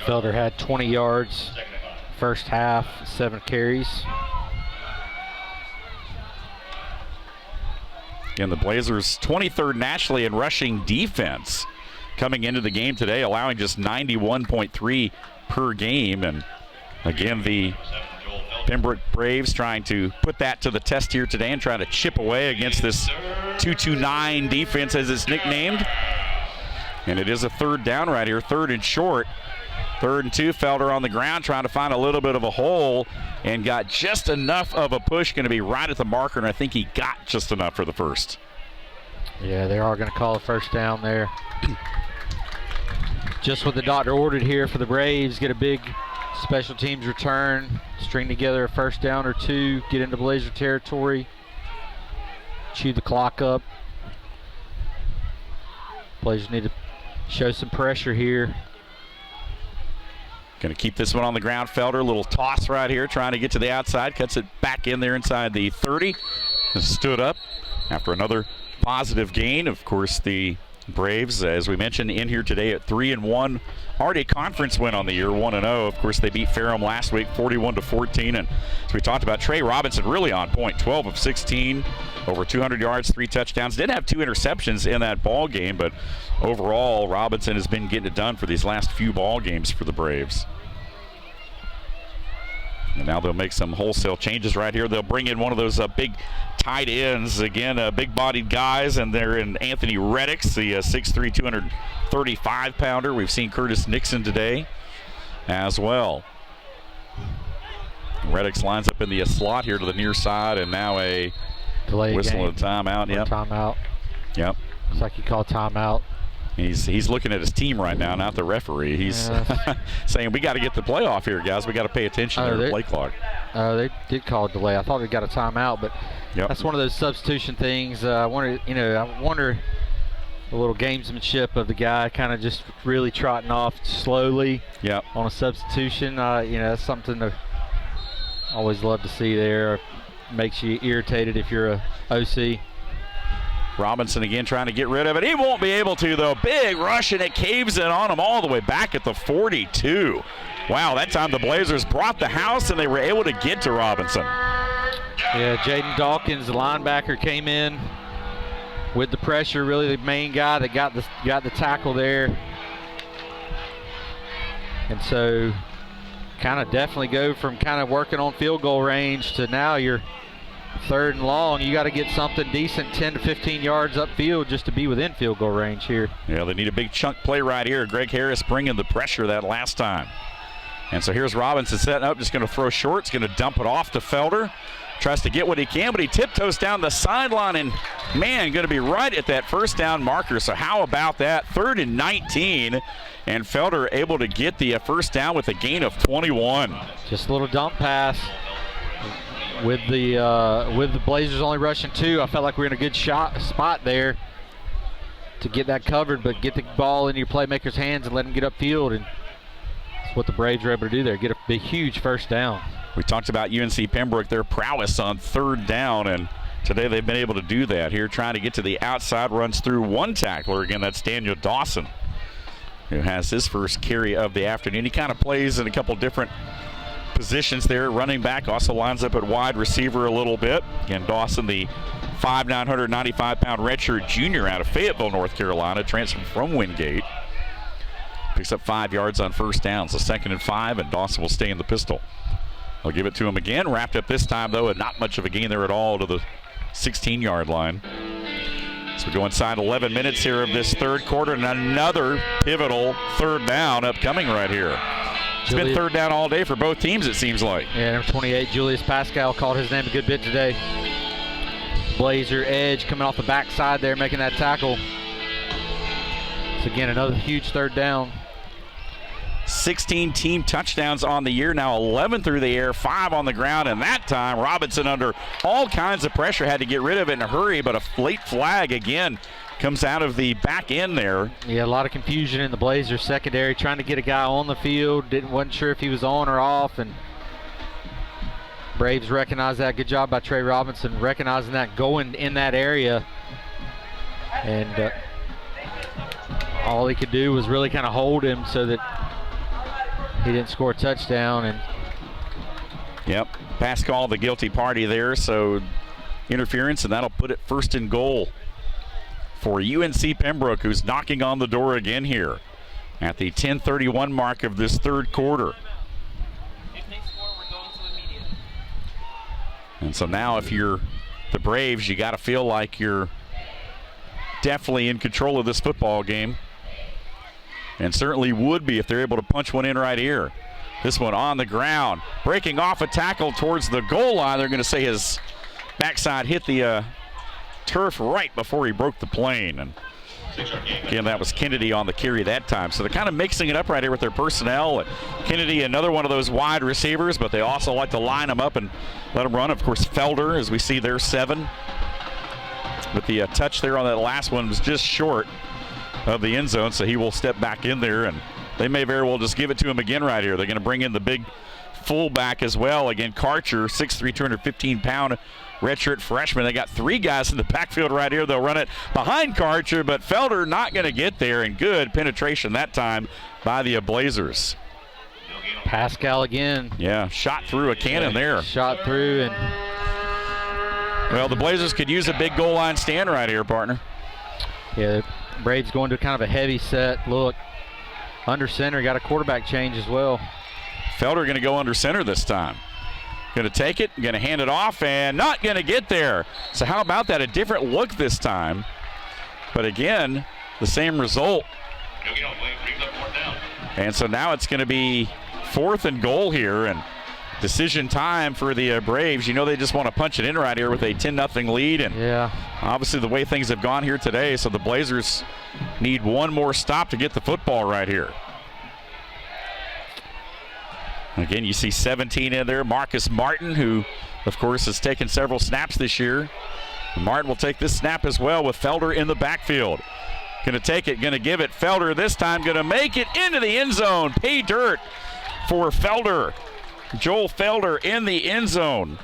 Felder had 20 yards first half, 7 carries. And the Blazers 23rd nationally in rushing defense coming into the game today, allowing just 91.3 per game. And again, the Pembroke Braves trying to put that to the test here today and trying to chip away against this 229 defense as it's nicknamed. And it is a third down right here, 3rd and short. 3rd and 2, Felder on the ground trying to find a little bit of a hole and got just enough of a push, going to be right at the marker, and I think he got just enough for the first. Yeah, they are going to call a first down there. Just what the doctor ordered here for the Braves, get a big special teams return, string together a first down or 2, get into Blazer territory, chew the clock up. Blazers need to show some pressure here. Going to keep this one on the ground. Felder, a little toss right here, trying to get to the outside. Cuts it back in there inside the 30. Stood up after another positive gain. Of course, the Braves, as we mentioned, in here today at 3-1. Already a conference win on the year, 1-0. Of course, they beat Ferrum last week, 41-14. And as we talked about, Trey Robinson really on point, 12 of 16, over 200 yards, 3 touchdowns. Did have 2 interceptions in that ball game, but overall, Robinson has been getting it done for these last few ball games for the Braves. And now they'll make some wholesale changes right here. They'll bring in one of those big tight ends, again, big-bodied guys, and they're in Anthony Reddix, the 6'3", 235-pounder. We've seen Curtis Nixon today as well. Reddix lines up in the slot here to the near side, and now a whistle and a timeout. Yep. Timeout. Yep. Looks like he called timeout. He's looking at his team right now, not the referee. He's saying, we got to get the playoff here, guys. We got to pay attention to the play clock. They did call a delay. I thought we got a timeout, but that's one of those substitution things. I wonder the little gamesmanship of the guy kind of just really trotting off slowly on a substitution. That's something to always love to see there. Makes you irritated if you're a OC. Robinson again trying to get rid of it. He won't be able to, though. Big rush, and it caves in on him all the way back at the 42. Wow, that time the Blazers brought the house, and they were able to get to Robinson. Yeah, Jaden Dawkins, the linebacker, came in with the pressure, really the main guy that got the tackle there. And so kind of definitely go from kind of working on field goal range to now you're 3rd and long. You got to get something decent, 10 to 15 yards upfield just to be within field goal range here. Yeah, they need a big chunk play right here. Greg Harris bringing the pressure that last time. And so here's Robinson setting up, just going to throw short. It's going to dump it off to Felder. Tries to get what he can, but he tiptoes down the sideline, and man, going to be right at that first down marker. So how about that? 3rd and 19, and Felder able to get the first down with a gain of 21. Just a little dump pass. With the Blazers only rushing 2, I felt like we were in a good spot there to get that covered, but get the ball in your playmaker's hands and let him get upfield, and that's what the Braves were able to do there, get a big, huge first down. We talked about UNC Pembroke, their prowess on 3rd down, and today they've been able to do that here, trying to get to the outside, runs through one tackler. Again, that's Daniel Dawson, who has his first carry of the afternoon. He kind of plays in a couple different positions there. Running back, also lines up at wide receiver a little bit. Again, Dawson, the 5'9", 195-pound redshirt junior out of Fayetteville, North Carolina, transferred from Wingate. Picks up 5 yards on first down. So 2nd and 5, and Dawson will stay in the pistol. They'll give it to him again. Wrapped up this time, though, and not much of a gain there at all to the 16-yard line. So we go inside 11 minutes here of this third quarter, and another pivotal 3rd down upcoming right here. It's been third down all day for both teams, it seems like. Yeah, number 28, Julius Pascal, called his name a good bit today. Blazer edge coming off the backside there, making that tackle. So again, another huge third down. 16 team touchdowns on the year, now 11 through the air, 5 on the ground, and that time Robinson under all kinds of pressure had to get rid of it in a hurry, but a late flag again comes out of the back end there. Yeah, a lot of confusion in the Blazers secondary, trying to get a guy on the field, wasn't sure if he was on or off, and Braves recognized that. Good job by Trey Robinson recognizing that, going in that area, and all he could do was really kind of hold him so that he didn't score a touchdown. And yep, Pascal the guilty party there, so interference, and that'll put it first and goal for UNC Pembroke, who's knocking on the door again here at the 10:31 mark of this third quarter. And so now if you're the Braves, you got to feel like you're definitely in control of this football game. And certainly would be if they're able to punch one in right here. This one on the ground, breaking off a tackle towards the goal line. They're going to say his backside hit the turf right before he broke the plane. And again, that was Kennedy on the carry that time. So they're kind of mixing it up right here with their personnel. And Kennedy, another one of those wide receivers, but they also like to line them up and let them run. Of course, Felder, as we see there, 7. But the touch there on that last one was just short of the end zone, so he will step back in there, and they may very well just give it to him again right here. They're going to bring in the big fullback as well. Again, Karcher, 6'3", 215-pound redshirt freshman. They got 3 guys in the backfield right here. They'll run it behind Karcher, but Felder not going to get there, and good penetration that time by the Blazers. Pascal again. Yeah, shot through a cannon there. Shot through, and well, the Blazers could use a big goal line stand right here, partner. Yeah, Braves going to kind of a heavy set look. Under center, got a quarterback change as well. Felder going to go under center this time. Going to take it, going to hand it off, and not going to get there. So how about that? A different look this time. But again, the same result. And so now it's going to be 4th and goal here, and decision time for the Braves. You know they just want to punch it in right here with a 10-0 lead, and yeah, obviously the way things have gone here today, so the Blazers need one more stop to get the football right here. Again, you see 17 in there. Marcus Martin, who, of course, has taken several snaps this year. Martin will take this snap as well with Felder in the backfield. Going to take it, going to give it. Felder this time going to make it into the end zone. Pay dirt for Felder. Joel Felder in the end zone.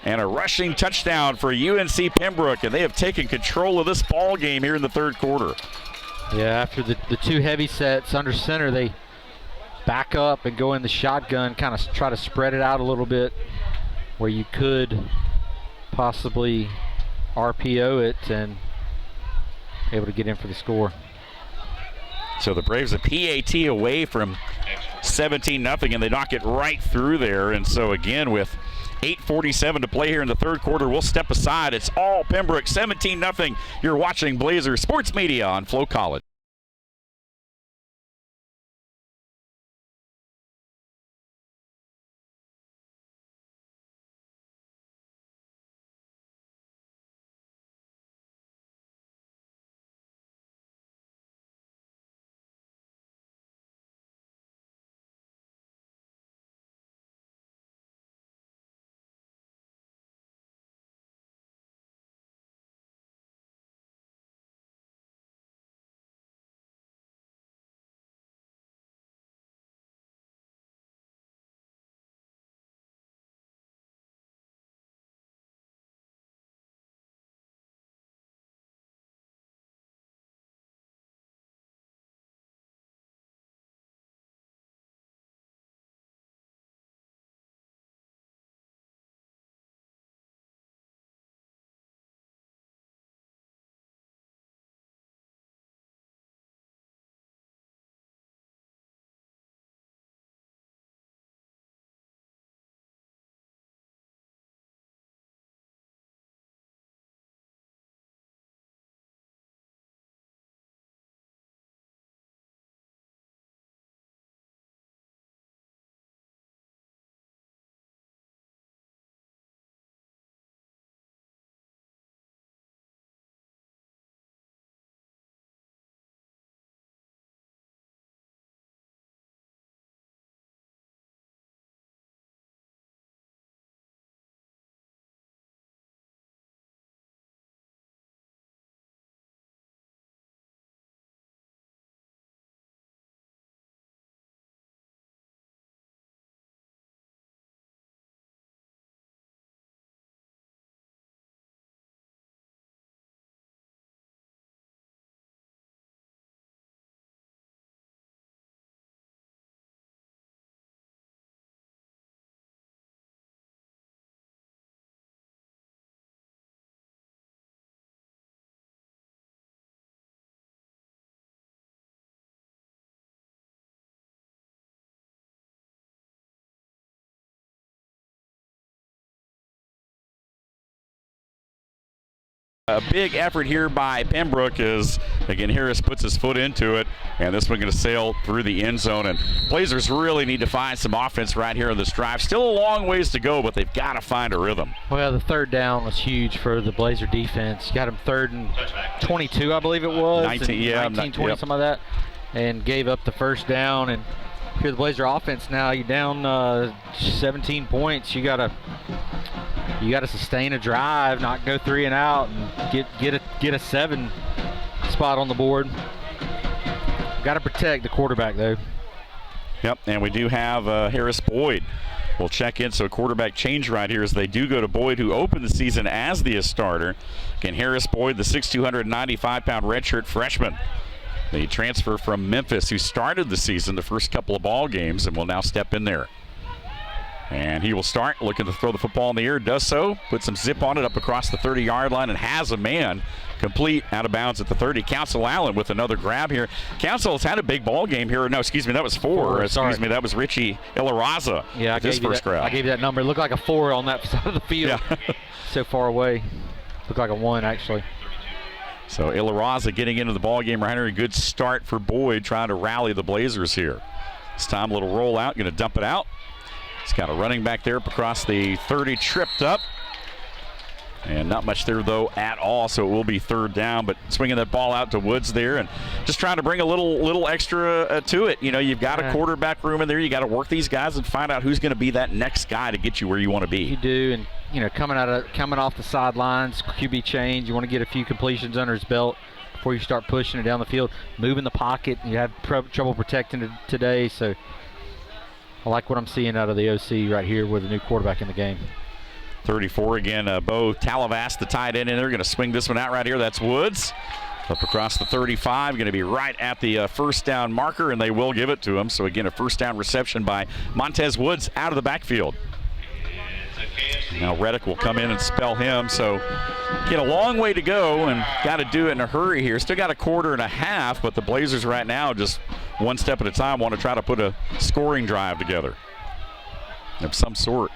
And a rushing touchdown for UNC Pembroke, and they have taken control of this ball game here in the third quarter. Yeah, after the 2 heavy sets under center, they back up and go in the shotgun, kind of try to spread it out a little bit where you could possibly RPO it and able to get in for the score. So the Braves a PAT away from 17-0, and they knock it right through there. And so again, with 8:47 to play here in the third quarter, we'll step aside. It's all Pembroke, 17-0. You're watching Blazers Sports Media on FloCollege. A big effort here by Pembroke as, again, Harris puts his foot into it, and this one going to sail through the end zone. And Blazers really need to find some offense right here on this drive. Still a long ways to go, but they've got to find a rhythm. Well, the third down was huge for the Blazer defense. Got him 3rd and 22, I believe it was. 19, yeah. 19, 20, something like that. And gave up the first down. And here's the Blazer offense now. You're down 17 points. You got to sustain a drive, not go 3 and out, and get a 7 spot on the board. Got to protect the quarterback though. Yep, and we do have Harris Boyd. We'll check in, so a quarterback change right here as they do go to Boyd, who opened the season as the starter. Again, Harris Boyd, the 6'295" redshirt freshman. The transfer from Memphis, who started the season the first couple of ball games and will now step in there. And he will start looking to throw the football in the air. Does so. Put some zip on it up across the 30-yard line and has a man complete out of bounds at the 30. Council Allen with another grab here. Council's had a big ball game here. No, excuse me, that was 4. Excuse me, that was Richie Ilaraza. Yeah, I gave you that number. It looked like a 4 on that side of the field. Yeah. So far away. Looked like a 1, actually. So Ilaraza getting into the ball game right here. A good start for Boyd, trying to rally the Blazers here. This time a little roll out, going to dump it out. He's got a running back there up across the 30, tripped up. And not much there, though, at all, so it will be 3rd down. But swinging that ball out to Woods there and just trying to bring a little extra to it. You know, you've got a quarterback room in there. You got to work these guys and find out who's going to be that next guy to get you where you want to be. You do, and, you know, coming off the sidelines, QB change, you want to get a few completions under his belt before you start pushing it down the field. Move in the pocket. You have trouble protecting it today, so I like what I'm seeing out of the OC right here with a new quarterback in the game. 34 again, Bo Talavas, the tight end, and they're going to swing this one out right here. That's Woods. Up across the 35, going to be right at the first down marker, and they will give it to him. So again, a first down reception by Montez Woods out of the backfield. Now Reddick will come in and spell him. So get a long way to go and got to do it in a hurry here. Still got a quarter and a half, but the Blazers right now just one step at a time want to try to put a scoring drive together of some sort.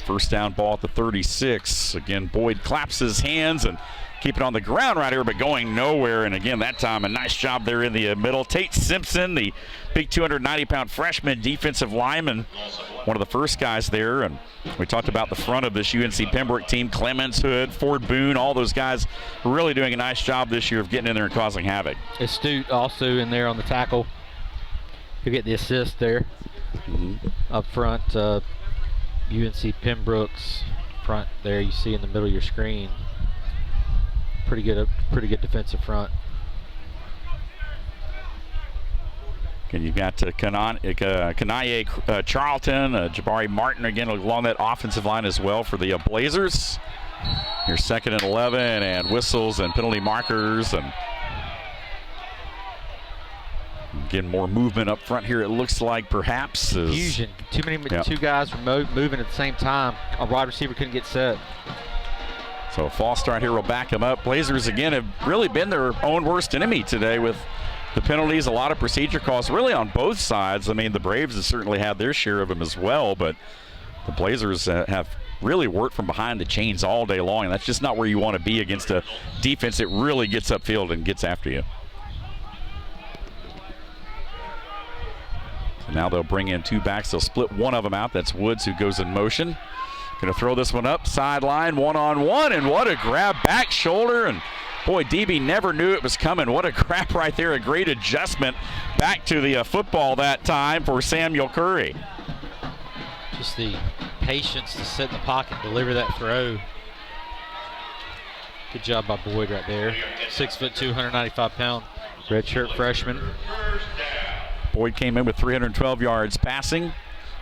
First down ball at the 36. Again, Boyd claps his hands and keep it on the ground right here, but going nowhere. And again, that time a nice job there in the middle. Tate Simpson, the big 290-pound freshman defensive lineman, one of the first guys there. And we talked about the front of this UNC Pembroke team, Clemens, Hood, Ford Boone, all those guys really doing a nice job this year of getting in there and causing havoc. Astute also in there on the tackle. You get the assist there up front. UNC Pembroke's front there, you see in the middle of your screen. Pretty good defensive front. And you've got Kanaye Charlton, Jabari Martin again along that offensive line as well for the Blazers. Here's 2nd and 11, and whistles and penalty markers, and again, more movement up front here, it looks like, perhaps. Fusion. Two guys moving at the same time. A wide receiver couldn't get set. So a false start here will back them up. Blazers, again, have really been their own worst enemy today with the penalties, a lot of procedure calls, really on both sides. I mean, the Braves have certainly had their share of them as well, but the Blazers have really worked from behind the chains all day long, and that's just not where you want to be against a defense that really gets upfield and gets after you. Now they'll bring in 2 backs. They'll split one of them out. That's Woods, who goes in motion. Going to throw this one up, sideline, one-on-one, and what a grab, back shoulder. And boy, DB never knew it was coming. What a grab right there, a great adjustment back to the football that time for Samuel Curry. Just the patience to sit in the pocket and deliver that throw. Good job by Boyd right there. 6'2", 195-pound redshirt freshman. Boyd came in with 312 yards passing.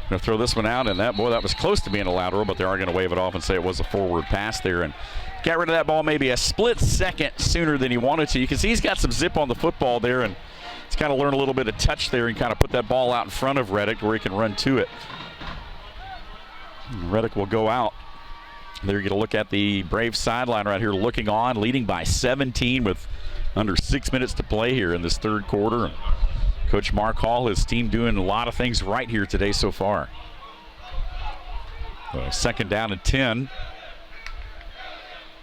Going to throw this one out, and that was close to being a lateral, but they are going to wave it off and say it was a forward pass there. And got rid of that ball maybe a split second sooner than he wanted to. You can see he's got some zip on the football there, and he's kind of learned a little bit of touch there and kind of put that ball out in front of Reddick where he can run to it. And Reddick will go out. There you get a look at the Braves sideline right here, looking on, leading by 17 with under 6 minutes to play here in this third quarter. Coach Mark Hall, his team doing a lot of things right here today so far. 2nd down and 10.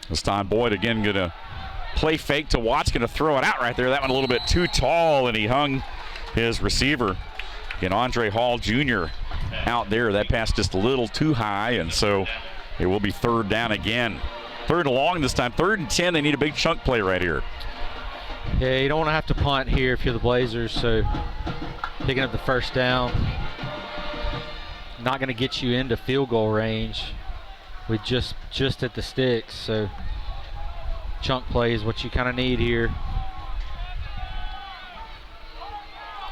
This time Boyd again going to play fake to Watts, going to throw it out right there. That one a little bit too tall, and he hung his receiver. Again, Andre Hall Jr. out there. That pass just a little too high, and so it will be third down again. Third and long this time. 3rd and 10. They need a big chunk play right here. Yeah, you don't want to have to punt here if you're the Blazers, so picking up the first down, not going to get you into field goal range with just at the sticks, so chunk play is what you kind of need here.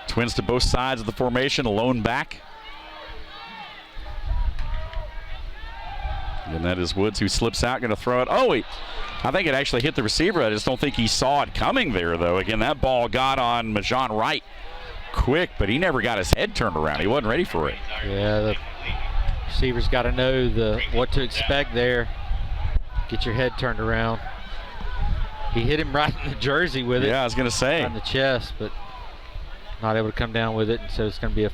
Twins to both sides of the formation, a lone back. And that is Woods who slips out, going to throw it. Oh, I think it actually hit the receiver. I just don't think he saw it coming there, though. Again, that ball got on Majon Wright quick, but he never got his head turned around. He wasn't ready for it. Yeah, the receiver's got to know what to expect there. Get your head turned around. He hit him right in the jersey with it. Yeah, I was going to say. Right in the chest, but not able to come down with it, and so it's going to be a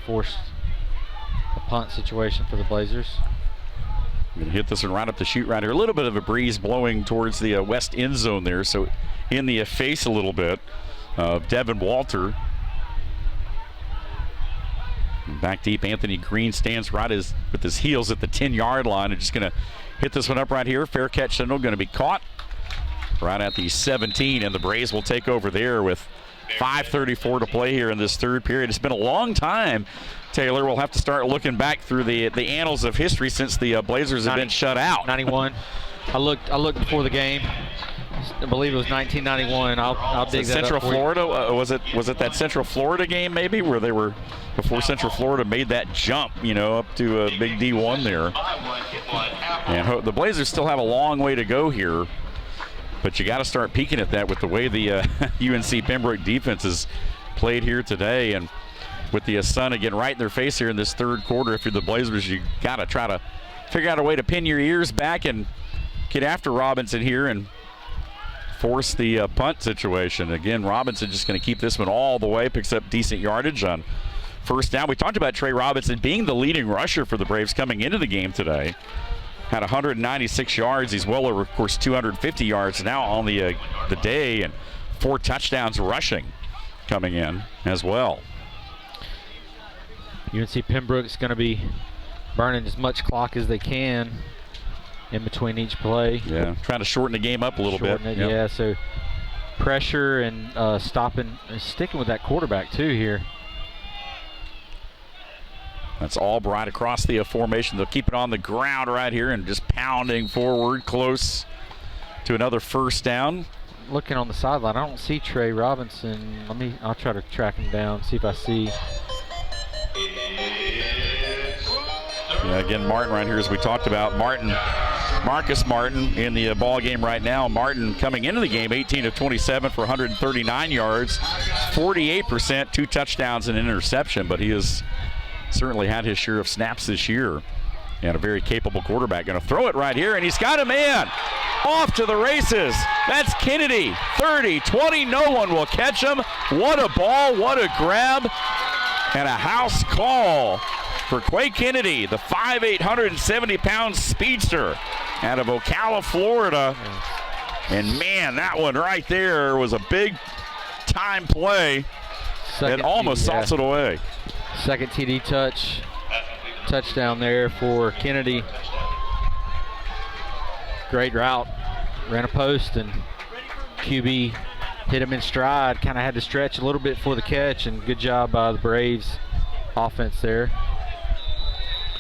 punt situation for the Blazers. Going to hit this one right up the chute right here. A little bit of a breeze blowing towards the west end zone there, so in the face a little bit of Devin Walter. And back deep, Anthony Green stands right with his heels at the 10-yard line and just going to hit this one up right here. Fair catch signal going to be caught right at the 17, and the Braves will take over there with 5:34 to play here in this third period. It's been a long time, Taylor. We'll have to start looking back through the annals of history since the Blazers have been shut out. 91. I looked before the game. I believe it was 1991. I'll dig that Central up for Florida. Was it that Central Florida game maybe where they were before Central Florida made that jump, up to a big D1 there. And the Blazers still have a long way to go here. But you got to start peeking at that with the way the UNC Pembroke defense has played here today. And with the sun again right in their face here in this third quarter, if you're the Blazers, you got to try to figure out a way to pin your ears back and get after Robinson here and force the punt situation. Again, Robinson just going to keep this one all the way, picks up decent yardage on first down. We talked about Trey Robinson being the leading rusher for the Braves coming into the game today. Had 196 yards. He's well over, of course, 250 yards now on the day, and 4 touchdowns rushing coming in as well. UNC Pembroke's going to be burning as much clock as they can in between each play. Yeah, trying to shorten the game up a little bit. Yep. Yeah, so pressure and stopping, sticking with that quarterback too here. That's Albright across the formation. They'll keep it on the ground right here and just pounding forward close to another first down. Looking on the sideline, I don't see Trey Robinson. I'll try to track him down, see if I see. Yeah, again, Martin right here, as we talked about. Marcus Martin in the ball game right now. Martin coming into the game 18 of 27 for 139 yards, 48%, 2 touchdowns and an interception, but he has certainly had his share of snaps this year. And a very capable quarterback. Going to throw it right here, and he's got a man. Off to the races. That's Kennedy. 30, 20, no one will catch him. What a ball, what a grab. And a house call for Quay Kennedy, the 5'8", 170-pound speedster out of Ocala, Florida. And man, that one right there was a big time play. It almost salts it away. Second TD touchdown there for Kennedy. Great route, ran a post, and QB hit him in stride. Kind of had to stretch a little bit for the catch, and good job by the Braves offense there.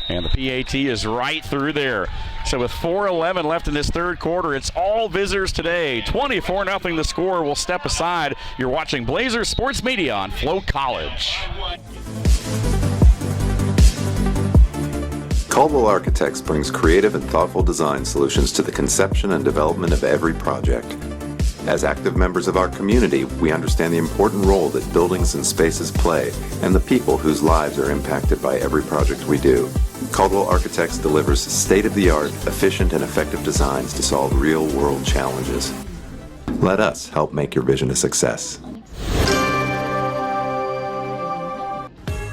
And the PAT is right through there. So with 4:11 left in this third quarter, it's all visitors today. 24-0 the score. We'll step aside. You're watching Blazers Sports Media on FloCollege. Caldwell Architects brings creative and thoughtful design solutions to the conception and development of every project. As active members of our community, we understand the important role that buildings and spaces play and the people whose lives are impacted by every project we do. Caldwell Architects delivers state-of-the-art, efficient, and effective designs to solve real-world challenges. Let us help make your vision a success.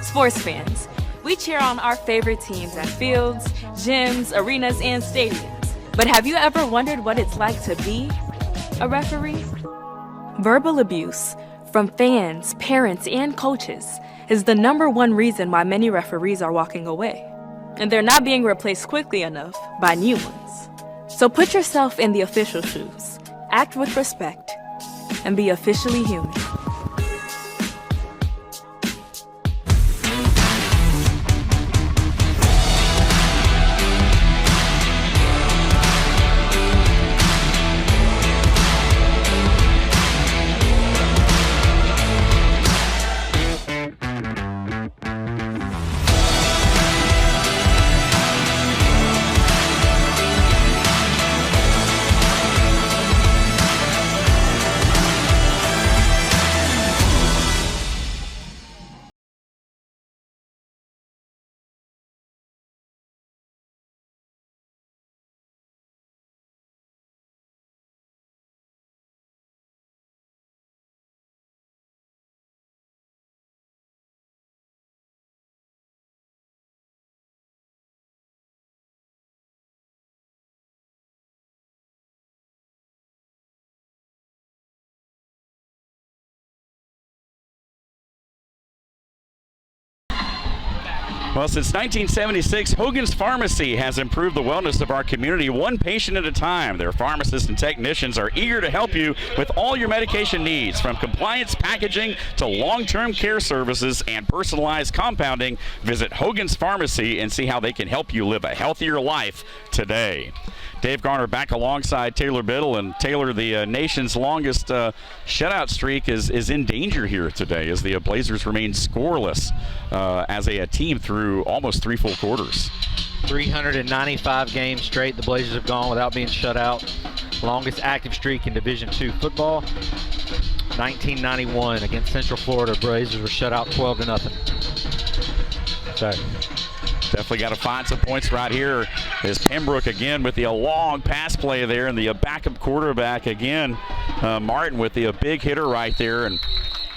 Sports fans, we cheer on our favorite teams at fields, gyms, arenas, and stadiums. But have you ever wondered what it's like to be a referee? Verbal abuse from fans, parents, and coaches is the #1 reason why many referees are walking away. And they're not being replaced quickly enough by new ones. So put yourself in the official shoes, act with respect, and be officially human. Well, since 1976, Hogan's Pharmacy has improved the wellness of our community one patient at a time. Their pharmacists and technicians are eager to help you with all your medication needs, from compliance packaging to long-term care services and personalized compounding. Visit Hogan's Pharmacy and see how they can help you live a healthier life today. Dave Garner back alongside Taylor Biddle, and Taylor, the nation's longest shutout streak is in danger here today as the Blazers remain scoreless as a team through almost 3 full quarters. 395 games straight the Blazers have gone without being shut out. Longest active streak in Division II football. 1991 against Central Florida, Blazers were shut out 12-0. So definitely got to find some points right here as Pembroke again with the long pass play there, and the backup quarterback again, Martin, with the big hitter right there, and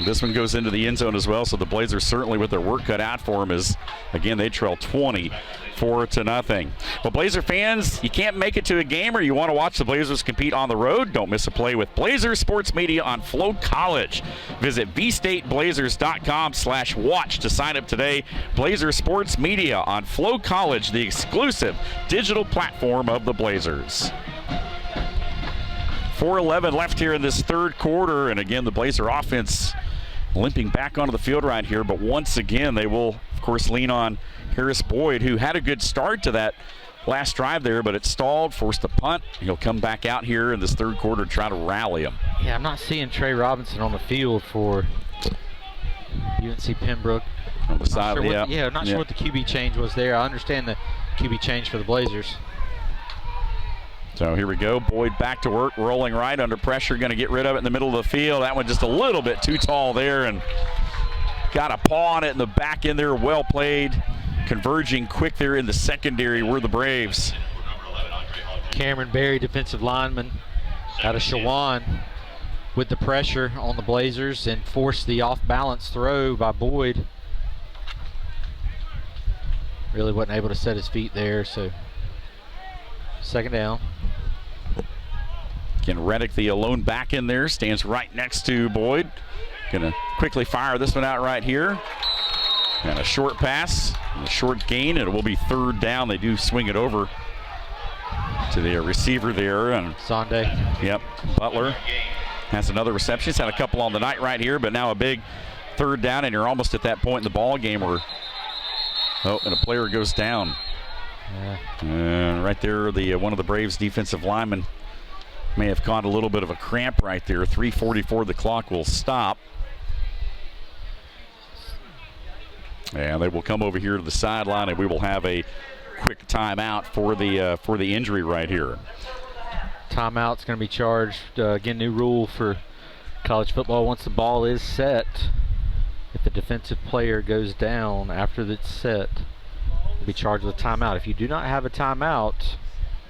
this one goes into the end zone as well. So the Blazers certainly with their work cut out for them as, again, they trail 20-0. Well, Blazer fans, you can't make it to a game or you want to watch the Blazers compete on the road? Don't miss a play with Blazer Sports Media on FloCollege. Visit vstateblazers.com/watch to sign up today. Blazer Sports Media on FloCollege, the exclusive digital platform of the Blazers. 4:11 left here in this third quarter, and again, the Blazer offense limping back onto the field right here, but once again, they will, of course, lean on Harris Boyd, who had a good start to that last drive there, but it stalled, forced a punt. He'll come back out here in this third quarter to try to rally him. Yeah, I'm not seeing Trey Robinson on the field for UNC Pembroke. On the side, sure not sure what the QB change was there. I understand the QB change for the Blazers. So here we go. Boyd back to work, rolling right under pressure, going to get rid of it in the middle of the field. That one just a little bit too tall there, and got a paw on it in the back end there. Well played. Converging quick there in the secondary were the Braves. Cameron Berry, defensive lineman out of Shawan, with the pressure on the Blazers and forced the off-balance throw by Boyd. Really wasn't able to set his feet there, so second down. Again, Reddick, the lone back in there, stands right next to Boyd. Gonna quickly fire this one out right here. And a short pass, a short gain, and it will be third down. They do swing it over to the receiver there. And Sunday. Yep, Butler has another reception. He's had a couple on the night right here, but now a big third down, and you're almost at that point in the ball game where, and a player goes down. And right there, one of the Braves defensive linemen may have caught a little bit of a cramp right there. 3:44, the clock will stop. And they will come over here to the sideline, and we will have a quick timeout for the injury right here. Timeout's going to be charged. Again, new rule for college football. Once the ball is set, if the defensive player goes down after it's set, will be charged with a timeout. If you do not have a timeout,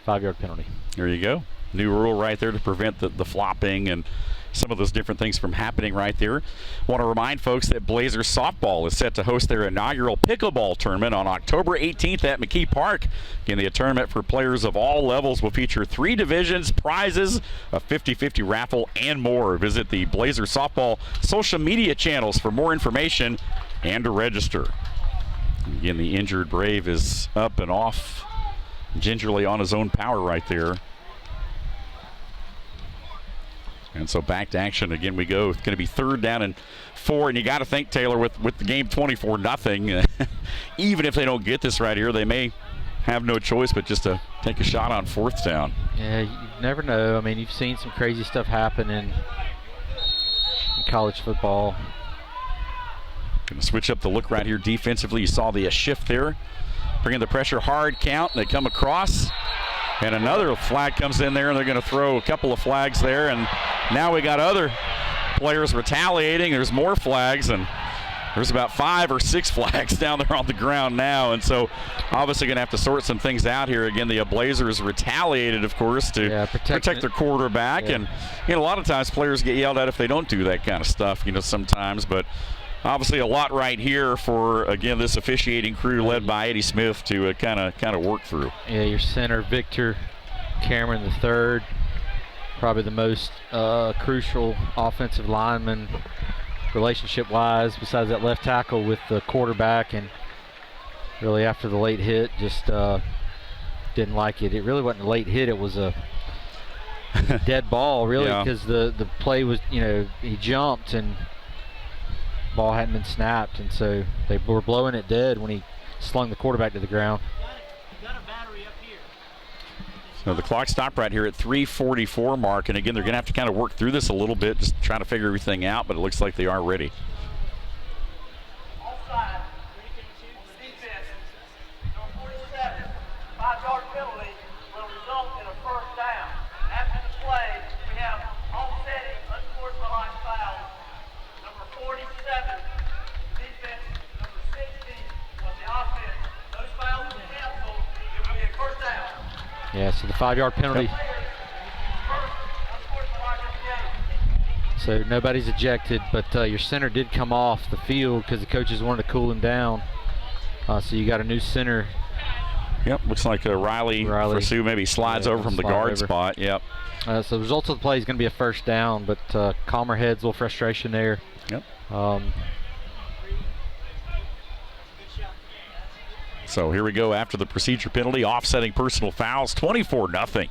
5-yard penalty. There you go. New rule right there to prevent the flopping and some of those different things from happening right there. Want to remind folks that Blazers softball is set to host their inaugural pickleball tournament on October 18th at McKee Park. Again, the tournament for players of all levels will feature 3 divisions, prizes, a 50-50 raffle, and more. Visit the Blazers softball social media channels for more information and to register. Again, the injured Brave is up and off gingerly on his own power right there. And so back to action again we go. It's going to be 3rd down and 4, and you got to think, Taylor, with the game 24-0, even if they don't get this right here, they may have no choice but just to take a shot on 4th down. Yeah, you never know. I mean, you've seen some crazy stuff happen in college football. Going to switch up the look right here defensively. You saw the shift there. Bringing the pressure, hard count, and they come across. And another flag comes in there, and they're going to throw a couple of flags there. And now we got other players retaliating. There's more flags, and there's about 5 or 6 flags down there on the ground now. And so obviously going to have to sort some things out here. Again, the Blazers retaliated, of course, to protect their quarterback. Yeah. And a lot of times players get yelled at if they don't do that kind of stuff, sometimes. But obviously a lot right here for, again, this officiating crew led by Eddie Smith to kind of work through. Yeah, your center, Victor Cameron III, probably the most crucial offensive lineman relationship-wise besides that left tackle with the quarterback, and really after the late hit just didn't like it. It really wasn't a late hit. It was a dead ball, really, because the play was, he jumped and ball hadn't been snapped, and so they were blowing it dead when he slung the quarterback to the ground. So the clock stopped right here at 3:44 mark, and again they're going to have to kind of work through this a little bit, just trying to figure everything out, but it looks like they are ready. Yeah, so the 5-yard penalty. Yep. So nobody's ejected, but your center did come off the field because the coaches wanted to cool him down. So you got a new center. Yep, looks like Riley Pursuit maybe slides over from the guard spot. Yep. So the result of the play is going to be a 1st down, but calmer heads, a little frustration there. Yep. So here we go after the procedure penalty, offsetting personal fouls, 24-0.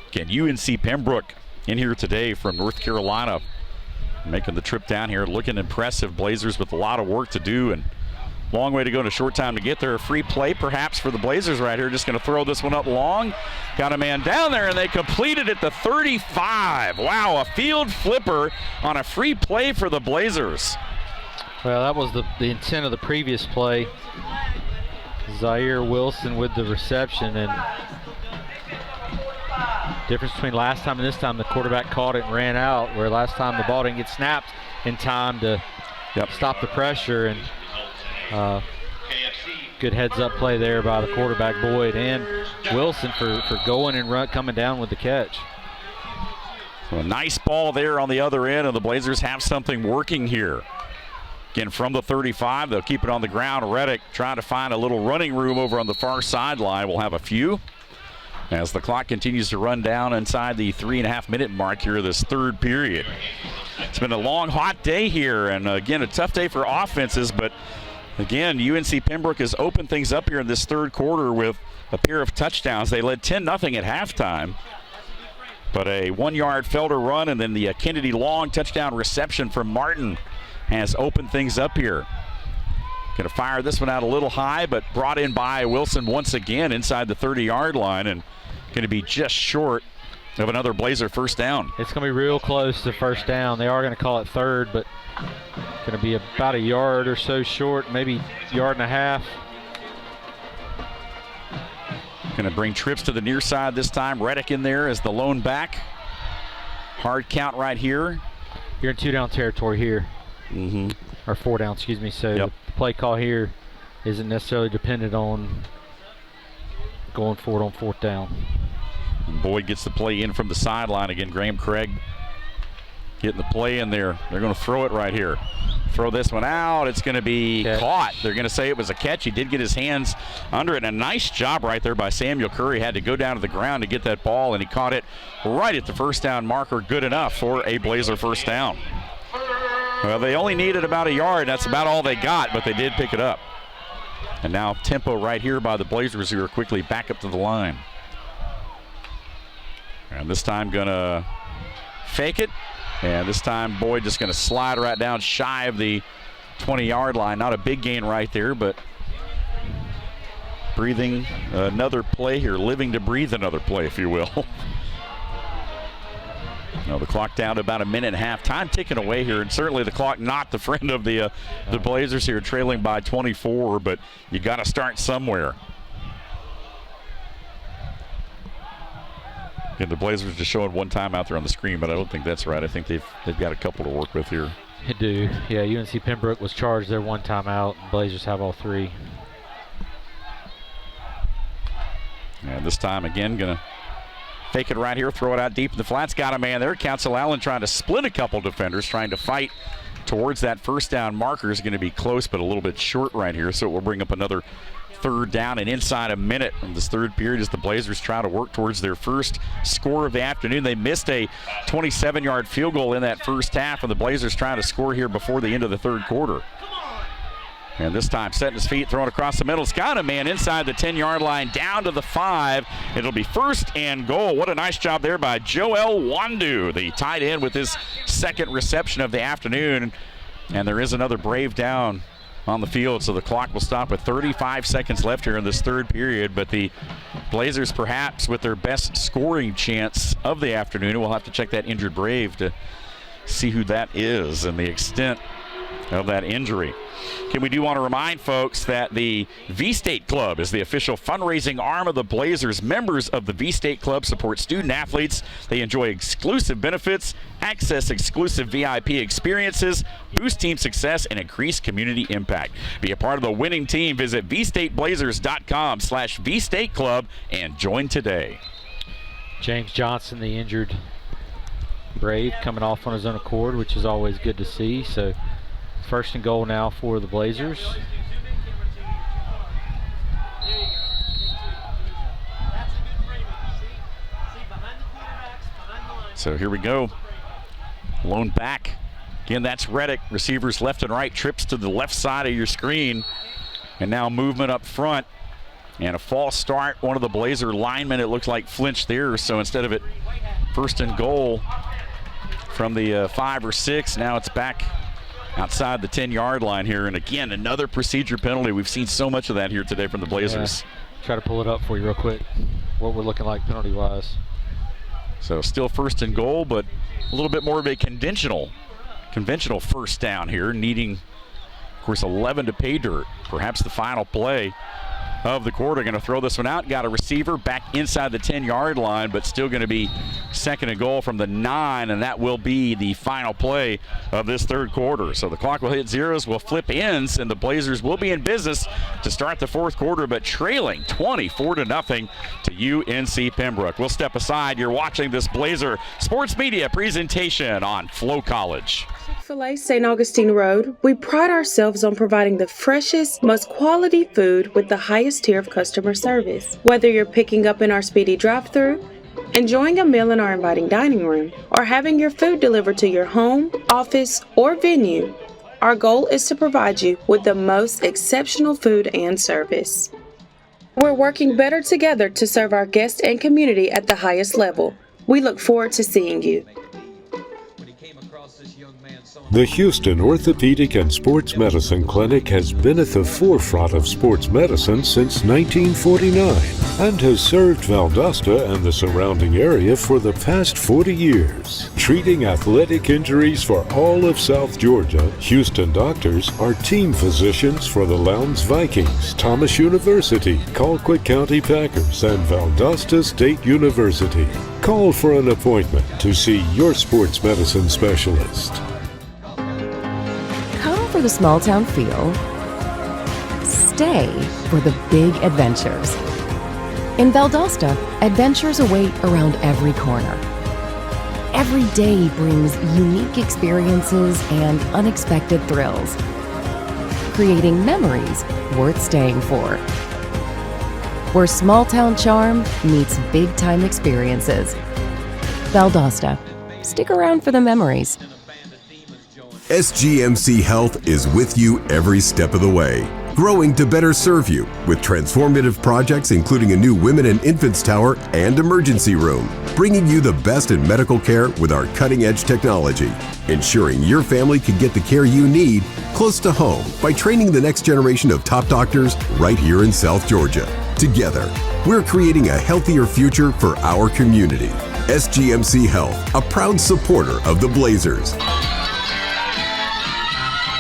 Again, UNC Pembroke in here today from North Carolina, making the trip down here, looking impressive. Blazers with a lot of work to do and long way to go in a short time to get there. A free play perhaps for the Blazers right here. Just going to throw this one up long. Got a man down there, and they completed at the 35. Wow, a field flipper on a free play for the Blazers. Well, that was the intent of the previous play. Zaire Wilson with the reception, and difference between last time and this time, the quarterback caught it and ran out, where last time the ball didn't get snapped in time to stop the pressure. And good heads-up play there by the quarterback, Boyd, and Wilson for going and coming down with the catch. So a nice ball there on the other end, and the Blazers have something working here. Again, from the 35, they'll keep it on the ground. Reddick trying to find a little running room over on the far sideline. We'll have a few as the clock continues to run down inside the 3.5-minute mark here of this 3rd period. It's been a long, hot day here, and again, a tough day for offenses, but again, UNC Pembroke has opened things up here in this 3rd quarter with a pair of touchdowns. They led 10-0 at halftime, but a 1-yard Felder run and then the Kennedy Long touchdown reception from Martin has opened things up here. Going to fire this one out a little high, but brought in by Wilson once again inside the 30-yard line, and going to be just short of another Blazer 1st down. It's going to be real close to 1st down. They are going to call it 3rd, but going to be about a yard or so short, maybe yard and a half. Going to bring trips to the near side this time. Reddick in there as the lone back. Hard count right here. You're in 2-down territory here. Mm-hmm. Or 4 down, excuse me. So the play call here isn't necessarily dependent on going for it on 4th down. And Boyd gets the play in from the sideline again. Graham Craig getting the play in there. They're going to throw it right here. Throw this one out. It's going to be caught. They're going to say it was a catch. He did get his hands under it. And a nice job right there by Samuel Curry. Had to go down to the ground to get that ball, and he caught it right at the first down marker. Good enough for a Blazer first down. Well, they only needed about a yard. That's about all they got, but they did pick it up. And now tempo right here by the Blazers, who are quickly back up to the line. And this time going to fake it. And this time Boyd just going to slide right down shy of the 20-yard line. Not a big gain right there, but breathing another play here, living to breathe another play, if you will. Now the clock down to about a minute and a half. Time ticking away here, and certainly the clock not the friend of the Blazers here, trailing by 24, but you got to start somewhere. And the Blazers just showing one time out there on the screen, but I don't think that's right. I think they've got a couple to work with here. They do. Yeah, UNC Pembroke was charged their one timeout. Blazers have all three. And this time again, going to fake it right here, throw it out deep in the flats. Got a man there. Council Allen trying to split a couple defenders, trying to fight towards that first down marker. Is going to be close, but a little bit short right here, so it will bring up another third down, and inside a minute from this third period as the Blazers try to work towards their first score of the afternoon. They missed a 27-yard field goal in that first half, and the Blazers trying to score here before the end of the third quarter. And this time setting his feet, throwing across the middle. It's got a man inside the 10-yard line, down to the 5. It'll be first and goal. What a nice job there by Joel Wandu, the tight end, with his second reception of the afternoon. And there is another Brave down on the field, so the clock will stop with 35 seconds left here in this third period. But the Blazers perhaps with their best scoring chance of the afternoon. We'll have to check that injured Brave to see who that is and the extent of that injury. We do want to remind folks that the V-State Club is the official fundraising arm of the Blazers. Members of the V-State Club support student athletes. They enjoy exclusive benefits, access exclusive VIP experiences, boost team success, and increase community impact. Be a part of the winning team. Visit vstateblazers.com/V-State Club and join today. James Johnson, the injured Brave, coming off on his own accord, which is always good to see. So first and goal now for the Blazers. So here we go. Lone back. Again, that's Reddick. Receivers left and right. Trips to the left side of your screen. And now movement up front. And a false start. One of the Blazer linemen, it looks like, flinched there. So instead of it first and goal from the 5 or 6, now it's back outside the 10-yard line here. And again, another procedure penalty. We've seen so much of that here today from the Blazers. Yeah. Try to pull it up for you real quick, what we're looking like penalty-wise. So still first and goal, but a little bit more of a conventional first down here, needing, of course, 11 to pay dirt. Perhaps the final play of the quarter. Going to throw this one out. Got a receiver back inside the 10-yard line, but still going to be second and goal from the 9, and that will be the final play of this third quarter. So the clock will hit zeros, will flip ends, and the Blazers will be in business to start the fourth quarter, but trailing 24-0 to UNC Pembroke. We'll step aside. You're watching this Blazer Sports Media presentation on FloCollege. Chick-fil-A St. Augustine Road, we pride ourselves on providing the freshest, most quality food with the highest tier of customer service. Whether you're picking up in our speedy drive-thru, enjoying a meal in our inviting dining room, or having your food delivered to your home, office, or venue, our goal is to provide you with the most exceptional food and service. We're working better together to serve our guests and community at the highest level. We look forward to seeing you. The Houston Orthopedic and Sports Medicine Clinic has been at the forefront of sports medicine since 1949 and has served Valdosta and the surrounding area for the past 40 years. Treating athletic injuries for all of South Georgia, Houston doctors are team physicians for the Lowndes Vikings, Thomas University, Colquitt County Packers, and Valdosta State University. Call for an appointment to see your sports medicine specialist. Come for the small town feel. Stay for the big adventures. In Valdosta, adventures await around every corner. Every day brings unique experiences and unexpected thrills, creating memories worth staying for. Where small-town charm meets big-time experiences. Valdosta. Stick around for the memories. SGMC Health is with you every step of the way, growing to better serve you with transformative projects including a new women and infants tower and emergency room, bringing you the best in medical care with our cutting-edge technology, ensuring your family can get the care you need close to home by training the next generation of top doctors right here in South Georgia. Together, we're creating a healthier future for our community. SGMC Health, a proud supporter of the Blazers.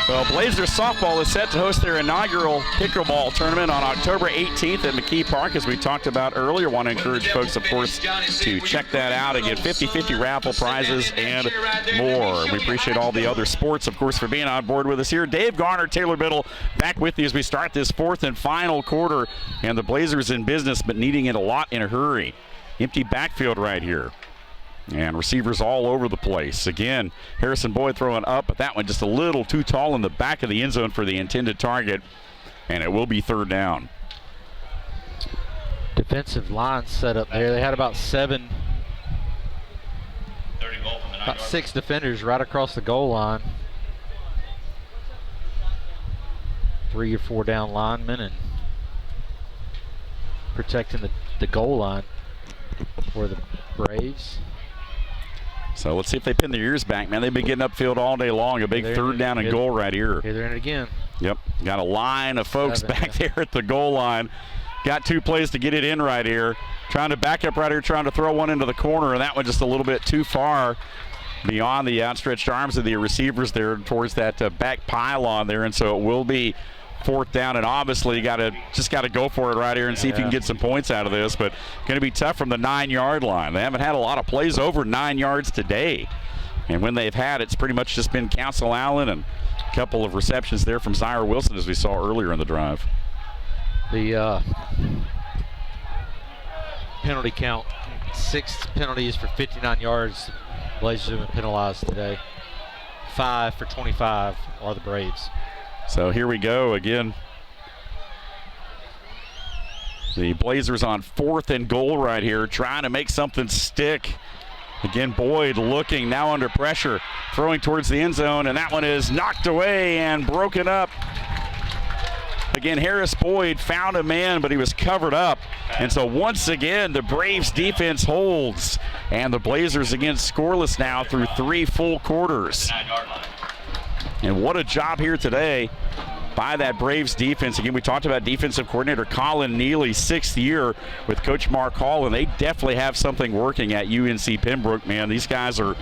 Well, Blazers softball is set to host their inaugural pickleball tournament on October 18th at McKee Park, as we talked about earlier. Want to encourage folks, of course, to check that out and get 50-50 raffle prizes and more. We appreciate all the other sports, of course, for being on board with us here. Dave Garner, Taylor Biddle, back with you as we start this fourth and final quarter. And the Blazers in business, but needing it a lot in a hurry. Empty backfield right here. And receivers all over the place. Again, Harrison Boyd throwing up, but that one just a little too tall in the back of the end zone for the intended target. And it will be third down. Defensive line set up there. They had about 6 defenders right across the goal line. 3 or 4 down linemen and protecting the goal line for the Braves. So let's see if they pin their ears back, man. They've been getting upfield all day long. A big third down and goal right here. Here they're in it again. Yep, got a line of folks back there at the goal line. Got 2 plays to get it in right here. Trying to back up right here, trying to throw one into the corner, and that one just a little bit too far beyond the outstretched arms of the receivers there towards that back pylon there, and so it will be fourth down, and obviously you just got to go for it right here and see if you can get some points out of this, but going to be tough from the 9-yard line. They haven't had a lot of plays over 9 yards today, and when they've had, it's pretty much just been Council Allen and a couple of receptions there from Zaire Wilson, as we saw earlier in the drive. The penalty count, 6 penalties for 59 yards. Blazers have been penalized today. 5 for 25 are the Braves. So here we go again. The Blazers on 4th and goal right here, trying to make something stick. Again, Boyd looking, now under pressure, throwing towards the end zone, and that one is knocked away and broken up. Again, Harris Boyd found a man, but he was covered up. And so once again, the Braves defense holds. And the Blazers again scoreless now through 3 full quarters. And what a job here today by that Braves defense. Again, we talked about defensive coordinator Colin Neely, 6th year with Coach Mark Hall, and they definitely have something working at UNC Pembroke, man. These guys are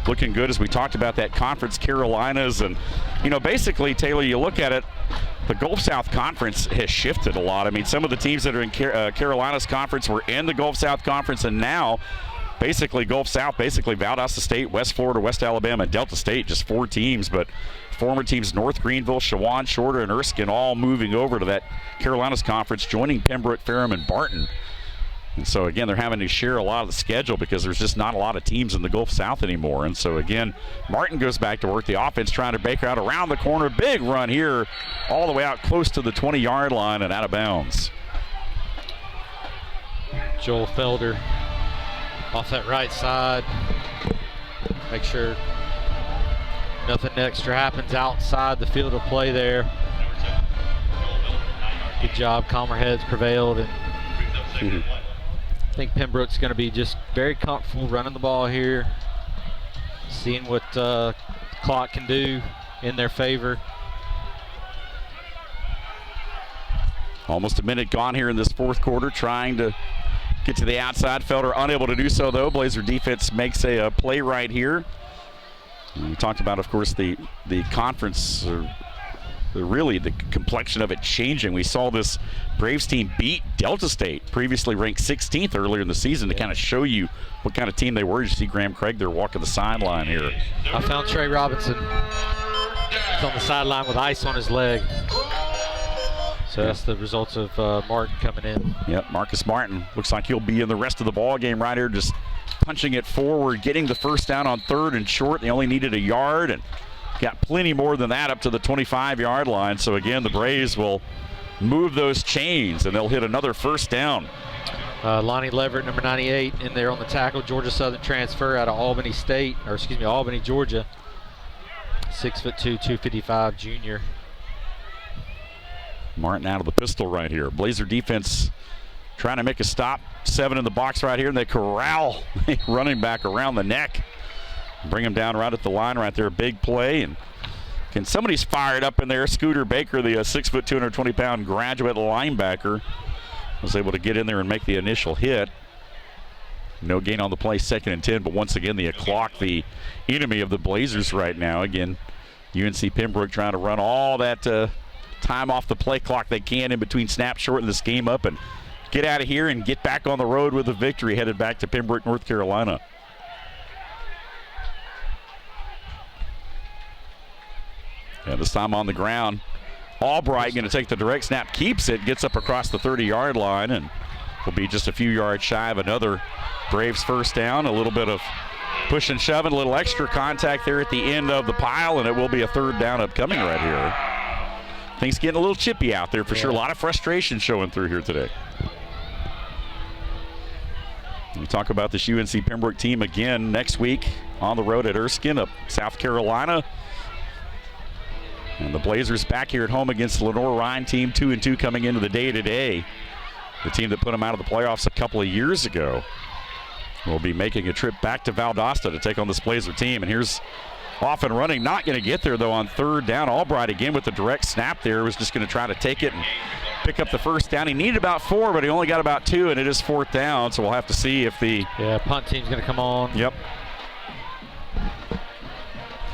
looking good, as we talked about that Conference Carolinas. And, you know, basically, Taylor, you look at it, the Gulf South Conference has shifted a lot. I mean, some of the teams that are in Carolinas Conference were in the Gulf South Conference, and now basically Gulf South, basically Valdosta State, West Florida, West Alabama, and Delta State, just 4 teams. But former teams North Greenville, Shawan, Shorter, and Erskine all moving over to that Carolinas Conference, joining Pembroke, Ferrum, and Barton. And so, again, they're having to share a lot of the schedule because there's just not a lot of teams in the Gulf South anymore. And so, again, Martin goes back to work. The offense trying to bake out around the corner. Big run here all the way out close to the 20-yard line and out of bounds. Joel Felder off that right side. Make sure nothing extra happens outside the field of play there. Good job. Calmer heads prevailed. And I think Pembroke's going to be just very comfortable running the ball here, seeing what the clock can do in their favor. Almost a minute gone here in this fourth quarter, trying to get to the outside. Felder unable to do so, though. Blazer defense makes a play right here. And we talked about, of course, the conference, really the complexion of it changing. We saw this Braves team beat Delta State, previously ranked 16th earlier in the season, to kind of show you what kind of team they were. You see Graham Craig there walking the sideline here. I found Trey Robinson. He's on the sideline with ice on his leg. So that's the results of Martin coming in. Yep, Marcus Martin looks like he'll be in the rest of the ball game right here, just punching it forward, getting the first down on 3rd and short. They only needed a yard and got plenty more than that up to the 25-yard line. So again, the Braves will move those chains and they'll hit another first down. Lonnie Leverett, number 98, in there on the tackle. Georgia Southern transfer out of Albany, Georgia. 6'2", 255 junior. Martin out of the pistol right here. Blazer defense trying to make a stop. 7 in the box right here, and they corral running back around the neck. Bring him down right at the line right there. Big play. And somebody's fired up in there. Scooter Baker, the 6', 220-pound graduate linebacker, was able to get in there and make the initial hit. No gain on the play, 2nd and 10, but once again the clock, the enemy of the Blazers right now. Again, UNC Pembroke trying to run all that time off the play clock they can in between snaps, shorten this game up and get out of here and get back on the road with a victory, headed back to Pembroke, North Carolina. And this time on the ground, Albright going to take the direct snap, keeps it, gets up across the 30-yard line, and will be just a few yards shy of another Braves first down. A little bit of push and shoving, a little extra contact there at the end of the pile, and it will be a 3rd down upcoming right here. Things getting a little chippy out there for sure. A lot of frustration showing through here today. We talk about this UNC Pembroke team again next week on the road at Erskine of South Carolina. And the Blazers back here at home against the Lenore-Rhine team, 2-2 coming into the day today. The team that put them out of the playoffs a couple of years ago will be making a trip back to Valdosta to take on this Blazer team. And here's off and running, not going to get there though on 3rd down. Albright again with the direct snap there, was just going to try to take it and pick up the first down. He needed about 4, but he only got about 2, and it is 4th down. So we'll have to see if the punt team's going to come on. Yep.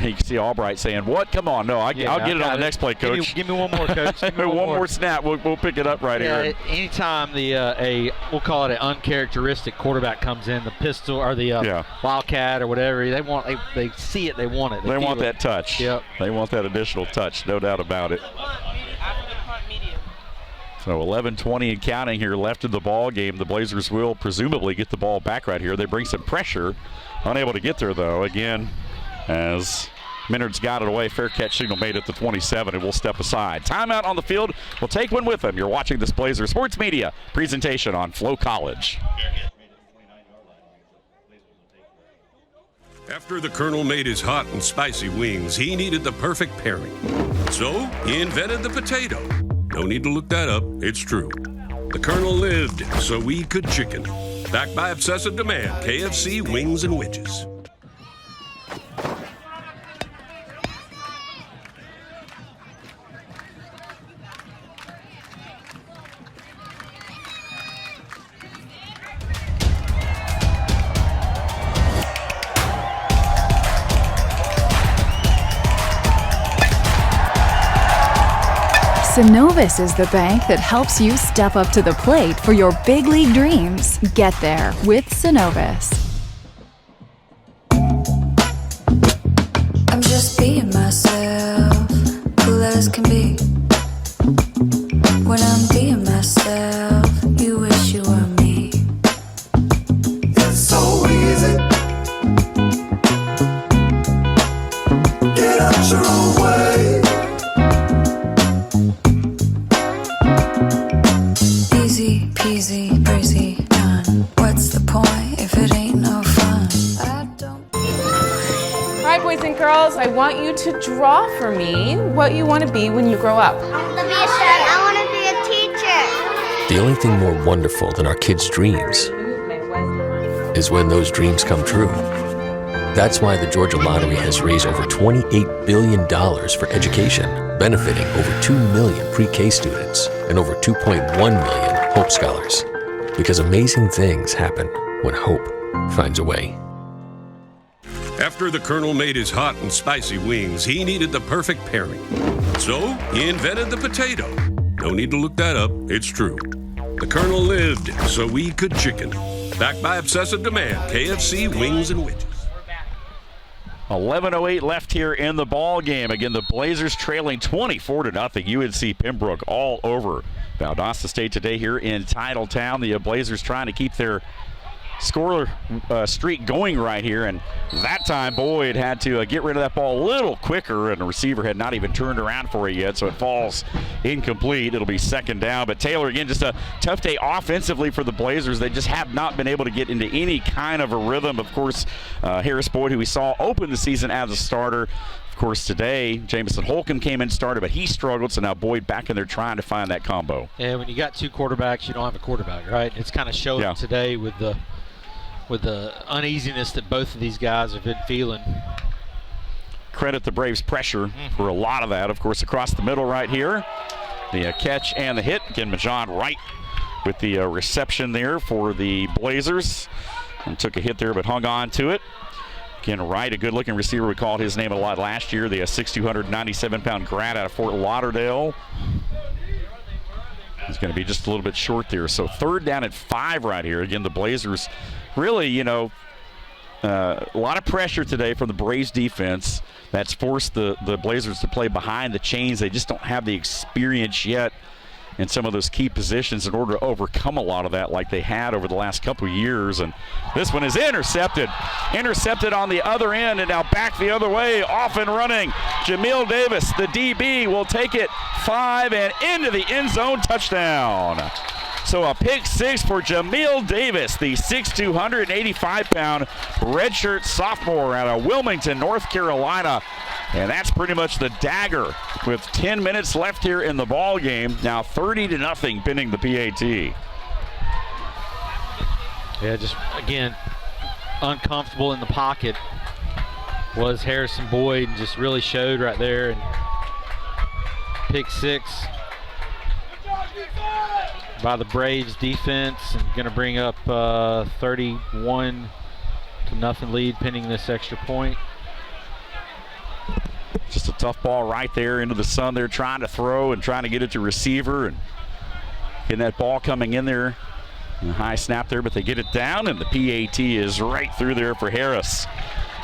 You can see Albright saying, "What? Come on, no, I'll get it on the next play, Coach. Give me one more, Coach. Give me one more snap. We'll pick it up right here." Anytime we'll call it an uncharacteristic quarterback comes in, the pistol or the Wildcat or whatever, they see it, they want it. They want that touch. Yep. They want that additional touch, no doubt about it. So 11:20 and counting here left in the ball game. The Blazers will presumably get the ball back right here. They bring some pressure, unable to get there though. Again, as Minard's got it away, fair catch signal made at the 27, and we'll step aside. Timeout on the field. We'll take one with them. You're watching this Blazer Sports Media presentation on FloCollege. After the Colonel made his hot and spicy wings, he needed the perfect pairing. So he invented the potato. No need to look that up, it's true. The Colonel lived so we could chicken. Backed by obsessive demand, KFC wings and wedges. Synovus is the bank that helps you step up to the plate for your big league dreams. Get there with Synovus. I'm just being myself, cool as can be. When I'm being myself, you wish you were me. It's so easy. Get out your own way. Easy peasy, breezy, done. What's the point if it ain't no fun? Hi, boys and girls. I want you to draw for me what you want to be when you grow up. I want to be a chef. I want to be a teacher. The only thing more wonderful than our kids' dreams is when those dreams come true. That's why the Georgia Lottery has raised over $28 billion for education, benefiting over 2 million pre-K students and over 2.1 million Hope Scholars. Because amazing things happen when hope finds a way. After the Colonel made his hot and spicy wings, he needed the perfect pairing. So he invented the potato. No need to look that up, it's true. The Colonel lived so we could chicken. Backed by obsessive demand, KFC wings and wedges. 11:08 left here in the ball game. Again, the Blazers trailing 24-0. UNC Pembroke all over Valdosta State today here in Titletown. The Blazers trying to keep their score streak going right here, and that time Boyd had to get rid of that ball a little quicker, and the receiver had not even turned around for it yet, so it falls incomplete. It'll be second down, but Taylor, again, just a tough day offensively for the Blazers. They just have not been able to get into any kind of a rhythm. Of course, Harris Boyd, who we saw open the season as a starter, of course today Jamison Holcomb came in and started, but he struggled, so now Boyd back in there trying to find that combo. Yeah, when you got two quarterbacks, you don't have a quarterback, right? It's kind of showing today with the uneasiness that both of these guys have been feeling. Credit the Braves' pressure for a lot of that. Of course, across the middle right here, the catch and the hit. Again, Majon Wright with the reception there for the Blazers, and took a hit there but hung on to it. Again, Wright, a good-looking receiver. We called his name a lot last year. The 6'297" grad out of Fort Lauderdale. He's going to be just a little bit short there. So third down at 5 right here. Again, the Blazers really, a lot of pressure today from the Braves defense. That's forced the Blazers to play behind the chains. They just don't have the experience yet in some of those key positions in order to overcome a lot of that like they had over the last couple of years. And this one is intercepted. Intercepted on the other end, and now back the other way, off and running. Jamil Davis, the DB, will take it 5 and into the end zone, touchdown. So a pick 6 for Jamil Davis, the 6'2", 185-pound redshirt sophomore out of Wilmington, North Carolina. And that's pretty much the dagger with 10 minutes left here in the ball game. Now 30-0 pinning the PAT. Yeah, just, again, uncomfortable in the pocket was Harrison Boyd, and just really showed right there. And pick 6 by the Braves defense, and going to bring up 31-0 lead pending this extra point. Just a tough ball right there into the sun. They're trying to throw and trying to get it to receiver, and getting that ball coming in there. A high snap there, but they get it down, and the PAT is right through there for Harris,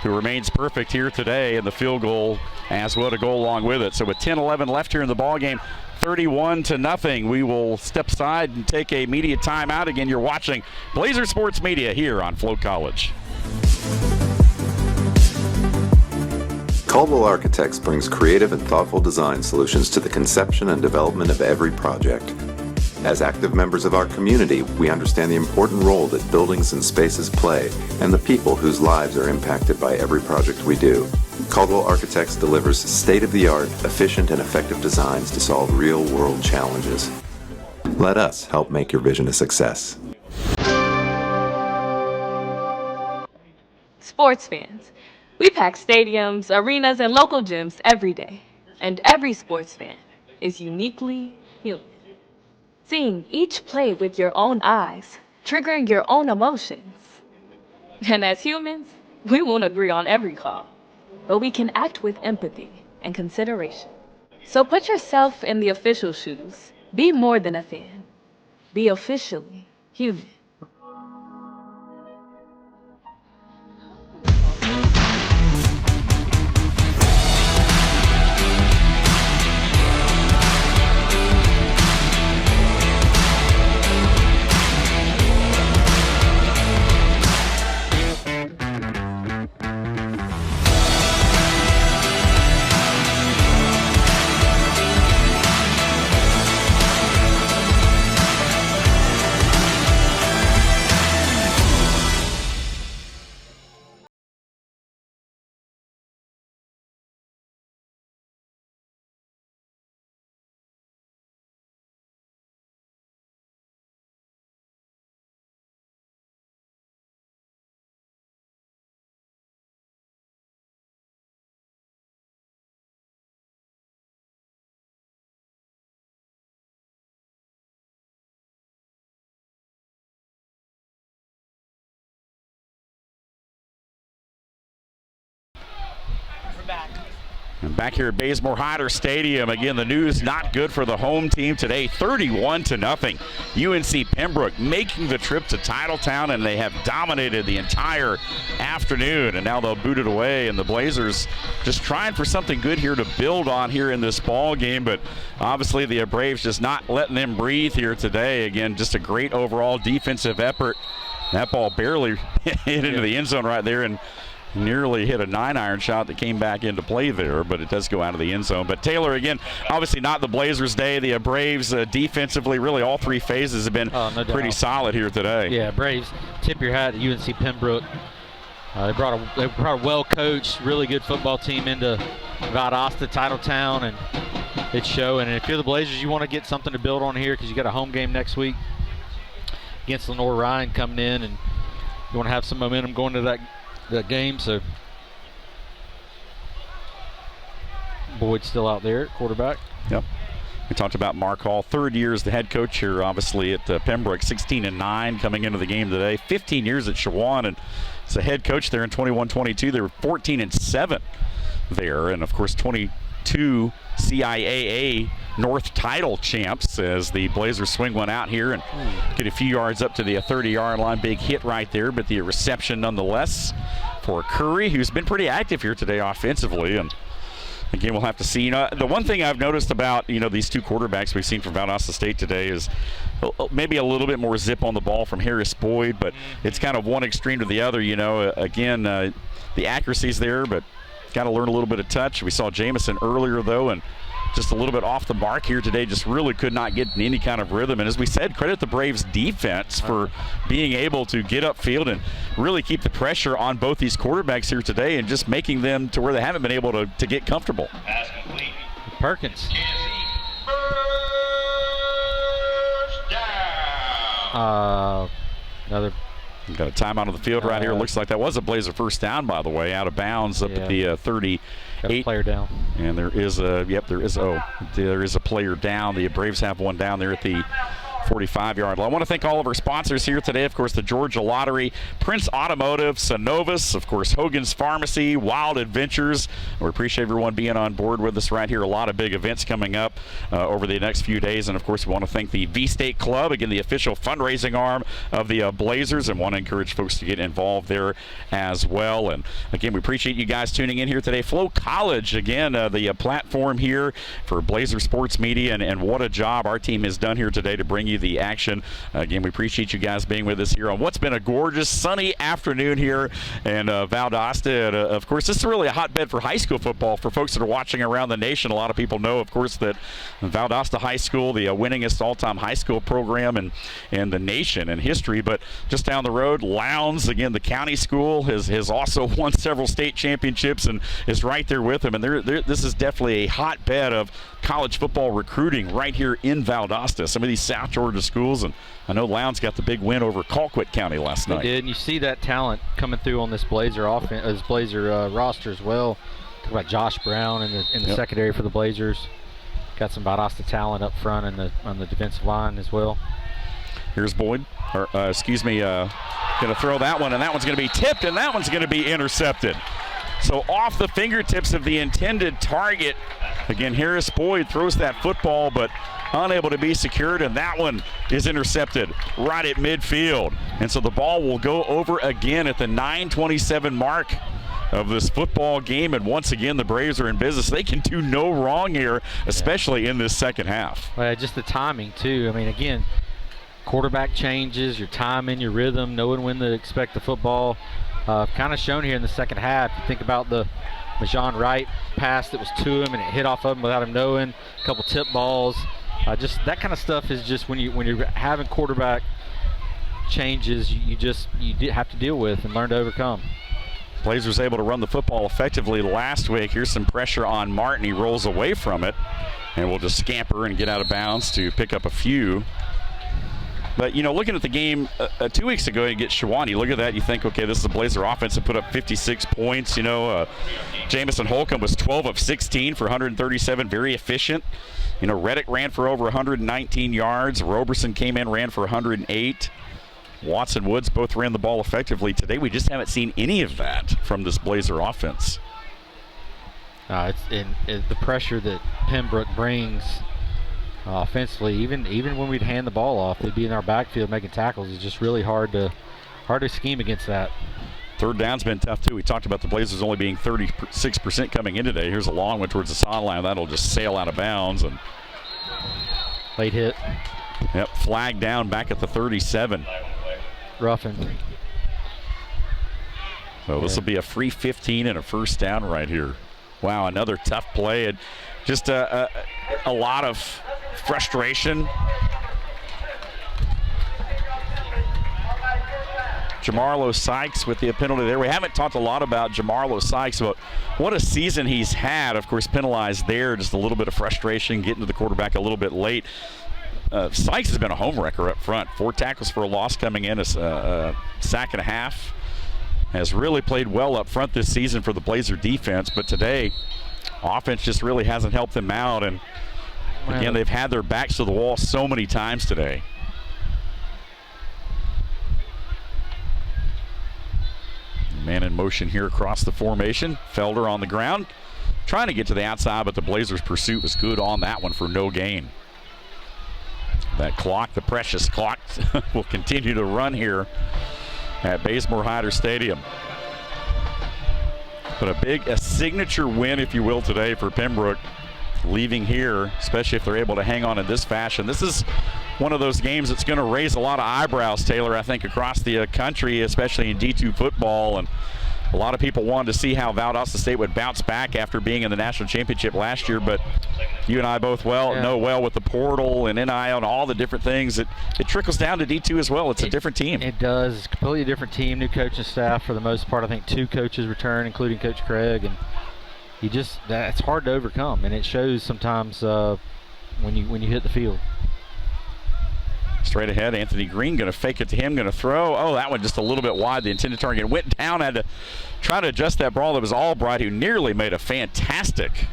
who remains perfect here today, and the field goal as well to go along with it. So with 10-11 left here in the ball game, 31-0. We will step aside and take a media timeout. Again, you're watching Blazer Sports Media here on FloCollege. Caldwell Architects brings creative and thoughtful design solutions to the conception and development of every project. As active members of our community, we understand the important role that buildings and spaces play and the people whose lives are impacted by every project we do. Caldwell Architects delivers state-of-the-art, efficient, and effective designs to solve real-world challenges. Let us help make your vision a success. Sports fans, we pack stadiums, arenas, and local gyms every day. And every sports fan is uniquely human. Seeing each play with your own eyes, triggering your own emotions. And as humans, we won't agree on every call, but we can act with empathy and consideration. So put yourself in the official shoes. Be more than a fan. Be officially human. And back here at Bazemore Hyder Stadium, again, the news not good for the home team today, 31-0. UNC Pembroke making the trip to Titletown, and they have dominated the entire afternoon, and now they'll boot it away, and the Blazers just trying for something good here to build on here in this ball game, but obviously the Braves just not letting them breathe here today. Again, just a great overall defensive effort That ball barely hit into the end zone right there and nearly hit a 9-iron shot that came back into play there, but it does go out of the end zone. But Taylor, again, obviously not the Blazers' day. The Braves defensively, really all three phases have been pretty solid here today. Yeah, Braves, tip your hat to UNC Pembroke. They brought a well-coached, really good football team into Valdosta, Titletown, and it's showing. And if you're the Blazers, you want to get something to build on here because you got a home game next week against Lenore Ryan coming in, and you want to have some momentum going to that game. So Boyd's still out there at quarterback. Yep. We talked about Mark Hall, third year as the head coach here, obviously at Pembroke, 16-9 coming into the game today. 15 years at Shawan, and as a head coach there in 21-22, they were 14-7 there, and of course 22 CIAA North title champs as the Blazers swing one out here and get a few yards up to the 30-yard line. Big hit right there, but the reception nonetheless for Curry, who's been pretty active here today offensively. And again, we'll have to see. The one thing I've noticed about, these two quarterbacks we've seen from Valdosta State today is maybe a little bit more zip on the ball from Harris Boyd, but it's kind of one extreme to the other. Again, the accuracy's there, but got to learn a little bit of touch. We saw Jamison earlier, though, and just a little bit off the mark here today, just really could not get in any kind of rhythm. And as we said, credit the Braves defense for being able to get upfield and really keep the pressure on both these quarterbacks here today and just making them to where they haven't been able to get comfortable. Perkins. Another. We've got a timeout on the field right here. Looks like that was a Blazer first down, by the way, out of bounds up at the 38. Got a player down. And there is a player down. The Braves have one down there at the 45-yard line. I want to thank all of our sponsors here today. Of course, the Georgia Lottery, Prince Automotive, Synovus, of course, Hogan's Pharmacy, Wild Adventures. We appreciate everyone being on board with us right here. A lot of big events coming up over the next few days. And, of course, we want to thank the V-State Club, again, the official fundraising arm of the Blazers, and want to encourage folks to get involved there as well. And, again, we appreciate you guys tuning in here today. FloCollege, again, the platform here for Blazer Sports Media, and what a job our team has done here today to bring you the action. Again, we appreciate you guys being with us here on what's been a gorgeous sunny afternoon here in Valdosta. And, of course, this is really a hotbed for high school football for folks that are watching around the nation. A lot of people know, of course, that Valdosta High School, the winningest all-time high school program in the nation in history. But just down the road, Lowndes, again, the county school, has also won several state championships and is right there with them. And this is definitely a hotbed of college football recruiting right here in Valdosta. Some of these South Georgia schools, and I know Lowndes got the big win over Colquitt County last night. They did, and you see that talent coming through on this Blazer offense, roster as well. Talk about Josh Brown in the secondary for the Blazers. Got some Valdosta talent up front on the defensive line as well. Here's Boyd, going to throw that one, and that one's going to be tipped, and that one's going to be intercepted. So off the fingertips of the intended target. Again, Harris Boyd throws that football, but unable to be secured, and that one is intercepted right at midfield. And so the ball will go over again at the 9:27 mark of this football game, and once again the Braves are in business. They can do no wrong here, especially in this second half. Well, just the timing too. I mean, again, quarterback changes, your timing, your rhythm, knowing when to expect the football. Kind of shown here in the second half. You think about the Majon Wright pass that was to him and it hit off of him without him knowing, a couple tip balls. Just that kind of stuff is just when you're having quarterback changes, you have to deal with and learn to overcome. Blazers able to run the football effectively last week. Here's some pressure on Martin. He rolls away from it, and we'll just scamper and get out of bounds to pick up a few. But, looking at the game 2 weeks ago against Shawan, you look at that, you think, okay, this is a Blazer offense that put up 56 points. Jamison Holcomb was 12 of 16 for 137, very efficient. Reddick ran for over 119 yards. Roberson came in, ran for 108. Watson Woods both ran the ball effectively. Today we just haven't seen any of that from this Blazer offense. It's the pressure that Pembroke brings offensively, even when we'd hand the ball off, they'd be in our backfield making tackles. It's just really hard to scheme against that. Third down's been tough too. We talked about the Blazers only being 36% coming in today. Here's a long one towards the sideline. That'll just sail out of bounds. And late hit. Yep, flag down back at the 37. roughened. So this will be a free 15 and a first down right here. Wow, another tough play. And just a lot of frustration. Jamarlo Sykes with the penalty there. We haven't talked a lot about Jamarlo Sykes, but what a season he's had. Of course, penalized there, just a little bit of frustration, getting to the quarterback a little bit late. Sykes has been a home wrecker up front. 4 tackles for a loss coming in, a sack and a half. Has really played well up front this season for the Blazer defense, but today, offense just really hasn't helped them out. And again, they've had their backs to the wall so many times today. Man in motion here across the formation. Felder on the ground, trying to get to the outside, but the Blazers' pursuit was good on that one for no gain. That clock, the precious clock, will continue to run here at Bazemore Hyder Stadium. But a signature win, if you will, today for Pembroke, leaving here, especially if they're able to hang on in this fashion. This is one of those games that's going to raise a lot of eyebrows, Taylor, I think, across the country, especially in D2 football. And a lot of people wanted to see how Valdosta State would bounce back after being in the national championship last year. But you and I both know well with the portal and NIL and all the different things, it trickles down to D2 as well. It's a different team. It does. It's a completely different team, new coaching staff for the most part. I think 2 coaches return, including Coach Craig. And it's hard to overcome, and it shows sometimes when you hit the field. Straight ahead, Anthony Green going to fake it to him, going to throw. Oh, that one just a little bit wide. The intended target went down, had to try to adjust that ball. That was Albright, who nearly made a fantastic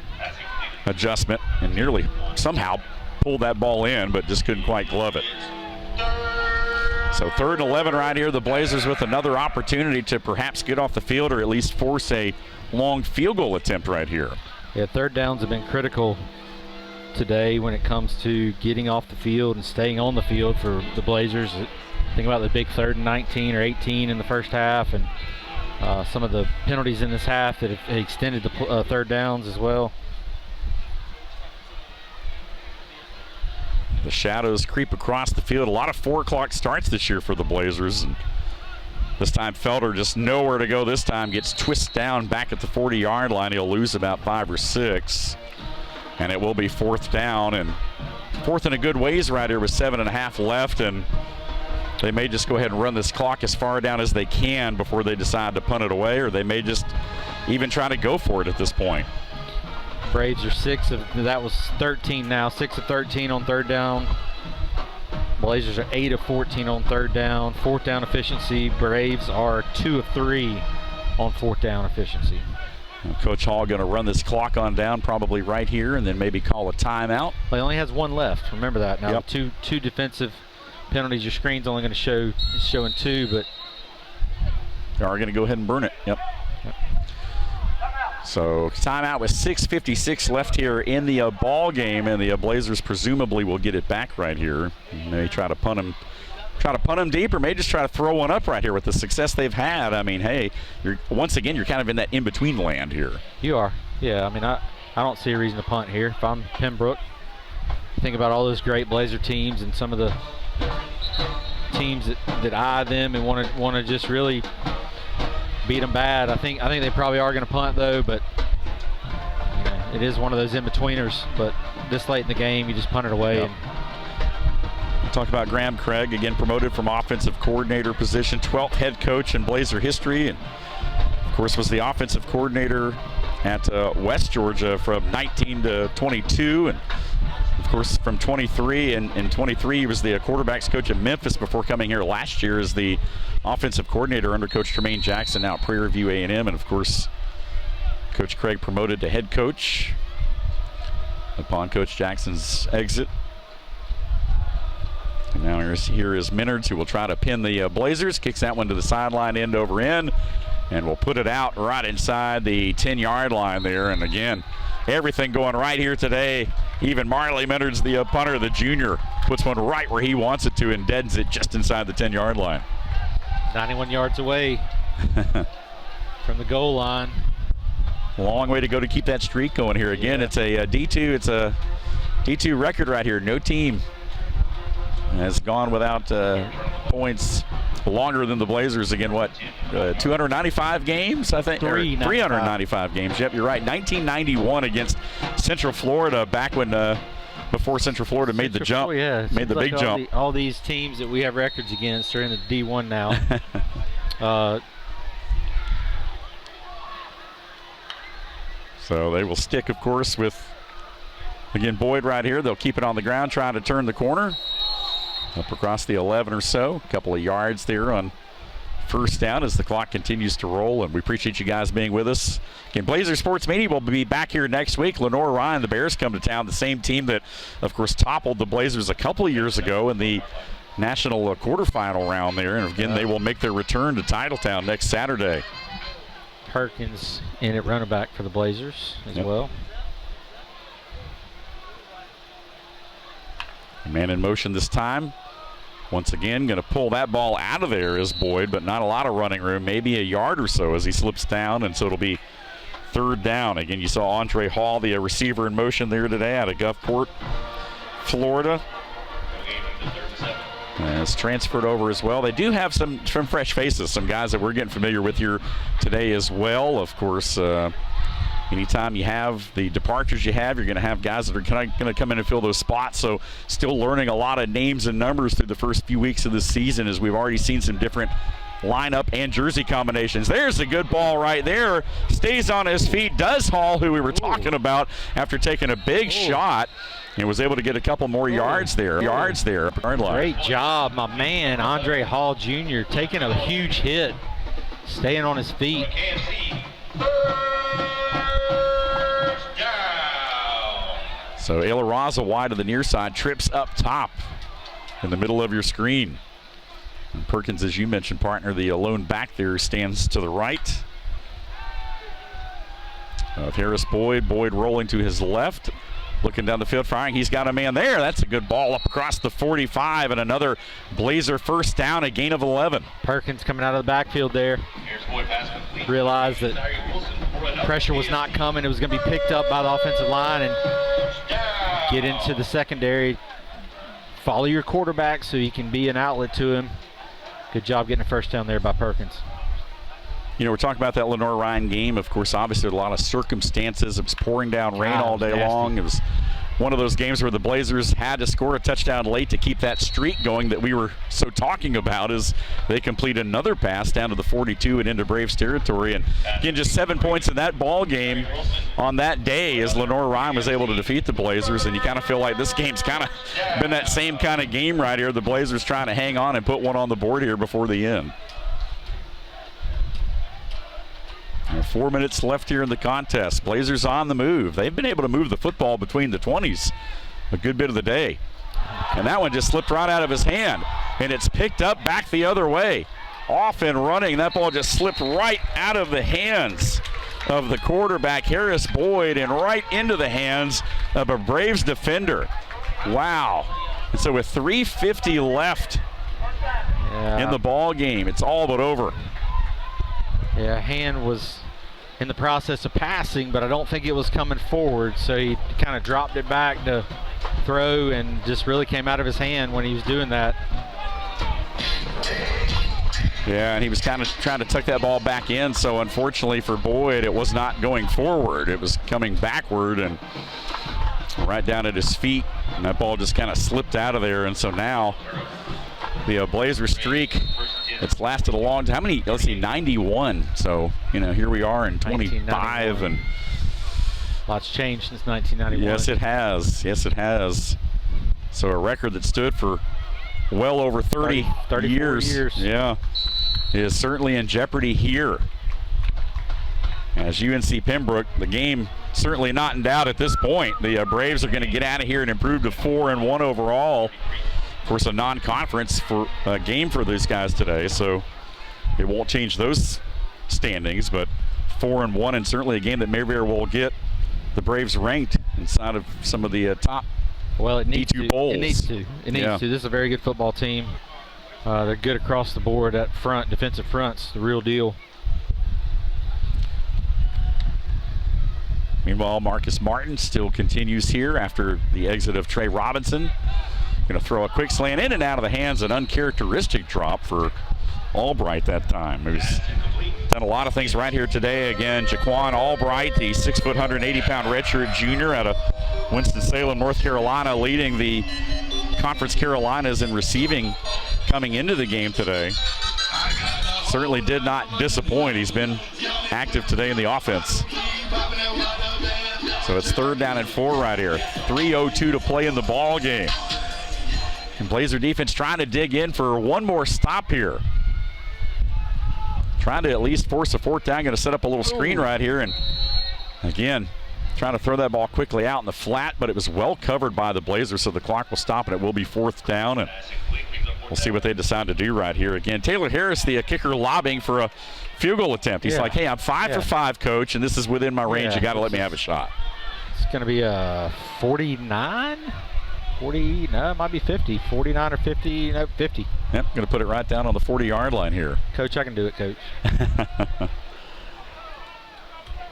adjustment and nearly somehow pulled that ball in, but just couldn't quite glove it. So 3rd and 11 right here. The Blazers with another opportunity to perhaps get off the field or at least force a long field goal attempt right here. Yeah, 3rd downs have been critical today when it comes to getting off the field and staying on the field for the Blazers. Think about the big 3rd and 19 or 18 in the first half, and some of the penalties in this half that have extended the 3rd downs as well. The shadows creep across the field. A lot of 4 o'clock starts this year for the Blazers. And this time Felder just nowhere to go this time. Gets twisted down back at the 40-yard line. He'll lose about 5 or 6. And it will be 4th down. And 4th in a good ways right here with 7.5 left. And they may just go ahead and run this clock as far down as they can before they decide to punt it away. Or they may just even try to go for it at this point. Braves are 6 of, that was 13 now, 6 of 13 on 3rd down. Blazers are 8 of 14 on 3rd down. 4th down efficiency, Braves are 2 of 3 on 4th down efficiency. Coach Hall going to run this clock on down probably right here and then maybe call a timeout. Well, he only has 1 left, remember that. Now yep. two defensive penalties, your screen's only going to show, it's showing 2, but they are going to go ahead and burn it, yep. So timeout with 6:56 left here in the ball game, and the Blazers presumably will get it back right here. They try to punt him deep, or may just try to throw one up right here with the success they've had. I mean, hey, once again you're kind of in that in-between land here. You are, yeah. I mean, I don't see a reason to punt here. If I'm Pembroke, think about all those great Blazer teams and some of the teams that eye them and want to just really beat them bad. I think they probably are going to punt though, but it is one of those in-betweeners. But this late in the game, you just punt it away. Yep. Talk about Graham Craig, again promoted from offensive coordinator position, 12th head coach in Blazer history, and of course was the offensive coordinator at West Georgia from 19 to 22, and of course from 23 and 23 he was the quarterbacks coach at Memphis before coming here last year as the offensive coordinator under Coach Tremaine Jackson, now at Prairie View A&M, and of course Coach Craig promoted to head coach upon Coach Jackson's exit. And now here is Minards, who will try to pin the Blazers, kicks that one to the sideline end over end, and will put it out right inside the 10-yard line there. And again, everything going right here today. Even Marley Minards, the punter, the junior, puts one right where he wants it to and deadens it just inside the 10-yard line. 91 yards away from the goal line. Long way to go to keep that streak going here. Again, yeah. It's a D2. It's a D2 record right here. No team has gone without points longer than the Blazers. Again, 295 games, I think? 395 games. Yep, you're right. 1991 against Central Florida, back when before Central Florida made the jump. Made the big jump. All these teams that we have records against are in the D1 now. So they will stick, of course, with, again, Boyd right here. They'll keep it on the ground, trying to turn the corner. Up across the 11 or so. A couple of yards there on first down as the clock continues to roll, and we appreciate you guys being with us. Again, Blazer Sports Media will be back here next week. Lenore Ryan, the Bears come to town, the same team that, of course, toppled the Blazers a couple of years ago in the national quarterfinal round there. And, again, they will make their return to Titletown next Saturday. Perkins in at running back for the Blazers as well. Man in motion this time. Once again, going to pull that ball out of there is Boyd, but not a lot of running room, maybe a yard or so as he slips down, and so it'll be third down. Again, you saw Andre Hall, the receiver in motion there today out of Gulfport, Florida. It's transferred over as well. They do have some fresh faces, some guys that we're getting familiar with here today as well. Of course, anytime you have the departures you have, you're going to have guys that are going to come in and fill those spots. So still learning a lot of names and numbers through the first few weeks of the season, as we've already seen some different lineup and jersey combinations. There's a good ball right there. Stays on his feet. Does Hall, who we were talking about after taking a big shot, and was able to get a couple more yards there. Great job, my man, Andre Hall Jr., taking a huge hit, staying on his feet. So Ayla Raza wide to the near side, trips up top in the middle of your screen. And Perkins, as you mentioned, partner, the lone back there, stands to the right of Harris Boyd. Boyd rolling to his left, looking down the field, firing. He's got a man there. That's a good ball up across the 45, and another Blazer first down, a gain of 11. Perkins coming out of the backfield there. Realized that pressure was not coming. It was going to be picked up by the offensive line and get into the secondary. Follow your quarterback so you can be an outlet to him. Good job getting a first down there by Perkins. You know, we're talking about that Lenore Ryan game. Of course, obviously, a lot of circumstances. It was pouring down rain all day long. It was one of those games where the Blazers had to score a touchdown late to keep that streak going that we were so talking about, as they complete another pass down to the 42 and into Braves territory. And again, just 7 points in that ball game on that day as Lenore Ryan was able to defeat the Blazers. And you kind of feel like this game's kind of been that same kind of game right here. The Blazers trying to hang on and put one on the board here before the end. 4 minutes left here in the contest. Blazers on the move. They've been able to move the football between the 20s a good bit of the day. And that one just slipped right out of his hand. And it's picked up back the other way. Off and running. That ball just slipped right out of the hands of the quarterback, Harris Boyd, and right into the hands of a Braves defender. Wow. And so with 3:50 left in the ball game, it's all but over. Yeah, hand was in the process of passing, but I don't think it was coming forward, so he kind of dropped it back to throw and just really came out of his hand when he was doing that. Yeah, and he was kind of trying to tuck that ball back in, so unfortunately for Boyd, it was not going forward. It was coming backward and right down at his feet, and that ball just kind of slipped out of there. And so now the Blazer streak, it's lasted a long time. How many? Let's see, 91. So, you know, here we are in 25. And lots changed since 1991. Yes, it has. Yes, it has. So a record that stood for well over 34 years. Yeah, is certainly in jeopardy here. As UNC Pembroke, the game certainly not in doubt at this point. The Braves are going to get out of here and improve to 4-1 overall. Of course, a non-conference for game for these guys today, so it won't change those standings. But 4-1, and certainly a game that may very well get the Braves ranked inside of some of the top. Well, it needs D2 bowls. It needs to. It needs to. This is a very good football team. They're good across the board up front, defensive fronts, the real deal. Meanwhile, Marcus Martin still continues here after the exit of Trey Robinson. Going to throw a quick slant in and out of the hands, an uncharacteristic drop for Albright that time. He's done a lot of things right here today. Again, Jaquan Albright, the 6 foot, 180-pound redshirt junior out of Winston-Salem, North Carolina, leading the Conference Carolinas in receiving coming into the game today. Certainly did not disappoint. He's been active today in the offense. So it's 3rd down and 4 right here. 3:02 to play in the ball game. And Blazer defense trying to dig in for one more stop here. Trying to at least force a 4th down. Going to set up a little screen right here. And again, trying to throw that ball quickly out in the flat, but it was well covered by the Blazers, so the clock will stop and it will be 4th down. And we'll see what they decide to do right here. Again, Taylor Harris, the kicker, lobbying for a field goal attempt. He's like, hey, I'm 5 for 5, coach, and this is within my range. You got to let me have a shot. It's going to be a 49? 40, no, it might be 50. 49 or 50, no, 50. Yep, going to put it right down on the 40-yard line here. Coach, I can do it, Coach.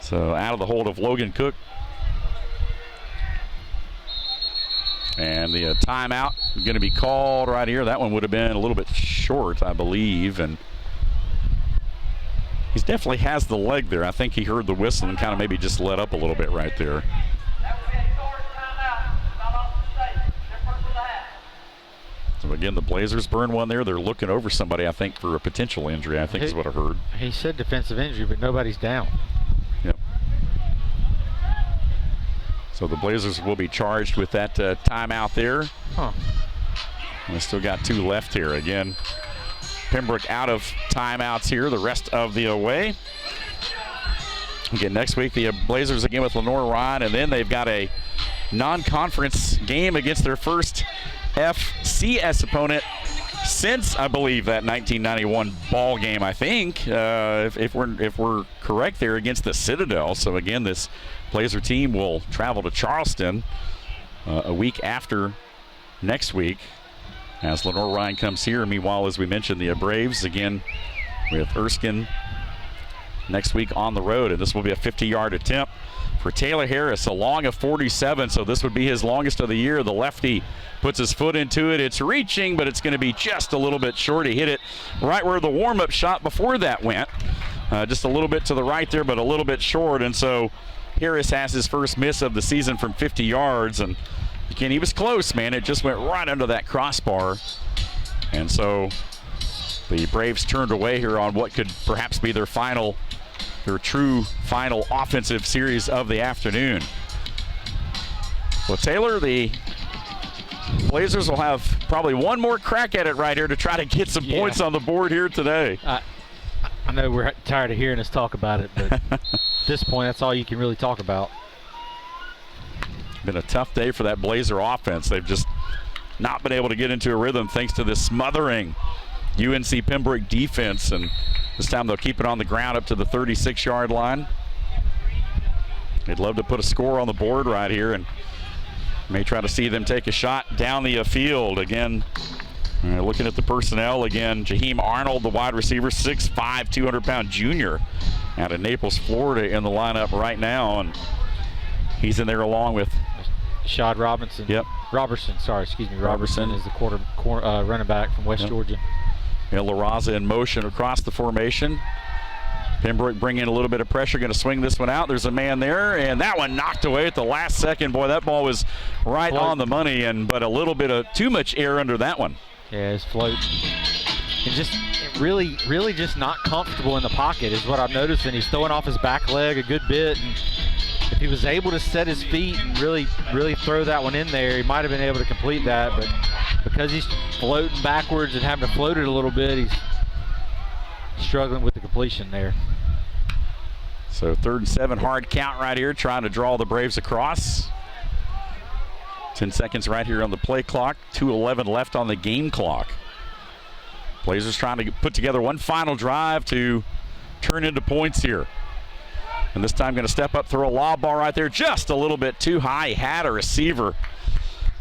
So out of the hold of Logan Cook. And the timeout going to be called right here. That one would have been a little bit short, I believe. And he definitely has the leg there. I think he heard the whistle and kind of maybe just let up a little bit right there. So again, the Blazers burn one there. They're looking over somebody, I think, for a potential injury, I think is what I heard. He said defensive injury, but nobody's down. Yep. So the Blazers will be charged with that timeout there. Huh. And we still got 2 left here. Again, Pembroke out of timeouts here the rest of the way. Again, next week the Blazers again with Lenore-Ryan, and then they've got a non-conference game against their first FCS opponent since, I believe, that 1991 ball game, I think, if we're correct there, against the Citadel. So again, this Blazer team will travel to Charleston a week after next week as Lenore-Ryan comes here. Meanwhile, as we mentioned, the Braves again with Erskine next week on the road, and this will be a 50-yard attempt for Taylor Harris, a long of 47, so this would be his longest of the year. The lefty puts his foot into it. It's reaching, but it's going to be just a little bit short. He hit it right where the warm-up shot before that went. Just a little bit to the right there, but a little bit short, and so Harris has his first miss of the season from 50 yards, and again, he was close, man. It just went right under that crossbar, and so the Braves turned away here on what could perhaps be their true final offensive series of the afternoon. Well, Taylor, the Blazers will have probably one more crack at it right here to try to get some points on the board here today. I know we're tired of hearing us talk about it, but at this point, that's all you can really talk about. Been a tough day for that Blazer offense. They've just not been able to get into a rhythm thanks to this smothering UNC Pembroke defense, and this time they'll keep it on the ground up to the 36-yard line. They'd love to put a score on the board right here, and may try to see them take a shot down the field. Again, looking at the personnel again, Jaheim Arnold, the wide receiver, 6'5", 200-pound junior out of Naples, Florida, in the lineup right now, and he's in there along with Shad Robinson. Yep. Robertson is the running back from West Georgia. La Raza in motion across the formation. Pembroke bringing a little bit of pressure, going to swing this one out. There's a man there, and that one knocked away at the last second. Boy, that ball was right on the money, but a little bit of too much air under that one. Yeah, his float. And just really just not comfortable in the pocket is what I've noticed, and he's throwing off his back leg a good bit. And if he was able to set his feet and really throw that one in there, he might have been able to complete that, but because he's floating backwards and having to float it a little bit, he's struggling with the completion there. So 3rd and 7, hard count right here, trying to draw the Braves across. 10 seconds right here on the play clock, 2:11 left on the game clock. Blazers trying to put together one final drive to turn into points here. And this time going to step up, throw a lob ball right there, just a little bit too high. He had a receiver.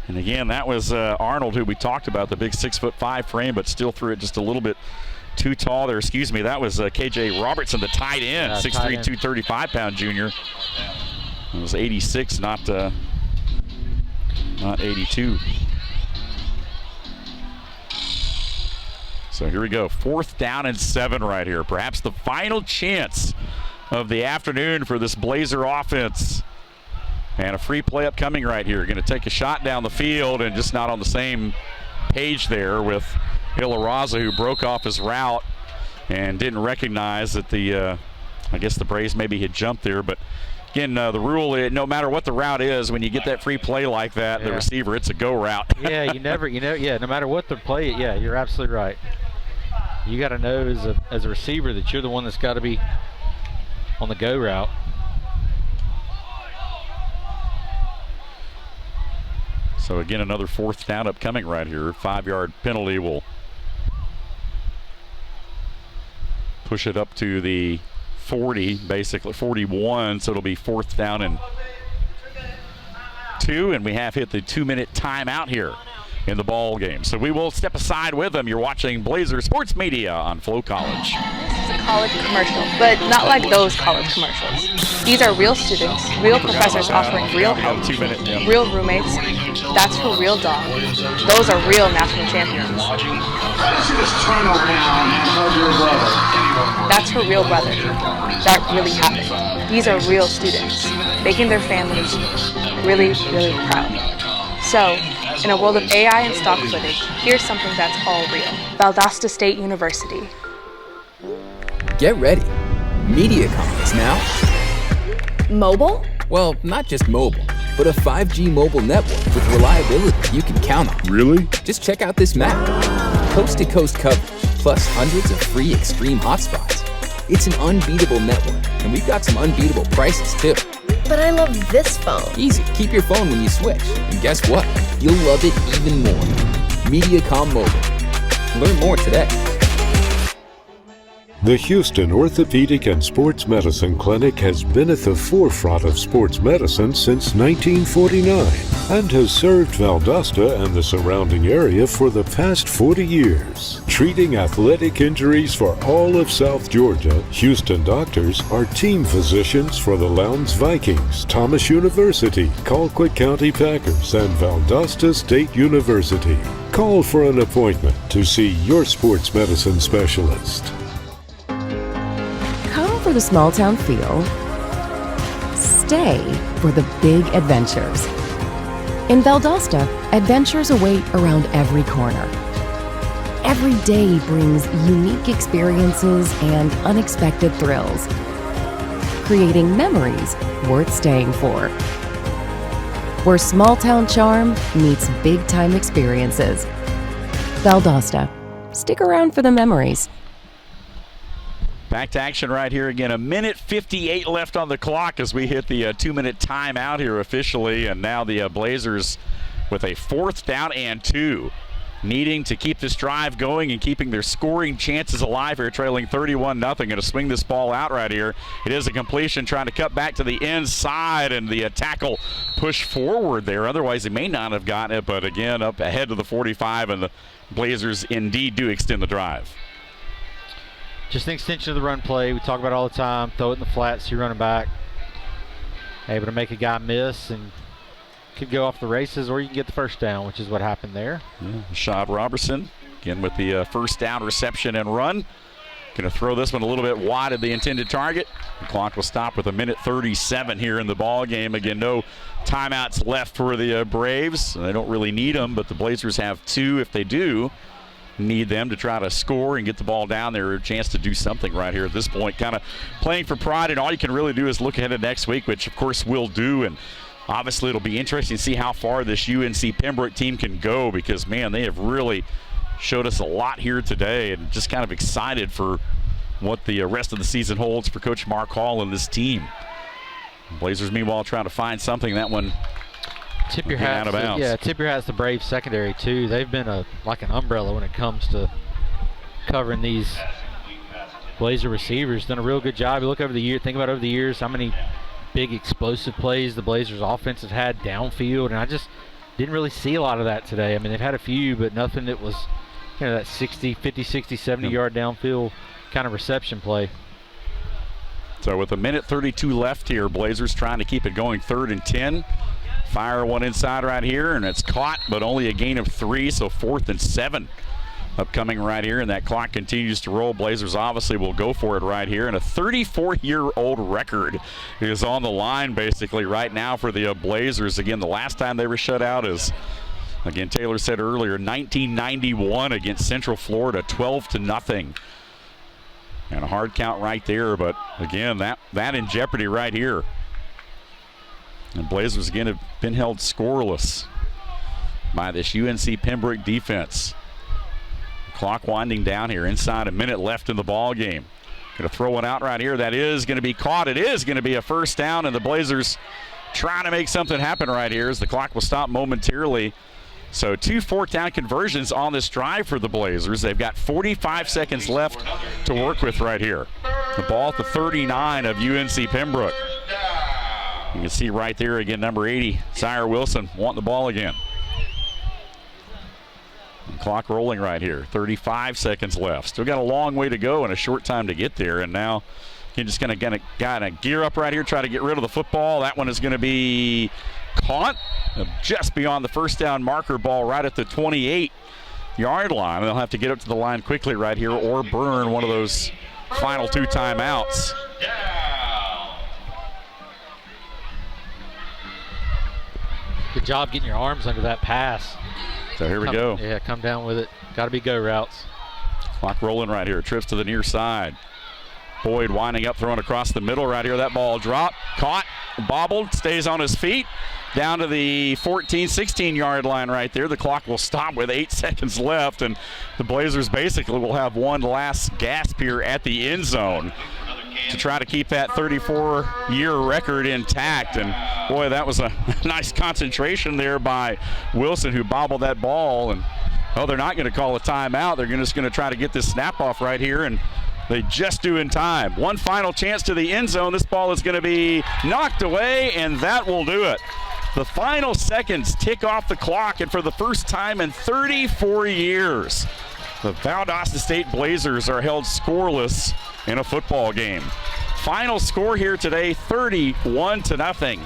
And again, that was Arnold, who we talked about, the big 6'5" frame, but still threw it just a little bit too tall there. Excuse me, that was KJ Robertson, the tight end, 6'3", 235-pound junior. It was 86, not 82. So here we go, 4th down and 7 right here. Perhaps the final chance of the afternoon for this Blazer offense. And a free play upcoming right here. Going to take a shot down the field and just not on the same page there with Ilaraza, who broke off his route and didn't recognize that I guess the Braves maybe had jumped there. But again, the rule is no matter what the route is, when you get that free play like that, the receiver, it's a go route. Yeah, no matter what the play, yeah, you're absolutely right. You got to know as a receiver that you're the one that's got to be on the go route. So again, another 4th down upcoming right here. 5-yard penalty will push it up to the 40, basically 41. So it'll be 4th down and 2, and we have hit the 2-minute timeout here in the ball game. So we will step aside with them. You're watching Blazer Sports Media on FloCollege. This is a college commercial, but not like those college commercials. These are real students, real professors offering real help, real roommates. That's for real dog. Those are real national champions. Just turn around and hug your brother. That's for real brother. That really happened. These are real students, making their families really, really proud. So, in a world of AI and stock footage, here's something that's all real. Valdosta State University. Get ready. MediaCom is now mobile? Well, not just mobile, but a 5G mobile network with reliability you can count on. Really? Just check out this map. Coast-to-coast coverage, plus hundreds of free extreme hotspots. It's an unbeatable network, and we've got some unbeatable prices too. But I love this phone. Easy. Keep your phone when you switch. And guess what? You'll love it even more. MediaCom Mobile. Learn more today. The Houston Orthopedic and Sports Medicine Clinic has been at the forefront of sports medicine since 1949 and has served Valdosta and the surrounding area for the past 40 years. Treating athletic injuries for all of South Georgia, Houston doctors are team physicians for the Lowndes Vikings, Thomas University, Colquitt County Packers, and Valdosta State University. Call for an appointment to see your sports medicine specialist. Come for the small town feel. Stay for the big adventures. In Valdosta, adventures await around every corner. Every day brings unique experiences and unexpected thrills, creating memories worth staying for. Where small town charm meets big time experiences. Valdosta. Stick around for the memories. Back to action right here again. 1:58 left on the clock as we hit the 2-minute timeout here officially. And now the Blazers with a 4th down and 2. Needing to keep this drive going and keeping their scoring chances alive here, trailing 31-0. Going to swing this ball out right here. It is a completion, trying to cut back to the inside, and the tackle push forward there. Otherwise, he may not have gotten it, but again, up ahead of the 45, and the Blazers indeed do extend the drive. Just an extension of the run play. We talk about it all the time. Throw it in the flats, you're running back. Able to make a guy miss and could go off the races, or you can get the first down, which is what happened there. Yeah, Rashad Robertson, again with the first down reception and run. Going to throw this one a little bit wide of the intended target. The clock will stop with 1:37 here in the ball game. Again, no timeouts left for the Braves. They don't really need them, but the Blazers have 2 if they do need them to try to score and get the ball down there. A chance to do something right here at this point. Kind of playing for pride, and all you can really do is look ahead to next week, which of course we'll do. And obviously it'll be interesting to see how far this UNC Pembroke team can go, because man, they have really showed us a lot here today, and just kind of excited for what the rest of the season holds for Coach Mark Hall and this team. Blazers meanwhile trying to find something. That one tip your hat out of bounds. Yeah, tip your hat to the Braves secondary too. They've been like an umbrella when it comes to covering these Blazer receivers. Done a real good job. You look over the year, think about over the years how many big explosive plays the Blazers offense has had downfield, and I just didn't really see a lot of that today. I mean, they've had a few, but nothing that was, you know, that 50, 60, 70 yard downfield kind of reception play. So with 1:32 left here, Blazers trying to keep it going, 3rd and 10. Fire one inside right here, and it's caught, but only a gain of 3, so 4th and 7 upcoming right here, and that clock continues to roll. Blazers obviously will go for it right here, and a 34-year-old record is on the line basically right now for the Blazers. Again, the last time they were shut out is, again, Taylor said earlier, 1991 against Central Florida, 12-0. And a hard count right there, but again, that in jeopardy right here. And Blazers again have been held scoreless by this UNC Pembroke defense. Clock winding down here, inside a minute left in the ball game. Going to throw one out right here. That is going to be caught. It is going to be a first down, and the Blazers trying to make something happen right here as the clock will stop momentarily. So 2 fourth-down conversions on this drive for the Blazers. They've got 45 seconds left to work with right here. The ball at the 39 of UNC Pembroke. You can see right there again, number 80, Sire Wilson, wanting the ball again. And clock rolling right here. 35 seconds left. Still got a long way to go and a short time to get there. And now you're just going to gear up right here, try to get rid of the football. That one is going to be caught just beyond the first down marker, ball right at the 28-yard line. They'll have to get up to the line quickly right here or burn one of those final 2 timeouts. Good job getting your arms under that pass. So here we go. Yeah, come down with it. Got to be go routes. Clock rolling right here. Trips to the near side. Boyd winding up, throwing across the middle right here. That ball dropped, caught, bobbled, stays on his feet. Down to the 14, 16-yard line right there. The clock will stop with 8 seconds left, and the Blazers basically will have one last gasp here at the end zone to try to keep that 34-year record intact. And boy, that was a nice concentration there by Wilson, who bobbled that ball. And they're not going to call a timeout. They're just going to try to get this snap off right here, and they just do in time. One final chance to the end zone. This ball is going to be knocked away, and that will do it. The final seconds tick off the clock, and for the first time in 34 years, the Valdosta State Blazers are held scoreless in a football game. Final score here today, 31-0.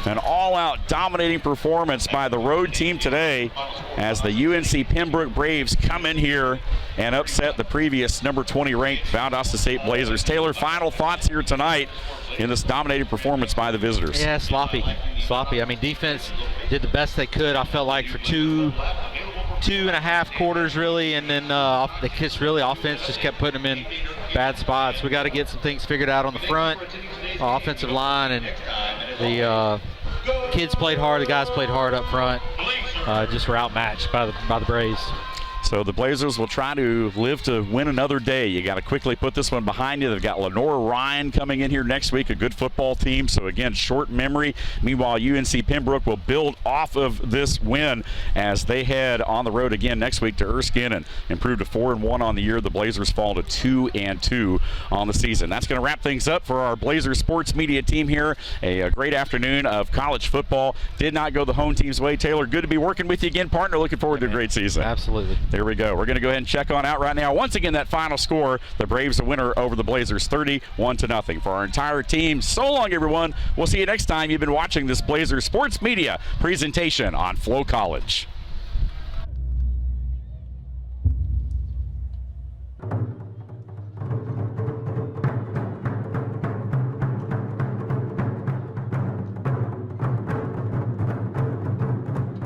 An all-out dominating performance by the road team today as the UNC Pembroke Braves come in here and upset the previous number 20 ranked Valdosta State Blazers. Taylor, final thoughts here tonight in this dominating performance by the visitors. Yeah, sloppy. I mean, defense did the best they could, I felt like, for two and a half quarters really, and then the Kiss really offense just kept putting them in bad spots. We got to get some things figured out on the front, offensive line, and the kids played hard, the guys played hard up front, just were outmatched by the Braves. So the Blazers will try to live to win another day. You got to quickly put this one behind you. They've got Lenore Ryan coming in here next week, a good football team. So again, short memory. Meanwhile, UNC Pembroke will build off of this win as they head on the road again next week to Erskine and improve to 4-1 on the year. The Blazers fall to 2-2 on the season. That's going to wrap things up for our Blazers sports media team here. A great afternoon of college football. Did not go the home team's way. Taylor, good to be working with you again, partner. Looking forward to a great season. Absolutely. There we go. We're going to go ahead and check on out right now. Once again, that final score, the Braves a winner over the Blazers, 31-0. For our entire team, so long, everyone. We'll see you next time. You've been watching this Blazers Sports Media presentation on FloCollege.